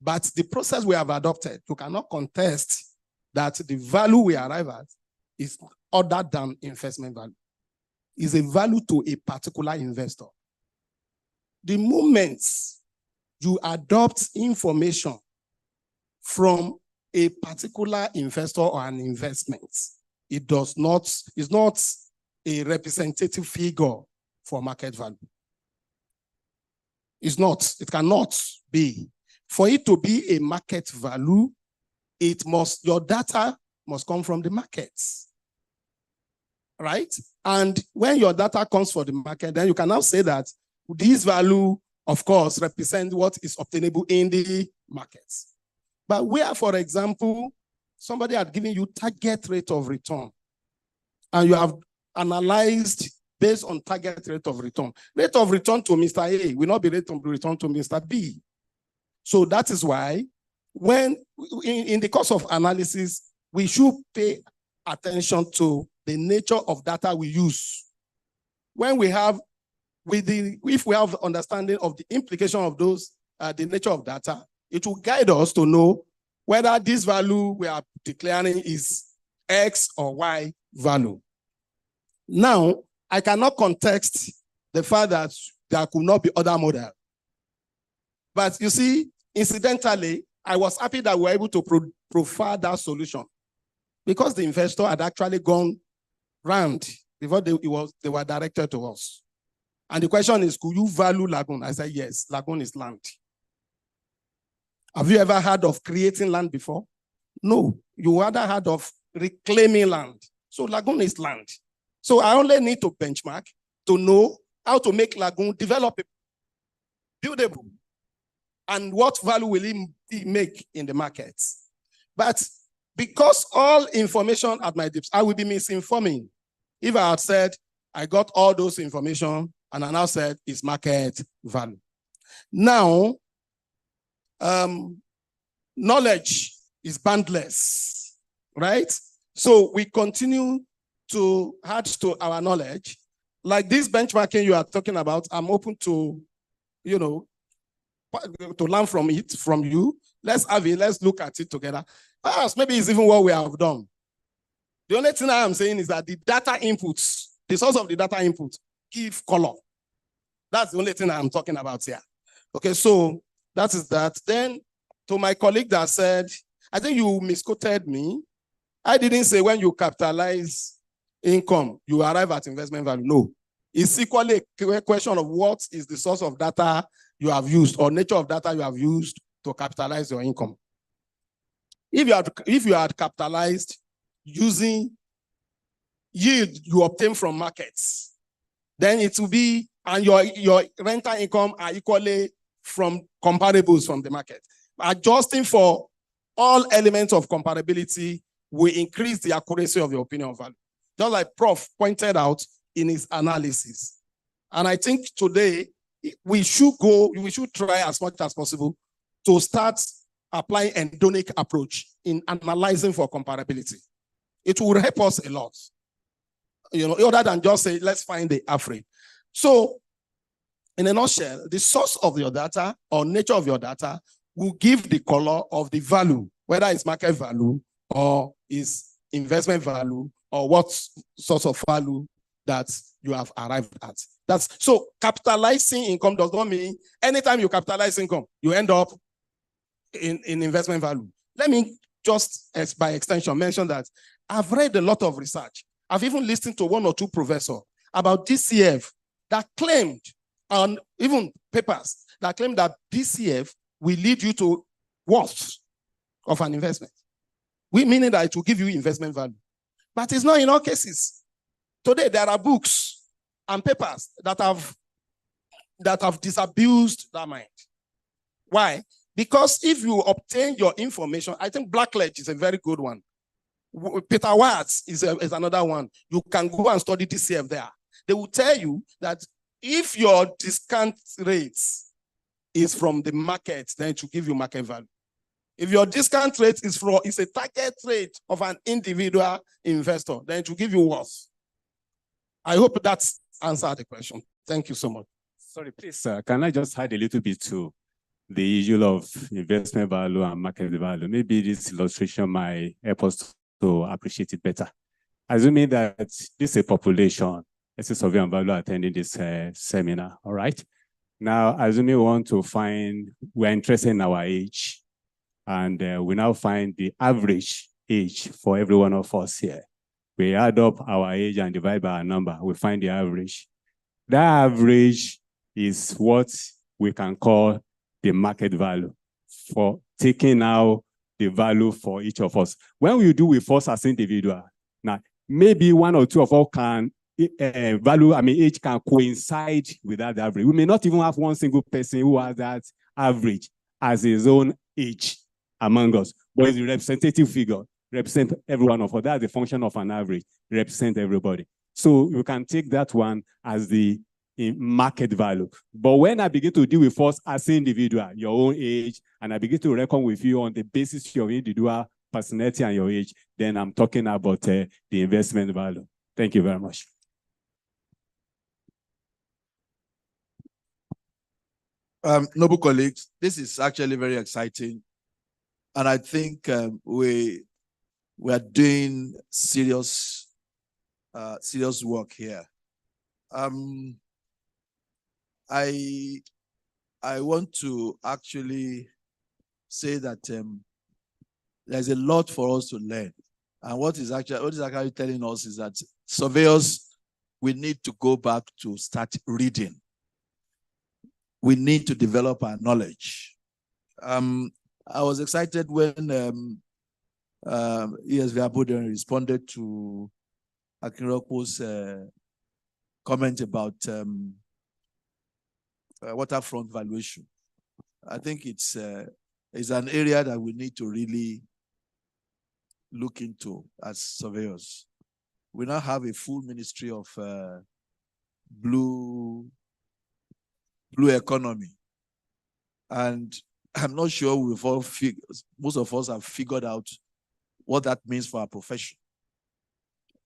Speaker 8: But the process we have adopted, you cannot contest that the value we arrive at is other than investment value. Is a value to a particular investor. The moment you adopt information from a particular investor or an investment, it is not a representative figure for market value. It's not, it cannot be. For it to be a market value, your data must come from the markets, right? And when your data comes from the market, then you can now say that this value, of course, represents what is obtainable in the markets. But where, for example, somebody had given you target rate of return, and you have analyzed based on target rate of return. Rate of return to Mr. A will not be rate of return to Mr. B. So that is why when in the course of analysis, we should pay attention to the nature of data we use. When we have, if we have understanding of the implication of those, the nature of data, it will guide us to know whether this value we are declaring is X or Y value. Now, I cannot context the fact that there could not be other model. But you see, incidentally, I was happy that we were able to provide that solution because the investor had actually gone round before they were directed to us. And the question is, could you value Lagoon? I said, yes, Lagoon is land. Have you ever heard of creating land before? No, you rather heard of reclaiming land. So Lagoon is land. So I only need to benchmark to know how to make Lagoon developable, buildable, and what value will it make in the market. But because all information at my dips, I will be misinforming. If I had said, I got all those information, and I now said it's market value. Now, knowledge is boundless, right? So we continue to add to our knowledge. Like this benchmarking you are talking about, I'm open to, to learn from it, from you. Let's have it, let's look at it together. Perhaps maybe it's even what we have done. The only thing I am saying is that the data inputs, the source of the data input, give color. That's the only thing I'm talking about here. Okay, so that is that. Then to my colleague that said, I think you misquoted me. I didn't say when you capitalize income, you arrive at investment value. No. It's equally a question of what is the source of data you have used or nature of data you have used to capitalize your income. If you had capitalized using yield you obtain from markets, then it will be, and your rental income are equally from comparables from the market. Adjusting for all elements of comparability will increase the accuracy of your opinion of value. Just like Prof pointed out in his analysis. And I think today we should try as much as possible to start applying an endemic approach in analyzing for comparability. It will help us a lot. Other than just say, let's find the average. So, in a nutshell, the source of your data or nature of your data will give the color of the value, whether it's market value or is investment value or what source of value that you have arrived at. So capitalizing income does not mean anytime you capitalize income, you end up in investment value. Let me just, as by extension, mention that I've read a lot of research. I've even listened to one or two professors about DCF that claimed, and even papers that claim that DCF will lead you to worth of an investment. Meaning that it will give you investment value. But it's not in all cases. Today, there are books and papers that have disabused that mind. Why? Because if you obtain your information, I think Blackledge is a very good one. Peter Watts is another one. You can go and study DCF there. They will tell you that if your discount rate is from the market, then it will give you market value. If your discount rate is a target rate of an individual investor, then it will give you worth. I hope that's answered the question. Thank you so much.
Speaker 6: Sorry, please, sir. Can I just add a little bit to the issue of investment value and market value? Maybe this illustration might help us to appreciate it better. Assuming that this is a population, it's a survey and value attending this seminar, all right? Now, assuming we want to find, we're interested in our age, and we now find the average age for every one of us here. We add up our age and divide by our number, we find the average. That average is what we can call the market value for taking out the value for each of us. When we do with us as individual, now maybe one or two of us can age can coincide with that average. We may not even have one single person who has that average as his own age among us, but it's a representative figure, represent every one of us. That's the function of an average, represent everybody. So you can take that one as the market value. But when I begin to deal with us as an individual, your own age, and I begin to reckon with you on the basis of your individual personality and your age, then I'm talking about the investment value. Thank you very much.
Speaker 9: Noble colleagues, this is actually very exciting. And I think we are doing serious work here. I want to actually say that there's a lot for us to learn. And what is actually telling us is that surveyors, we need to go back to start reading. We need to develop our knowledge. I was excited when ESV Abuden responded to Akinropo's comment about waterfront valuation. I think it's an area that we need to really look into as surveyors. We now have a full ministry of blue economy. And I'm not sure most of us have figured out what that means for our profession.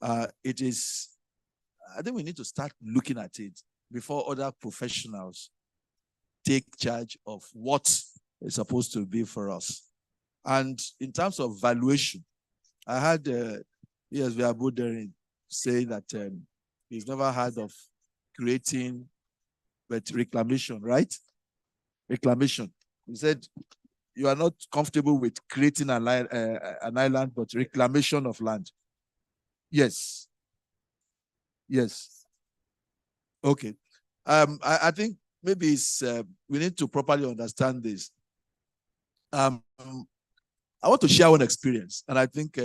Speaker 9: I think we need to start looking at it before other professionals take charge of what is supposed to be for us. And in terms of valuation, I had ESV Abuden say that he's never heard of creating, but reclamation, right? Reclamation. He said, you are not comfortable with creating an island, but reclamation of land. Yes. Yes. Okay. I think maybe we need to properly understand this. I want to share one experience, and I think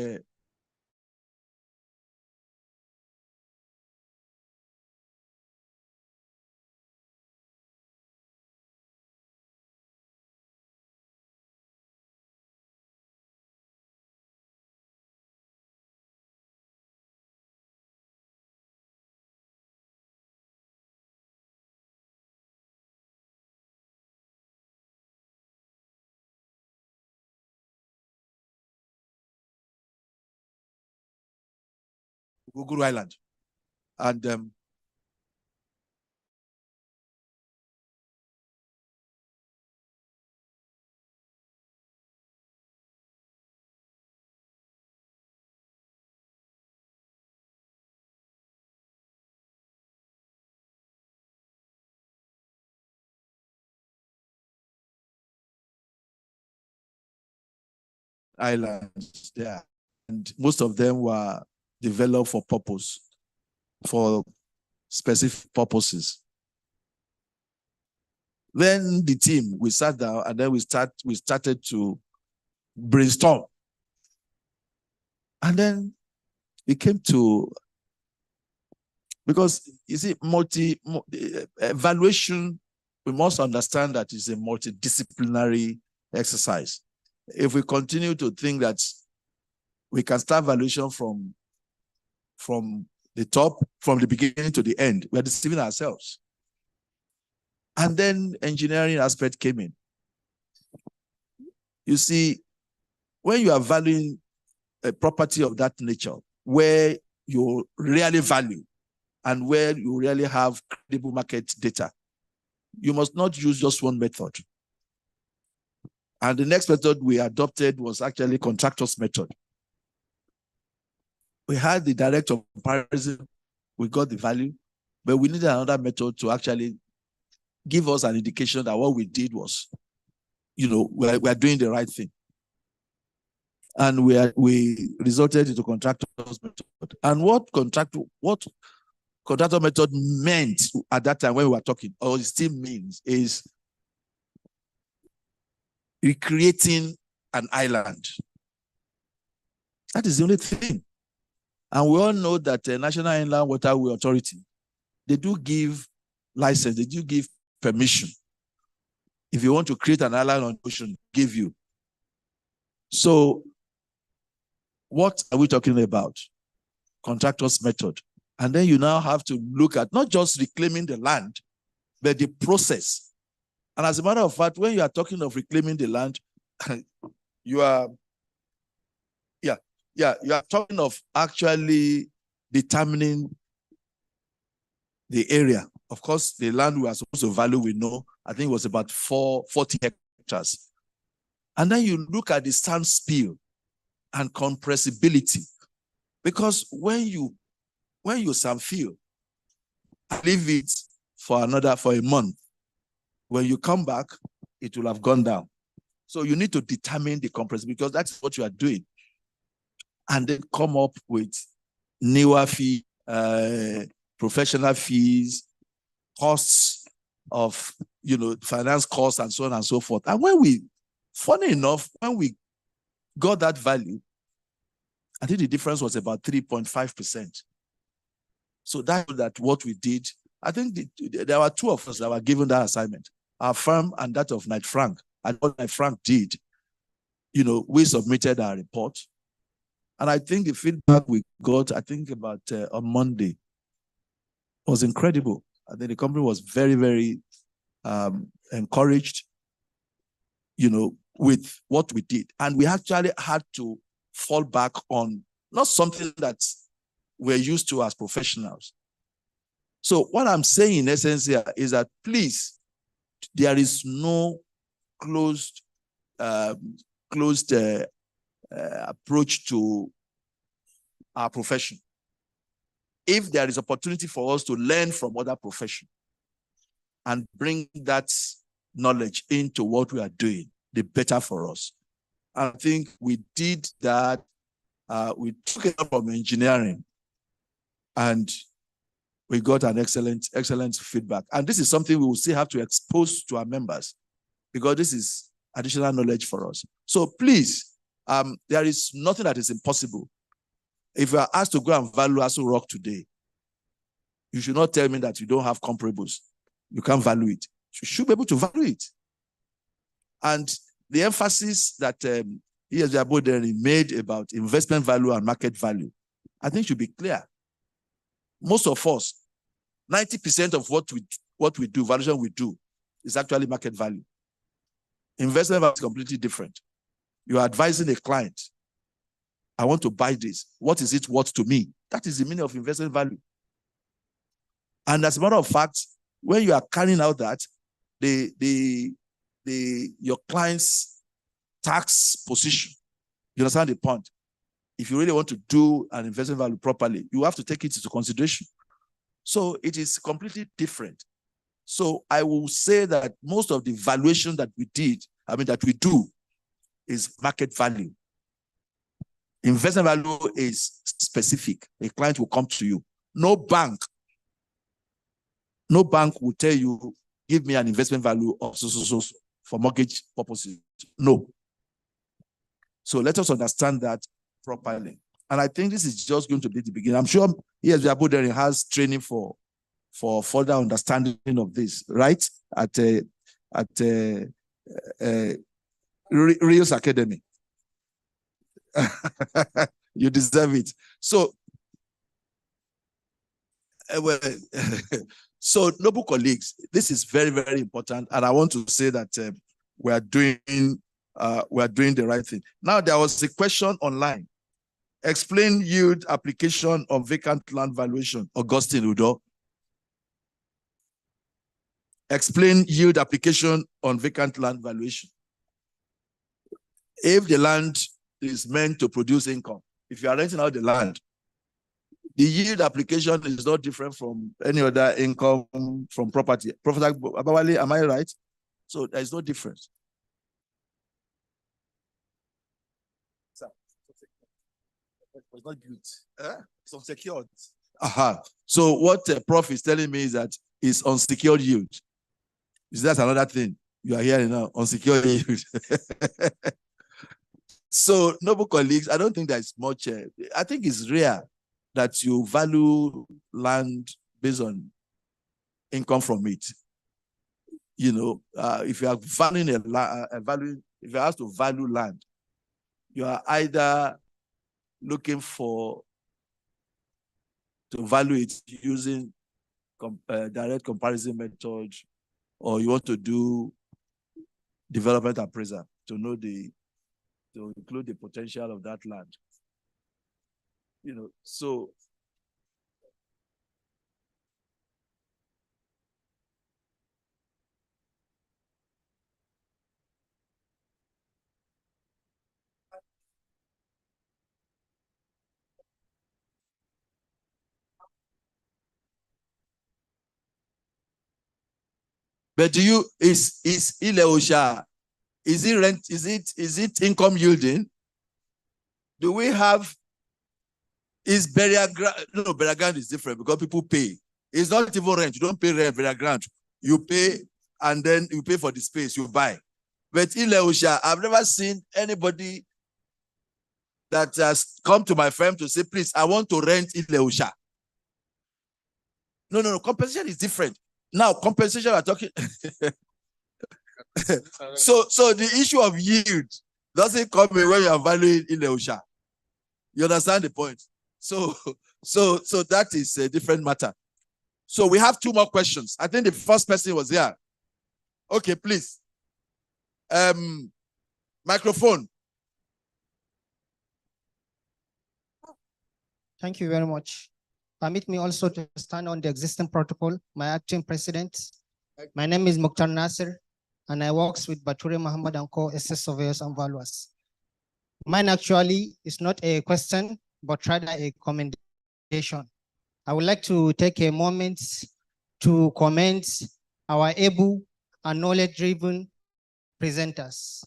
Speaker 9: Guguru Island. And islands there. And most of them were developed for purpose, for specific purposes. Then the team, we sat down and then we started to brainstorm. And then it came to, because you see, evaluation, we must understand that it's a multidisciplinary exercise. If we continue to think that we can start valuation from the top, from the beginning to the end, we're deceiving ourselves. And then engineering aspect came in. You see, when you are valuing a property of that nature, where you really value and where you really have credible market data, you must not use just one method. And the next method we adopted was actually contractors method. We had the direct comparison, we got the value, but we needed another method to actually give us an indication that what we did was, we're doing the right thing. And we resulted into contractors method. And what contractor method meant at that time when we were talking, or it still means, is recreating an island. That is the only thing. And we all know that the National Inland Waterway Authority, they do give license, they do give permission. If you want to create an island on the ocean, give you. So what are we talking about? Contractors method. And then you now have to look at not just reclaiming the land, but the process. And as a matter of fact, when you are talking of reclaiming the land, you are talking of actually determining the area. Of course, the land we are supposed to value, we know, I think it was about 40 hectares. And then you look at the standstill and compressibility. Because when you standstill, leave it for a month, when you come back, it will have gone down. So you need to determine the compressibility, because that's what you are doing. And then come up with newer fee, professional fees, costs of, finance costs, and so on and so forth. And funny enough, when we got that value, I think the difference was about 3.5%. So that what we did, I think there were two of us that were given that assignment, our firm and that of Knight Frank. And what Knight Frank did, we submitted our report. And I think the feedback we got, I think about on Monday, was incredible. I think the company was very, very encouraged, with what we did. And we actually had to fall back on not something that we're used to as professionals. So what I'm saying in essence here is that, please, there is no closed approach to our profession. If there is opportunity for us to learn from other professions and bring that knowledge into what we are doing, the better for us. I think we did that. We took it up from engineering, and we got an excellent feedback. And this is something we will still have to expose to our members, because this is additional knowledge for us. So please, there is nothing that is impossible. If you are asked to go and value Aso Rock today, you should not tell me that you don't have comparables. You can't value it. You should be able to value it. And the emphasis that ESG Aboderi made about investment value and market value, I think should be clear. Most of us, 90% of what we do, valuation we do, is actually market value. Investment value is completely different. You are advising a client, I want to buy this. What is it worth to me? That is the meaning of investment value. And as a matter of fact, when you are carrying out that, your client's tax position, you understand the point? If you really want to do an investment value properly, you have to take it into consideration. So it is completely different. So I will say that most of the valuation that we do is market value. Investment value is specific. A client will come to you. No bank will tell you, give me an investment value of so for mortgage purposes. No. So let us understand that properly. And I think this is just going to be the beginning. I'm sure ESG Aboderi has training for further understanding of this, right? At Rios Academy. You deserve it. So, so noble colleagues, this is very, very important. And I want to say that we are doing the right thing. Now, there was a question online. Explain yield application on vacant land valuation. Augustine Udo. Explain yield application on vacant land valuation. If the land is meant to produce income, if you are renting out the land, the yield application is not different from any other income from property. Professor Abawale, am I right? So there is no difference. It's not good. It's unsecured. So what Prof is telling me is that it's unsecured yield. Is that another thing you are hearing now? Unsecured yield. So, noble colleagues, I don't think there's much. I think it's rare that you value land based on income from it. If you are valuing if you have to value land, you are either looking to value it using direct comparison method, or you want to do development appraisal to include the potential of that land. So But do you, is Ile-Osha, is it rent, is it income yielding? Do we have, is burial ground? No, burial ground is different because people pay. It's not even rent. You don't pay rent, burial ground. You pay and then you pay for the space you buy. But Ile-Osha, I've never seen anybody that has come to my firm to say, please, I want to rent Ile-Osha. No, compensation is different. Now, compensation, we're talking. so the issue of yield doesn't come in when you are valuing Ile-Osha. You understand the point? So that is a different matter. So we have two more questions. I think the first person was here. Okay, please. Microphone.
Speaker 13: Thank you very much. Permit me also to stand on the existing protocol. My acting president. My name is Mukhtar Nasser, and I work with Bature Muhammad and Co. SS Surveyors and Valuers. Mine actually is not a question, but rather a commendation. I would like to take a moment to commend our able and knowledge-driven presenters.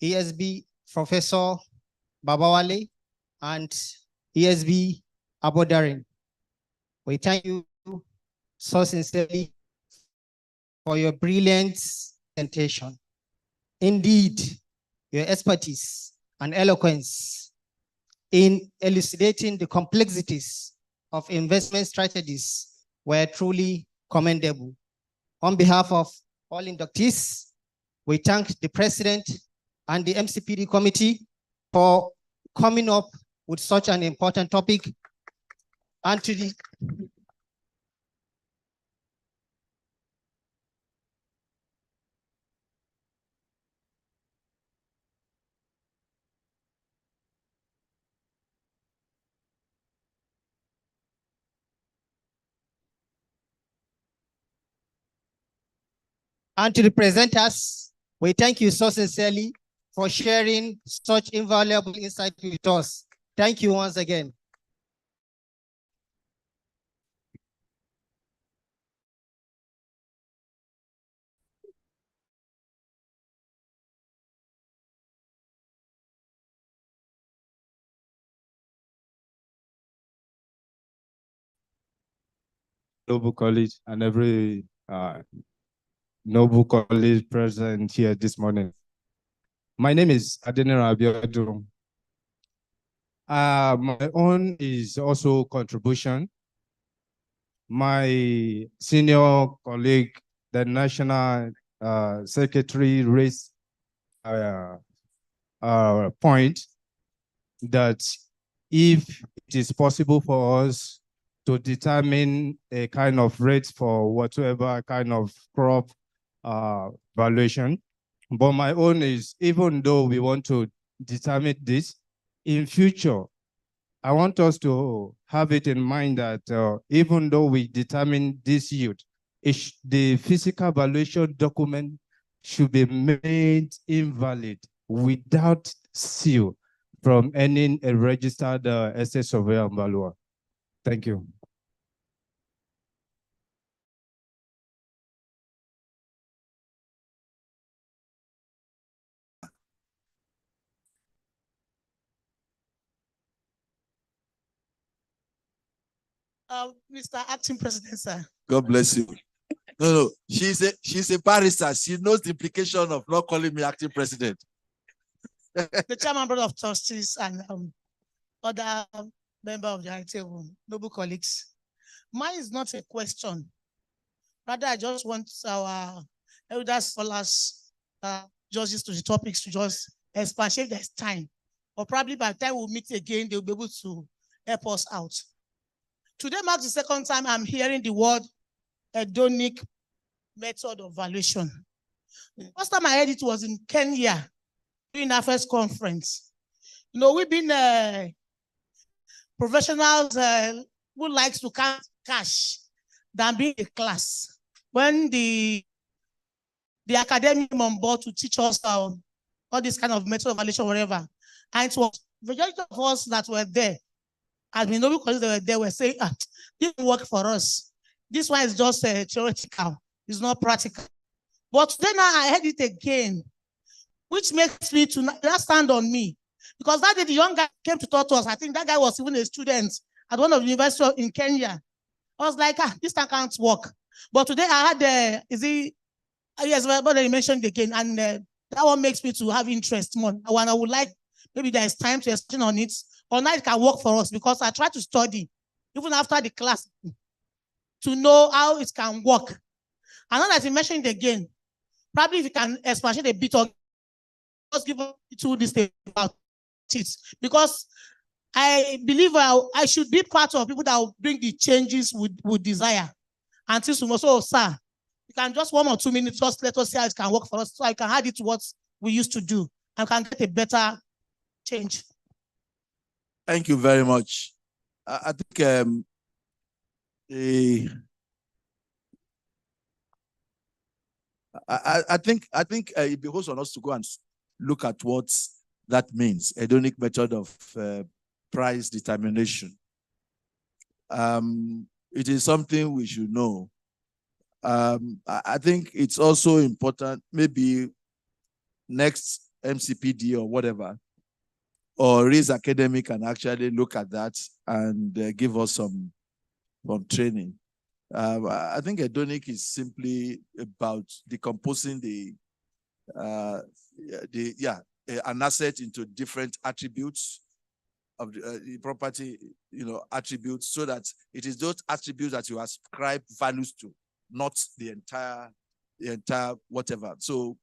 Speaker 13: ESB Professor Babawale and ESB Abodarin. We thank you so sincerely for your brilliant presentation. Indeed, your expertise and eloquence in elucidating the complexities of investment strategies were truly commendable. On behalf of all inductees, we thank the President and the MCPD committee for coming up with such an important topic, and to the presenters, we thank you so sincerely for sharing such invaluable insight with us. Thank you once again.
Speaker 14: Noble College and every Noble College present here this morning. My name is Adenira Abiodun. My own is also contribution. My senior colleague, the National Secretary, raised point that if it is possible for us to determine a kind of rate for whatever kind of crop valuation. But my own is, even though we want to determine this, in future, I want us to have it in mind that even though we determine this yield, the physical valuation document should be made invalid without seal from any registered SS surveyor and valuer. Thank you.
Speaker 15: Mr. Acting President, sir.
Speaker 9: God bless you. No, she's a barrister. She knows the implication of not calling me acting president.
Speaker 15: The chairman board of trustees and other member of the high table, noble colleagues. Mine is not a question. Rather, I just want our elder scholars, judges to the topics to just expatiate there's time. Or probably by the time we'll meet again, they'll be able to help us out. Today marks the second time I'm hearing the word hedonic method of valuation. The first time I heard it was in Kenya during our first conference. You know, we've been professionals who likes to count cash than being a class. When the academy on board to teach us all this kind of method of valuation, whatever, and it was the majority of us that were there, as we know because they were there, were saying, this didn't work for us. this one is just theoretical. It's not practical. But today now I heard it again, which makes me to not stand on me. Because that day the young guy came to talk to us. I think that guy was even a student at one of the universities in Kenya. I was like, this thing can't work. But today I had yes, but you mentioned it again, and that one makes me to have interest more. When I would like, maybe there is time to explain on it, or now it can work for us, because I try to study, even after the class, to know how it can work. And now that you mentioned it again, probably if you can expatiate a bit or just give to this thing about it, because I believe I should be part of people that will bring the changes with desire. Until tomorrow, so sir, you can just 1 or 2 minutes, just let us see how it can work for us, so I can add it to what we used to do and can get a better change.
Speaker 9: Thank you very much. I think it behoves on us to go and look at what that means, hedonic method of price determination. It is something we should know. I think it's also important, maybe next MCPD or whatever, or Raise Academic can actually look at that and give us some training. I think hedonic is simply about decomposing an asset into different attributes of the property, attributes, so that it is those attributes that you ascribe values to, not the entire whatever. So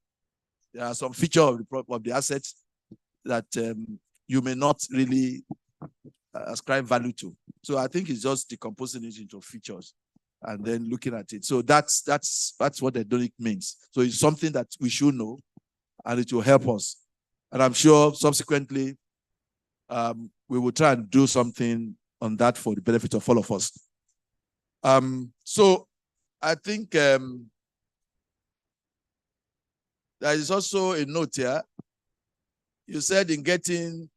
Speaker 9: there are some features of the assets that you may not really ascribe value to. So I think it's just decomposing it into features and then looking at it. So that's what hedonic means. So it's something that we should know, and it will help us. And I'm sure subsequently we will try and do something on that for the benefit of all of us. So I think there is also a note here. You said in getting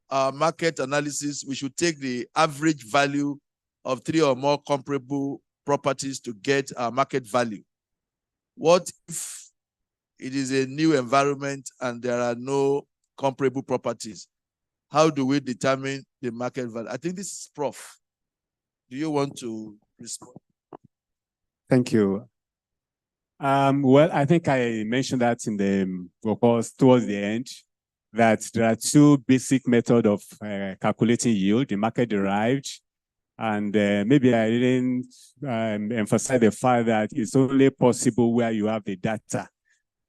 Speaker 9: market analysis, we should take the average value of 3 or more comparable properties to get our market value. What if it is a new environment and there are no comparable properties? How do we determine the market value? I think this is Prof. Do you want to respond?
Speaker 6: Thank you. Well, I think I mentioned that in the course towards the end, that there are 2 basic methods of calculating yield, the market derived, and maybe I didn't emphasize the fact that it's only possible where you have the data.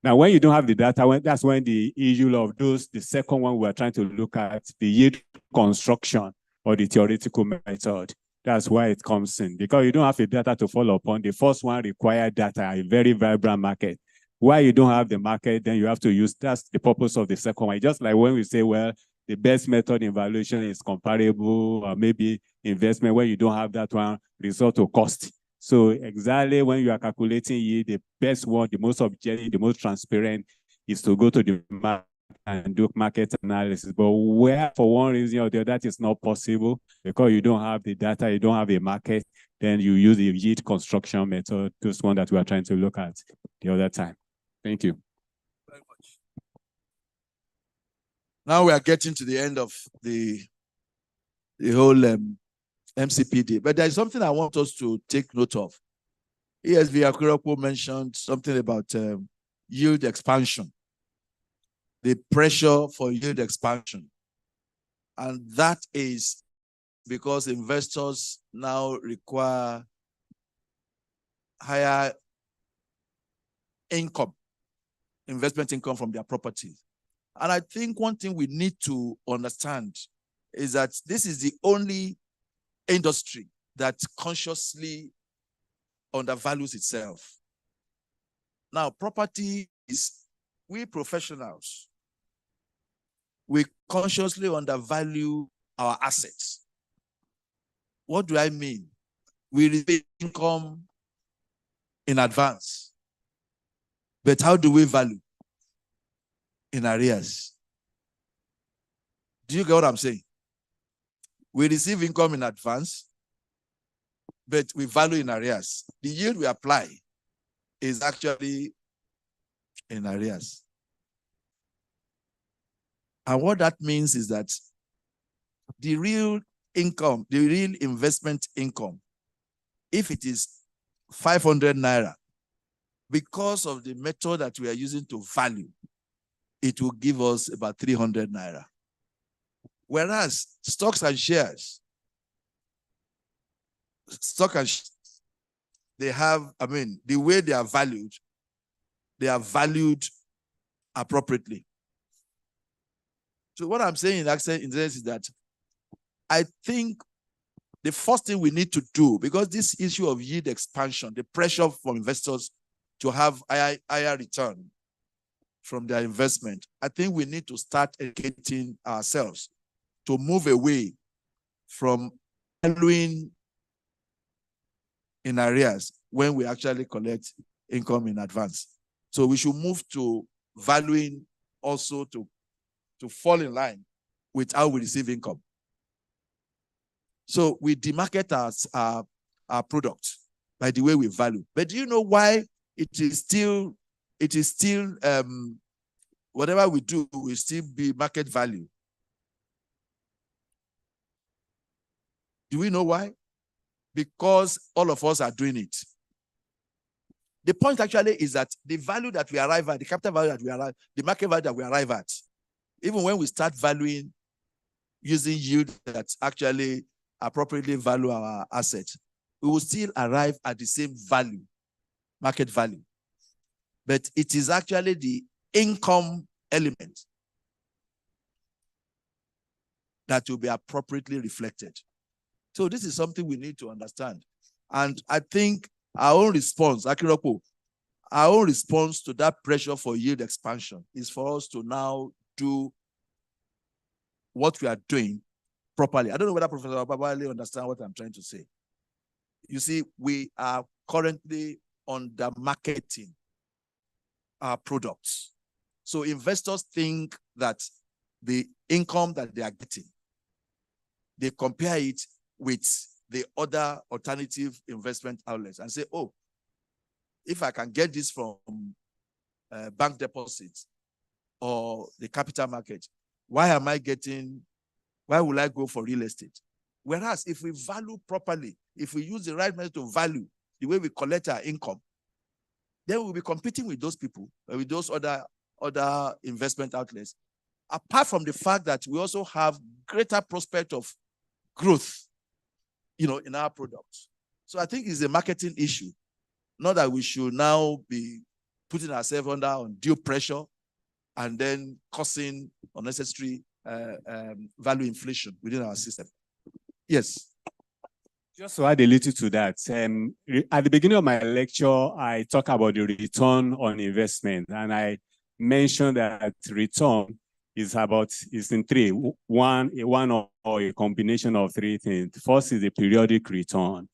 Speaker 6: Now, when you don't have the data, that's when the issue of the second one we're trying to look at, the yield construction or the theoretical method. That's why it comes in, because you don't have the data to follow upon. The first one requires data, a very vibrant market. Why you don't have the market, then you have to use, that's the purpose of the second one. Just like when we say, well, the best method in valuation is comparable, or maybe investment, when you don't have that one, result to cost. So exactly when you are calculating yield, the best one, the most objective, the most transparent is to go to the market and do market analysis. But where for one reason or the other that is not possible, because you don't have the data, you don't have a market, then you use the yield construction method, this one that we are trying to look at the other time. Thank you.
Speaker 9: Very much. Now we are getting to the end of the whole MCPD, but there is something I want us to take note of. ESV Akuroko mentioned something about yield expansion, the pressure for yield expansion. And that is because investors now require higher income, investment income from their properties. And I think one thing we need to understand is that this is the only industry that consciously undervalues itself. Now, property is, we professionals, we consciously undervalue our assets. What do I mean? We receive income in advance. But how do we value? In arrears. Do you get what I'm saying? We receive income in advance, but we value in arrears. The yield we apply is actually in arrears. And what that means is that the real income, the real investment income, if it is 500 naira, because of the method that we are using to value, it will give us about 300 naira. Whereas stocks and shares, they have, the way they are valued appropriately. So what I'm saying in this is that I think the first thing we need to do, because this issue of yield expansion, the pressure from investors to have higher return from their investment, I think we need to start educating ourselves to move away from valuing in arrears when we actually collect income in advance. So we should move to valuing also to fall in line with how we receive income. So we demarket our product by the way we value. But do you know why it is still whatever we do will still be market value? Do we know why? Because all of us are doing it. The point actually is that the value that we arrive at, the capital value that we arrive, the market value that we arrive at, even when we start valuing using yield that actually appropriately value our assets, we will still arrive at the same value, market value. But it is actually the income element that will be appropriately reflected. So this is something we need to understand. And I think our own response, Akiropo, our own response to that pressure for yield expansion is for us to now do what we are doing properly. I don't know whether Professor Babale understands what I'm trying to say. You see, we are currently under marketing our products. So investors think that the income that they are getting, they compare it with the other alternative investment outlets and say, oh, if I can get this from bank deposits or the capital market, why will I go for real estate? Whereas if we value properly, if we use the right method to value the way we collect our income, then we'll be competing with those people, with those other investment outlets. Apart from the fact that we also have greater prospect of growth, in our products. So I think it's a marketing issue, not that we should now be putting ourselves under undue pressure and then causing unnecessary value inflation within our system. Yes.
Speaker 6: Just to add a little to that, at the beginning of my lecture, I talked about the return on investment, and I mentioned that return is in three. One or a combination of three things. First is the periodic return.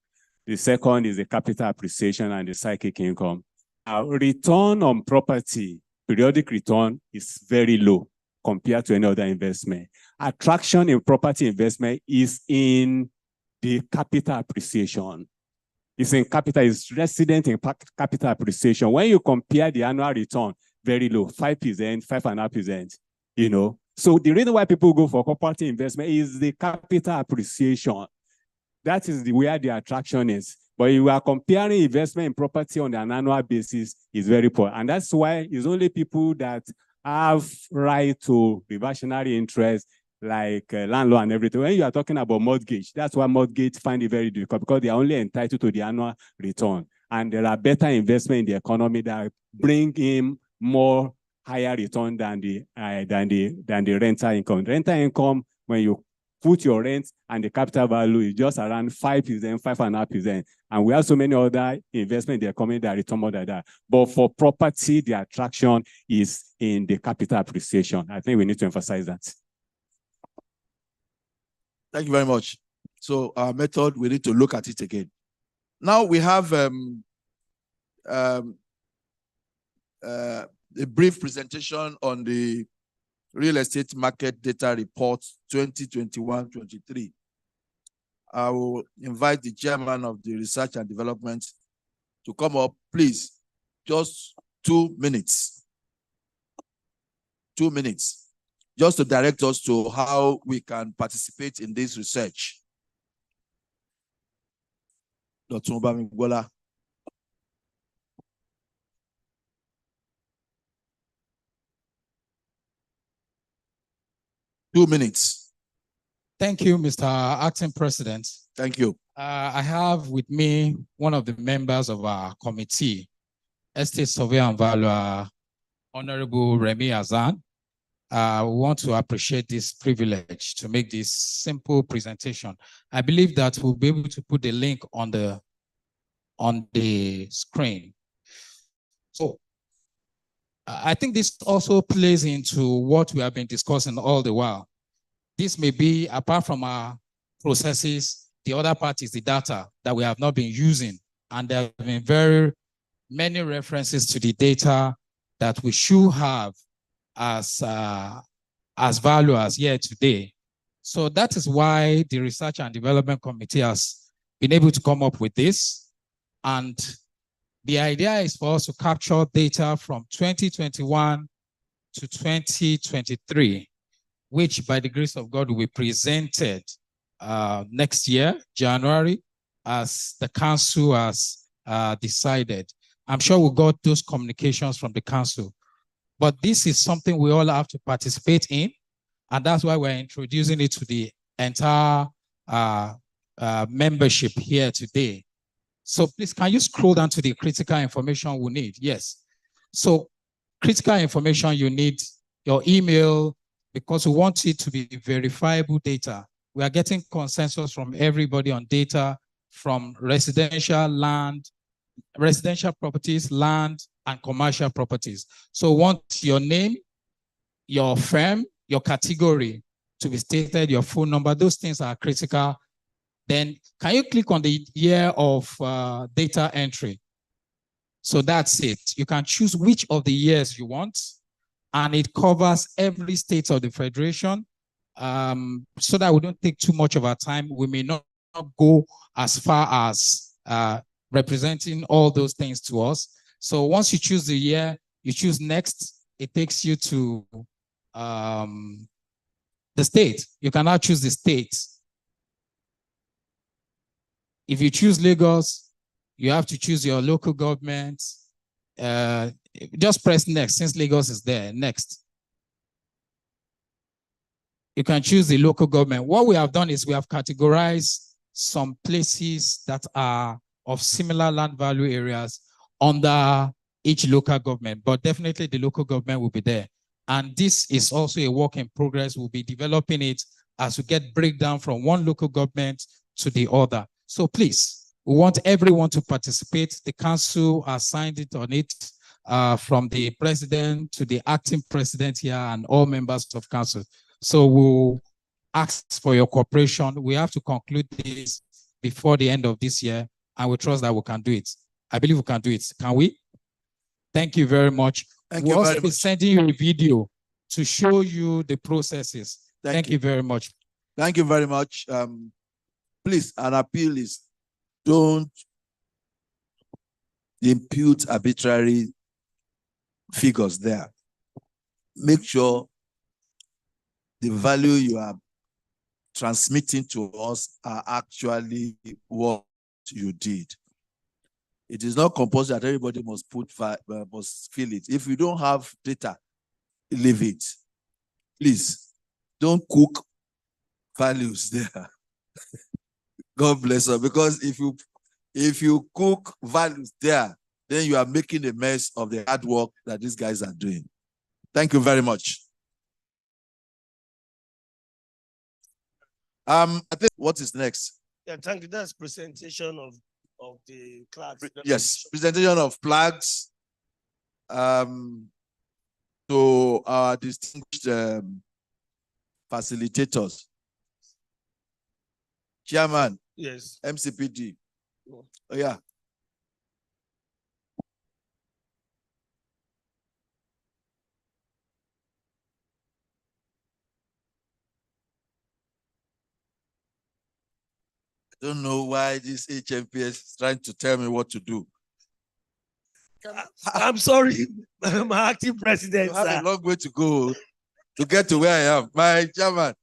Speaker 6: The second is the capital appreciation and the cyclic income. Return on property, periodic return is very low compared to any other investment. Attraction in property investment is in the capital appreciation. It's in capital, it's resident in capital appreciation. When you compare the annual return, very low, 5%, 5.5%, So the reason why people go for property investment is the capital appreciation. That is where the attraction is. But if you are comparing investment in property on an annual basis, it's very poor. And that's why it's only people that have right to reversionary interest, like landlord and everything. When you are talking about mortgage, that's why mortgage find it very difficult, because they are only entitled to the annual return. And there are better investment in the economy that bring in more higher return than the rental income. Rental income, when you put your rent and the capital value, is just around 5%, 5.5%. And we have so many other investments in the economy that return more than that. But for property, the attraction is in the capital appreciation. I think we need to emphasize that.
Speaker 9: Thank you very much. So our method, we need to look at it again. Now we have a brief presentation on the Real Estate Market Data Report 2021-23. I will invite the chairman of the research and development to come up, please. Just 2 minutes. 2 minutes. Just to direct us to how we can participate in this research. Dr. Obamigbola. 2 minutes.
Speaker 16: Thank you, Mr. Acting President.
Speaker 9: Thank you.
Speaker 16: I have with me one of the members of our committee, Estate Surveyor and Valuer, Honorable Remy Azan. We want to appreciate this privilege to make this simple presentation. I believe that we'll be able to put the link on the screen. So I think this also plays into what we have been discussing all the while. This may be, apart from our processes, the other part is the data that we have not been using. And there have been very many references to the data that we should have as valuers here today. So that is why the Research and Development Committee has been able to come up with this. And the idea is for us to capture data from 2021 to 2023, which by the grace of God will be presented next year, January, as the council has decided. I'm sure we got those communications from the council. But this is something we all have to participate in, and that's why we're introducing it to the entire membership here today. So please, can you scroll down to the critical information we need? Yes. So critical information, you need your email, because we want it to be verifiable data. We are getting consensus from everybody on data from residential land, residential properties, land, and commercial properties. So we want your name, your firm, your category to be stated, your phone number. Those things are critical. Then can you click on the year of data entry? So that's it. You can choose which of the years you want, and it covers every state of the federation. So that we don't take too much of our time. We may not go as far as representing all those things to us. So once you choose the year, you choose next, it takes you to the state. You can now choose the state. If you choose Lagos, you have to choose your local government. Just press next, since Lagos is there, next. You can choose the local government. What we have done is we have categorized some places that are of similar land value areas under each local government, but definitely the local government will be there. And this is also a work in progress. We'll be developing it as we get breakdown from one local government to the other. So please, we want everyone to participate. The council has signed it on it, from the president to the acting president here and all members of council. So we'll ask for your cooperation. We have to conclude this before the end of this year, and we trust that we can do it. I believe we can do it. Can we? Thank you very much. We'll also be sending you a video to show you the processes. Thank you very much.
Speaker 9: Thank you very much. Please, an appeal is don't impute arbitrary figures there. Make sure the value you are transmitting to us are actually what you did. It is not compulsory that everybody must fill it. If you don't have data, leave it. Please, don't cook values there. God bless her. Because if you cook values there, then you are making a mess of the hard work that these guys are doing. Thank you very much. I think what is next?
Speaker 1: Yeah, thank you. That's presentation of the class.
Speaker 9: Yes, presentation of flags to our distinguished facilitators. Chairman.
Speaker 1: Yes.
Speaker 9: MCPD. Oh, yeah. Don't know why this HMPS is trying to tell me what to do.
Speaker 1: I'm sorry, my acting president,
Speaker 9: You have
Speaker 1: sir.
Speaker 9: a long way to go to get to where I am. My chairman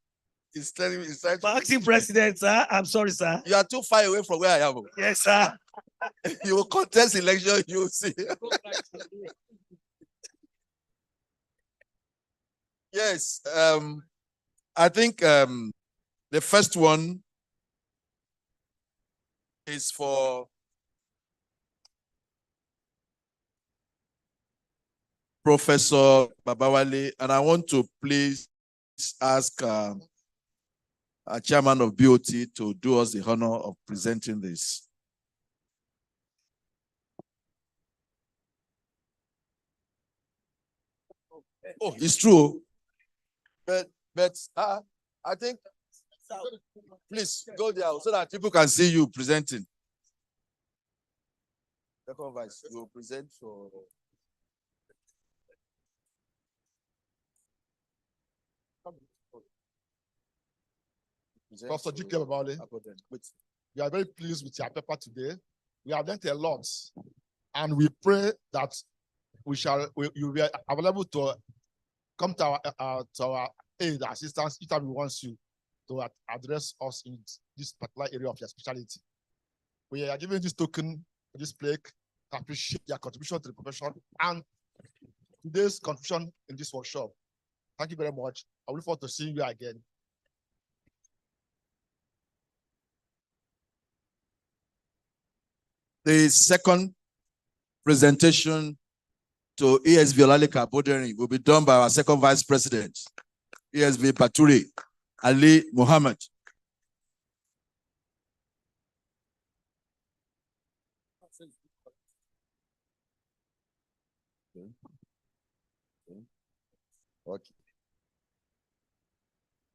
Speaker 9: is telling me,
Speaker 1: My acting president, sir. I'm sorry, sir.
Speaker 9: you are too far away from where I am.
Speaker 1: Yes, sir.
Speaker 9: You will contest election, you will see. Yes, I think the first one is for Professor Babawale, and I want to please ask our chairman of BOT to do us the honor of presenting this. Oh, it's true. But I think, please go there so that people can see you presenting. Second Vice, you will present for.
Speaker 3: Professor G.K. Babawale, we are very pleased with your paper today. We have learned a lot, and we pray that you will be available to come to our aid, assistance, each time we want you to address us in this particular area of your specialty. We are giving this token, this plaque, to appreciate your contribution to the profession and today's contribution in this workshop. Thank you very much. I look forward to seeing you again.
Speaker 9: The second presentation to ESV Olaleka Bodering will be done by our second vice president, ESV Baturi Ali Muhammad.
Speaker 17: Okay.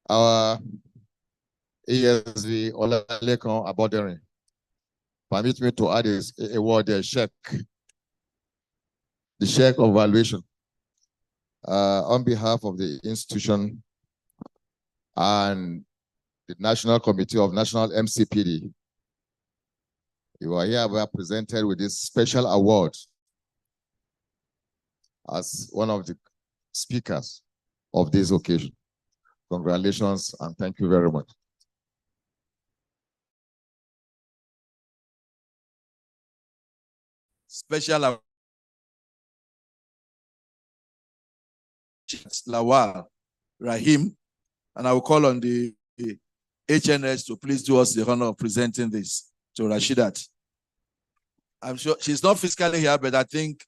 Speaker 17: Our ESV Olaleka Bodering. Permit me to add a word, a check. The check of valuation. On behalf of the institution and the National Committee of National MCPD, you are hereby presented with this special award as one of the speakers of this occasion. Congratulations and thank you very much.
Speaker 9: Special Lawal Rahim, and I will call on the HNS to please do us the honor of presenting this to Rashidat. I'm sure she's not physically here, but I think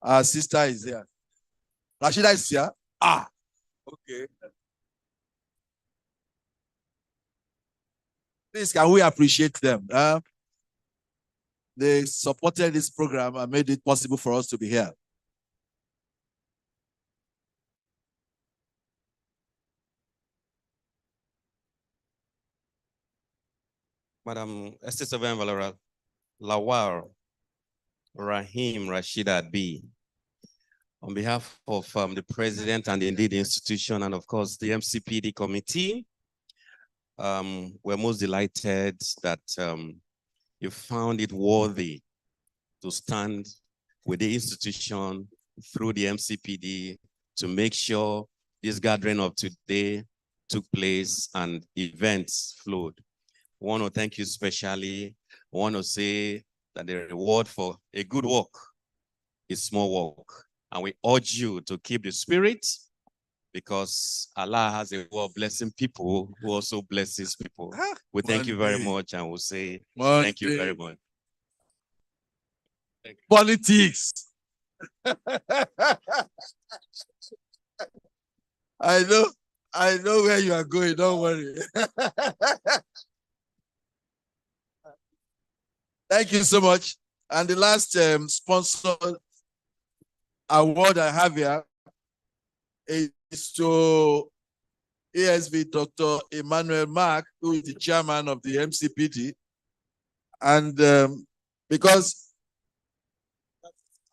Speaker 9: our sister is here. Rashida is here? Ah, okay. Please, can we appreciate them? They supported this program and made it possible for us to be here.
Speaker 10: Madam Assistant Valeral Lawal Rahim Rashida B. On behalf of the president and indeed the institution and of course the MCPD committee, we're most delighted that you found it worthy to stand with the institution through the MCPD to make sure this gathering of today took place and events flowed. I want to thank you especially. I want to say that the reward for a good work is small work. And we urge you to keep the spirit because Allah has a way of blessing people who also blesses people. We thank you very much and we'll say thank you very much.
Speaker 9: Politics. I know where you are going, don't worry. Thank you so much. And the last sponsor award I have here is to ESV Dr. Emmanuel Mark, who is the chairman of the MCPD. And because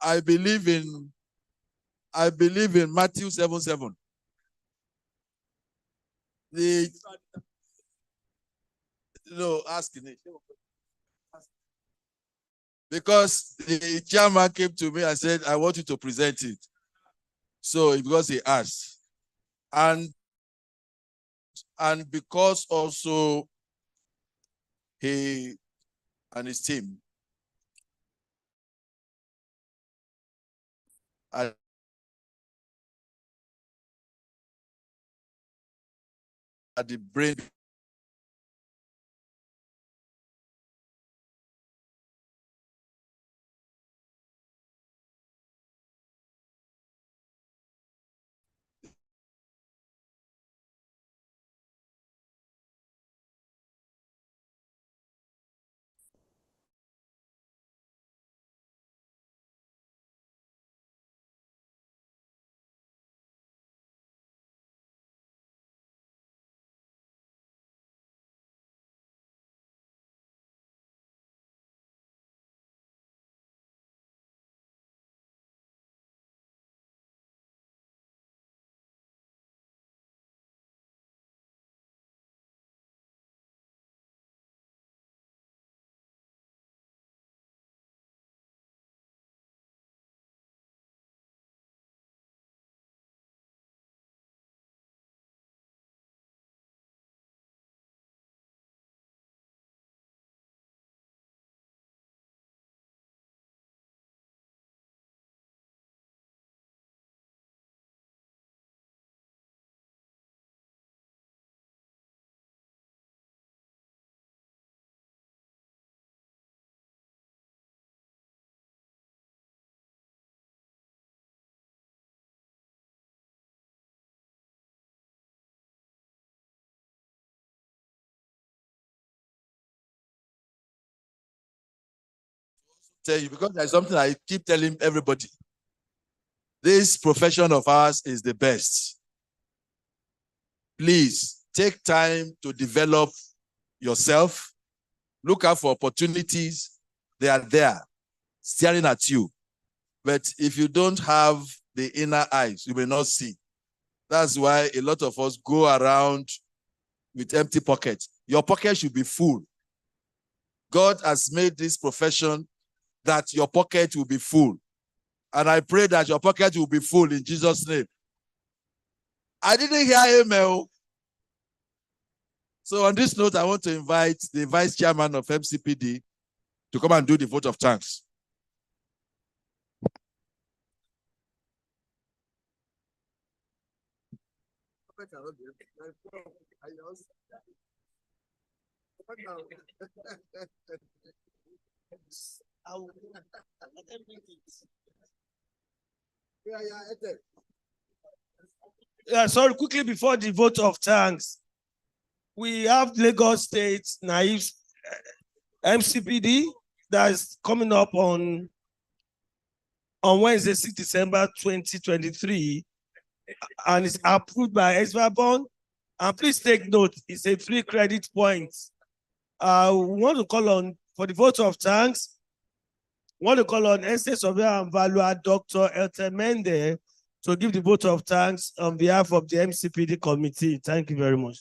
Speaker 9: I believe in Matthew 7:7. No, ask it. Because the chairman came to me and said, I want you to present it. So because he asked. And because also he and his team are the brain. Tell you, because there's something I keep telling everybody. This profession of ours is the best. Please take time to develop yourself. Look out for opportunities. They are there, staring at you. But if you don't have the inner eyes, you may not see. That's why a lot of us go around with empty pockets. Your pocket should be full. God has made this profession that your pocket will be full. And I pray that your pocket will be full in Jesus' name. I didn't hear amen. So on this note, I want to invite the vice chairman of MCPD to come and do the vote of thanks.
Speaker 1: Yeah, sorry, quickly before the vote of thanks, we have Lagos State Naive MCPD that's coming up on Wednesday, 6 December 2023, and it's approved by Esvabon. And please take note, it's a free credit point. We want to call on, for the vote of thanks, we want to call on Estate Surveyor and Valuer Dr. Eltemende to give the vote of thanks on behalf of the MCPD committee. Thank you very much.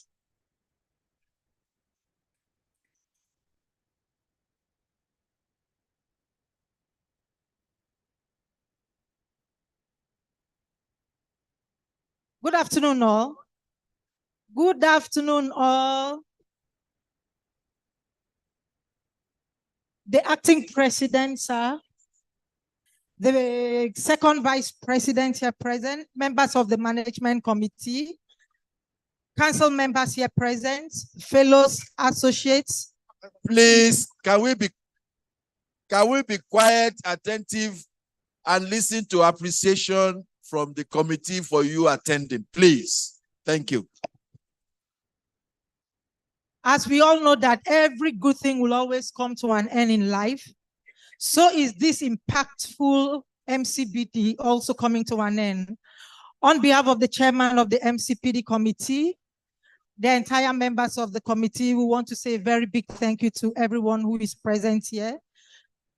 Speaker 18: Good afternoon, all. Good afternoon, all. The acting president, sir. The second vice president here present, members of the management committee, council members here present, fellows, associates.
Speaker 9: Please, can we be quiet, attentive, and listen to appreciation from the committee for you attending, please. Thank you.
Speaker 18: As we all know that every good thing will always come to an end in life, so is this impactful MCPD also coming to an end. On behalf of the chairman of the MCPD committee, the entire members of the committee, we want to say a very big thank you to everyone who is present here,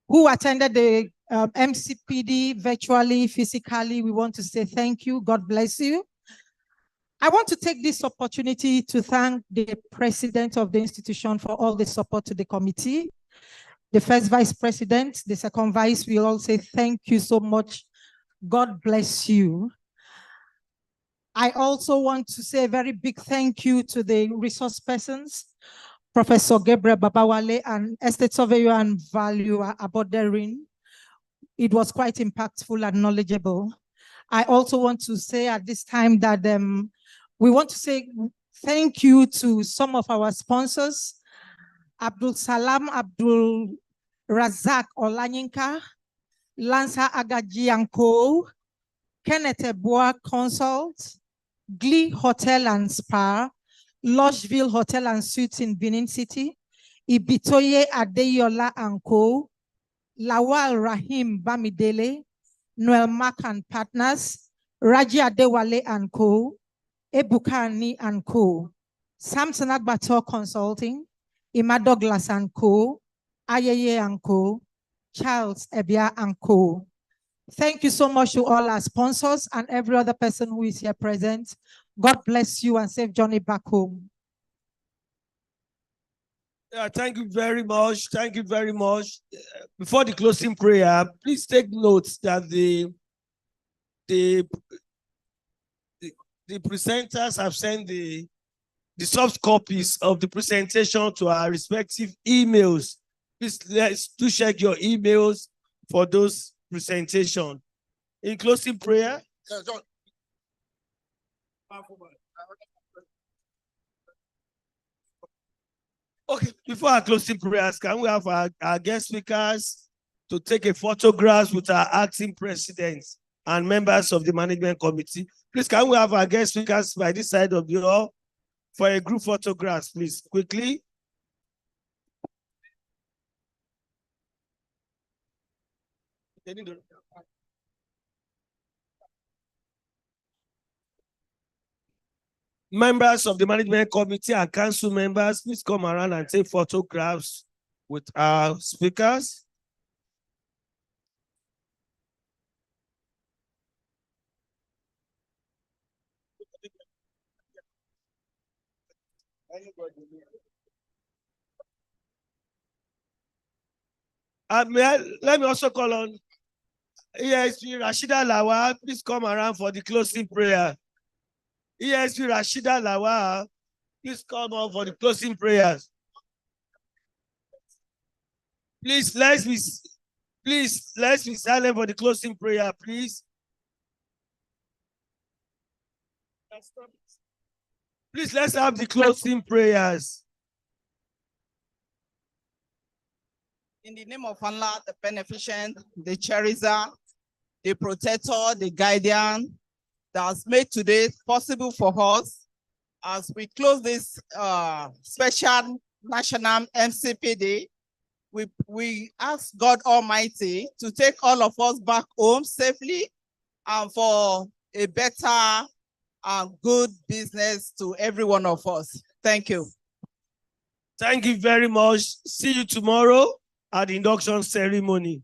Speaker 18: who attended the MCPD virtually, physically. We want to say thank you. God bless you. I want to take this opportunity to thank the president of the institution for all the support to the committee. The first vice president, the second vice, we all say thank you so much. God bless you. I also want to say a very big thank you to the resource persons, Professor Gabriel Babawale and Estate Surveyor and Valuer Aboderin. It was quite impactful and knowledgeable. I also want to say at this time that we want to say thank you to some of our sponsors, Abdul Salam Abdul Razak Olanyinka, Lansa Agaji & Co., Kenneth Eboa Consult, Glee Hotel and Spa, Lodgeville Hotel and Suites in Benin City, Ibitoye Adeyola & Co., Lawal Rahim Bamidele, Noel Mack and Partners, Raji Adewale & Co., Ebukani & Co., Samson Agbator Consulting, Ima Douglas & Co., Ayeye & Co., Charles Ebia & Co. Thank you so much to all our sponsors and every other person who is here present. God bless you and safe journey back home.
Speaker 1: Yeah, thank you very much. Thank you very much. Before the closing prayer, please take note that the presenters have sent the soft copies of the presentation to our respective emails. Please let's do check your emails for those presentations. In closing prayer.
Speaker 3: Yeah, John.
Speaker 1: Okay, before our closing prayers, can we have our guest speakers to take a photograph with our acting president and members of the management committee? Please, can we have our guest speakers by this side of the hall for a group photograph, please, quickly. Members of the management committee and council members, please come around and take photographs with our speakers. Let me also call on ESP Rashida Lawal. Please come around for the closing prayer. ESP Rashida Lawal, please come on for the closing prayers. Please, let's be silent for the closing prayer, please. Please, let's have the closing prayers.
Speaker 2: In the name of Allah, the beneficent, the cherisher, the protector, the guardian, that has made today possible for us as we close this special national MCPD, we ask God Almighty to take all of us back home safely and for a better and good business to every one of us. Thank you.
Speaker 1: Thank you very much. See you tomorrow at the induction ceremony.